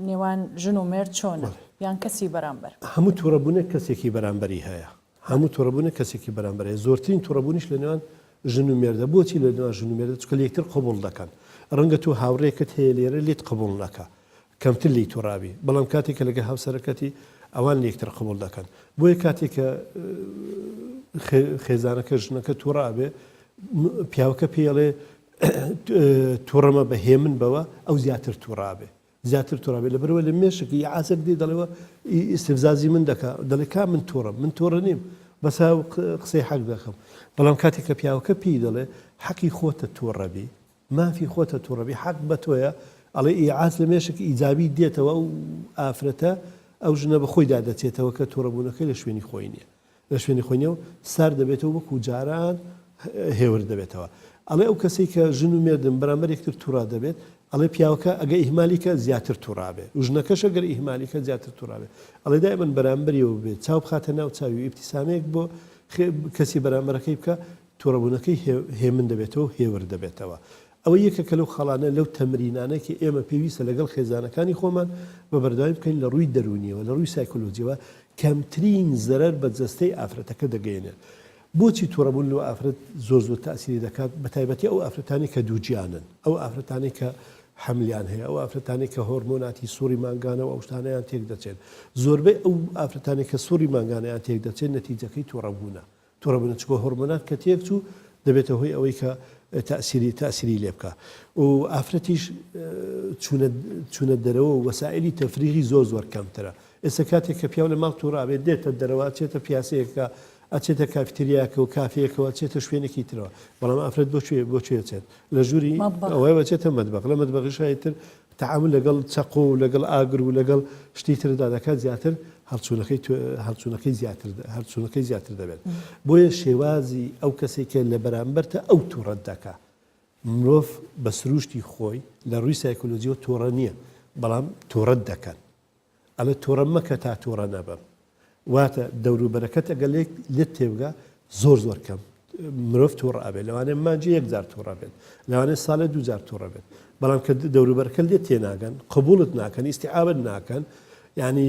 نێوان ژن و مێرد چۆنە یان کەسی بەرامبەر هەموو تووڕەبوونێک کەسێکی بەرامبەری هەیە هەموو تووڕەبوونێک کەسێکی بەرامبەرەیە زۆرترین تووڕەبوونیش لە نێوان ژن و مێردە بۆچی لە نێوان ژن و مێردە چکە لە یەکتر قبوڵ دەکەن ڕەنگە تۆ هاوڕێکت هەیە لێرە لێت قبوڵ نەکە کەمتر لی تووڕابی بەڵام کاتێکە لەگە هاوسەرەکەتی ئەوان لە یەکتر قبوڵ دەکەن بۆیە کاتێکە خێزانەکە ژنەکە تووڕابێ پیاوەکە پێڵێ تووڕەمە بە هێمن بەوە ئەو زیاتر تووڕابێ لە بەرەوە لە مێشکی عاسەک دی دەڵێەوە ئیسفزازی من دەکا دەڵێ کا من تووڕە نیم بەسا قسەی حەق دەخەم بەڵام کاتێککە پیاوەکە پێی دەڵێ حەقی خۆتە تووڕەبی مافی خۆتە تووڕەبی حەق بە تۆیە ئەڵێ ئیعاز لە مێشک ئیجابی دێتەوە و ئافرەتە ئەو ژنە بە خۆی دادەچێتەوە کە تووڕەبوونەکەی لە شوێنی خۆی نییە لە شوێنی خۆینەوە سار دەبێتەوە وەکو جاران هێور دەبێتەوە ئەڵێ ئەو کەسێک کە ژن و مێردن بەرامبەر یەکتر تووڕا دەبێت ئەڵێ پیاوەکە ئەگە ئیهمالیکە زیاتر تووڕابێ ژنەکەش ئەگەر ئیهمالیکە زیاتر تووڕابێ ئەڵێ دایمەن بەرامبەریەوە بێت چاو بخاتە ناو چاوی و ئیبتیسامەیەک بۆ کەسی بەرامبەرەکەی بکە تووڕەبوونەکەی هێمن دەبێتەوە هێور دەبێتەوە ئەوە یەکێکە لەو خەڵانە لەو تەمرینانەی ئێمە پێویستە لەگەڵ خێزانەکانی خۆمان بە بەردەوام بکەین لە ڕووی دەرونیەوە لە ڕووی سایکۆلۆجیەوە کەمترین زەرەر بە جەستەی ئافرەتەکە دەگەێنێت بۆچی تووڕەبوون لەوە ئافرەت زۆر تاسیری دەکات بە تایبەتی ئەو ئافرەتانی کە دووجیانن ئەو ئافرەتانی کە حملیان هەیە ئەو ئافرەتانی کە هۆرمۆناتی سووری مانگانە و ئەو شتانەیان تێک دەچێت زۆربەی ئەو ئافرەتانی کە سووری مانگانەیان تێک دەچێت نەتیجەکەی تووڕەبوونە چکۆ هۆرمۆنات کە تێک چوو دەبێتە هۆی ئەوەی کە تاسیری لێ بکە و ئافرەتیش چونە دەرەوە وەسائلی تەفریغی زۆر کەمترە ئێستا کاتێک کە پیاو لە ماڵ تووڕابێت دێتە دەرەوە چێتە پیاسەیەکە ئەچێتە کافتریاکە و کافەیەکەوە چێتە شوێنێکی ترەوە بەڵام ئافرەت بۆ چێت لە ژووری ئەوەی بەچێتە مەدبەق لە مەدبەقیشایتر تعامل لەگەڵ چەق و لەگەڵ ئاگر و لەگەڵ شتی تردا دەکات زیاتر هەڵچوونەکەی زیاتر دەبێت بۆیە شێوازی ئەو کەسێکە لە بەرامبەرتە ئەو تووڕەت دەکات مرۆڤ بە سروشتی خۆی لە ڕووی سایکۆلۆجیەوە تووڕە نییە بەڵام تووڕەت دەکەن ئەلە تووڕە مەکە تا تووڕە نەبم واتە دەوروبەرەکەت ئەگەر لێت تێبگا زۆر کەم مرۆڤ تووڕە ئەبێت لەوانێ مانجی 1 جار تووڕە بێت لەوانێ ساڵێ 2 جار تووڕە بێت بەڵام کە دەوروبەرەکە لێت تێناگەن قبولت ناکەن ئیستیعابت ناکەن یعنی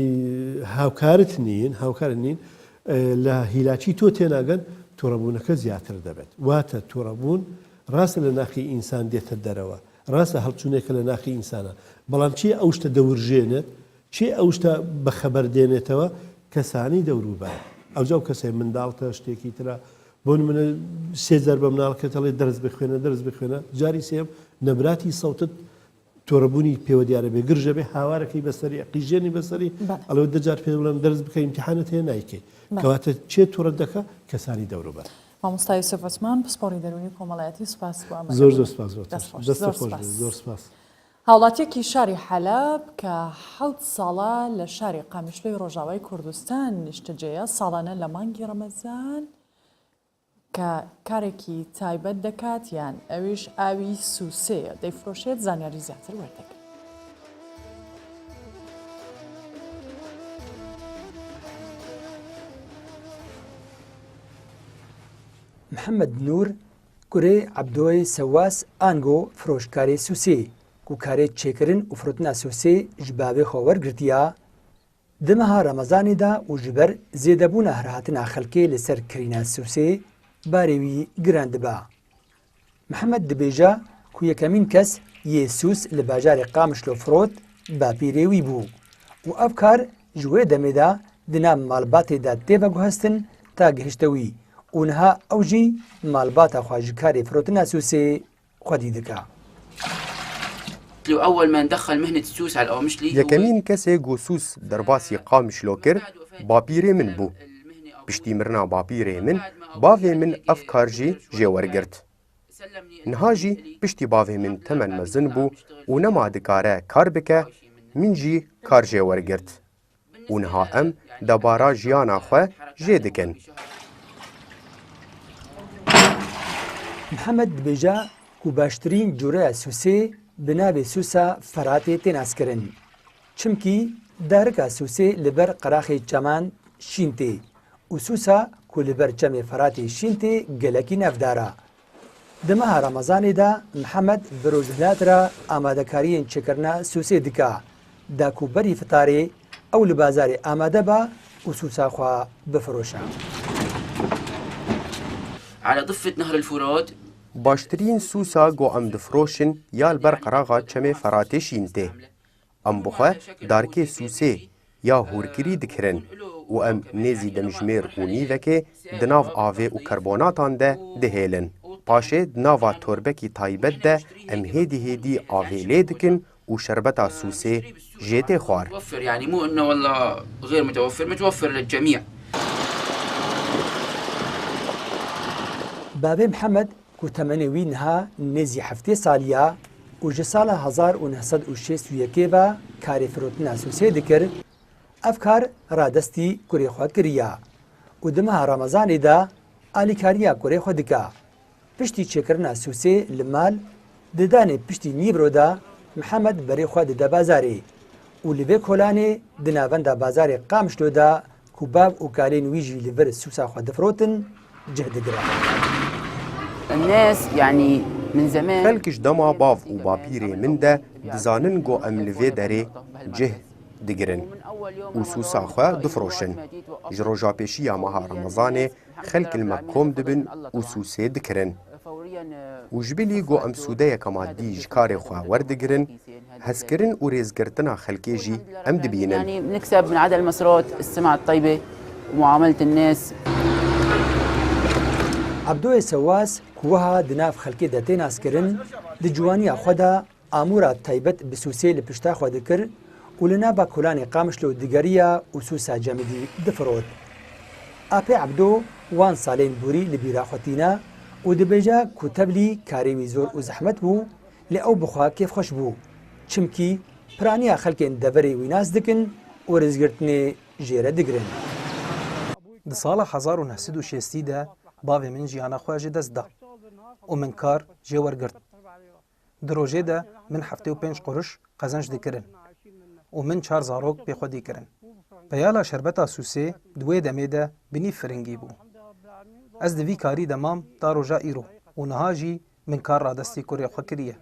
هاوکارت نین لە هیلاکی تۆ تێناگەن تووڕەبوونەکە زیاتر دەبێت واتە تووڕەبوون ڕاستە لە ناخی ئینسان دێتە دەرەوە ڕاستە هەڵچوونێکە لە ناخی ئینسانە بەڵام چی ئەو شتە دەورژێنێت چی ئەو شتە بەخەبەر دێنێتەوە کەسانی دەوروبەر ئەوجا کەسێ منداڵتە شتێکی ترە بۆ منە 3 جار بە مناڵکەتەڵێ دەرز بخوێنە جاری سێم نەبراتی سەوتت تۆڕەبوونی پێوە دیارە بێ گرژە بێ هاوارەکەی بەسەری قیژێنی بەسەری ئەلەوە 10 جار پێ بڵێم دەرز بکە ئیمتیحانت هەیە نایکەی کەواتە چێ تووڕەت دەکە کەسانی دەوروبەر مامۆستا یوسف عوسمان پسپۆڕی دەرونی کۆمەڵایەتی سوپاس زۆر سپاس هاوڵاتیەکی شاری حەلەب کە 7 ساڵە لە شاری قامیشلۆی ڕۆژاوای کوردستان نیشتەجێیە ساڵانە لە مانگی ڕەمەزان کە کارێکی تایبەت دەکات یان ئەویش ئاوی سووسەیە دەیفرۆشێت زانیاری زیاتر وەردەگرێت. محەممەد نور گورێ عەبدۆی سەواس ئانگۆ فرۆشکاری سووسێ و کارێت چێکردن و فرۆتنا سووسێ ji bavê xwe wergirtiya di meha Remezanê de û ji ber zêdebûna herhatina xelkê li ser kirîna sûsê barê wî giran dibe. Mihemed dibêje ku yekemîn kes yê Sûs li bajarê Qamişlo firot bapîrê wî bû û ev kar ji wê demê de di nav malbatê de tê veguhestin ta gihişte wî û niha ew jî malbata xwe ji karê firotina sûsê xwedî dike. یەکەمین کەسێک گۆ سووس دەرباسی قامیشلۆ کرد باپیرێ من بوو پشتی مرنا باپیرێ من bavê min ev kar jî jêwergirt niha jî piştî bavê min temen mezin bû û nema dikare kar bike min jî kar jêwergirt û niha em debara jiyana xwe jê dikin. Mihemed dibêje ku baştirîn coreya Sûsê bi navê Sûsa Feratê tên askirin. Çimkî darika Sûsê li ber qiraxê çeman şîn tê û Sûsa ku li ber çemê Feratê şîn tê gelekî nevdara. Di meha Remezanê de Mihemed bi rojhilatira amadekariyên çêkirina Sûsê dike da ku berî fitarê ew li bazarê amade be û Sûsa xwe bifiroşe. على ضفة نهر الفرات باشترین سوسا گو ام دفروشن یا بر قراغا چمه فراتê şîn tê. Em bixwe darkê Sûsê ya hûrkirî dikirin û em nêzî demjimêr û nîvekê di nav avê û karbonatan de dihêlin. Paşê di nava torbekî taybet de em hêdî hêdî avê lê dikin û şerbeta Sûsê jê tê xwar. يعني مو انه والله غير متوفر متوفر للجميع. Bavê Mihemed ku temenê wî niha nêzî heftê saliya û ji sala 1961 ve karê firotina Sûsê dikir, ev kar radestî kurê xwe kiriye و دمەها ڕەمەزانێدا ئالیکاریە گۆرەی خۆ دکا پشتی چێکردنا سووسێ لە مال ددانێ پشتی نیبرۆدا محەممەد بەرێ خوا دەدا بازارێ و لەبێ کۆلانێ دناڤەندا بازارێ قامشتۆدا کوباب و کالێن ویژی لەڤەر سووسا خوا دەفرۆتن جهدەگرا. الناس يعني من زمان خەلکیش دەما باv û bapîrê min de dizanin got em li vê derê cih digirin û sûsa xwe difroşin. Ji roja pêşiya meha Remezanê xelk li me kom dibin û sûsê dikirin. û ji bilî got em sûdeyeka maddî ji karê xwe werdigirin, hezkirin û rêzgirtina xelkê jî em dibînin. يعني بنكسب من عدد المسارات السمعة الطيبة ومعاملة الناس. عبدۆ سەواس کووەها دناف خەلکێ دەتێ ناسکردن di ciwaniya xwe de amûra taybet bi sûsê li pişta xwe dikir û li nava kolanê qamişlo digeriya û sûsa cemidî difirot. Apê Ebdo wan salên borî li bîra xwetîne û dibêje ku teblî karê wî zor û zehmet bû lê ew bixwe kêfxweş bû çimkî piraniya xelkên deverê wî nas dikin û rêzgirtinê jêre digirin. Di sala 1960 de bavê min jiyana xwe ji dest da û min kar jê wergirt. Di rojê de min 75 quruş qezenc dikirin û min 4 zarok pê xwe dîkirin. Peyala şerbeta sûsê di wê demê de binî firingî bû. Ez di vî karî de mam ta roja îro û niha jî min kar radestî kurê xwe kiriye.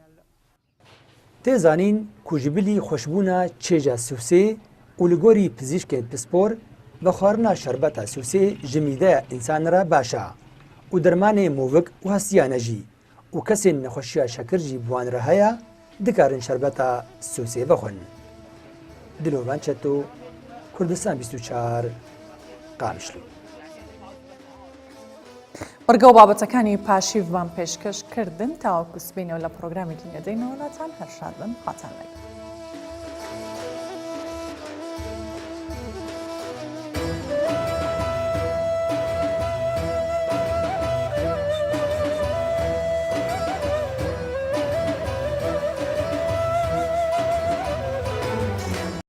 Tê zanîn ku ji bilî xweşbûna çêja sûsê û li gorî pizîşkên pispor ve xwarina şerbeta sûsê ji mîdeya însan re baş e û dermanê movik û hestiyane jî û kesên nexweşiya şekir jî bi wan re heye dikarin şerbeta sûsê vexwin. Dilovan Çeto, Kurdistan 24 Qamişlî. وەرگە و بابەتەکانی پاشیڤمان پێشکەش کردن تاوەکو سبینەوە لە پرۆگرامی دنیادەی نەوەلاتان هەر شاد بن خاتان لەگەڵ.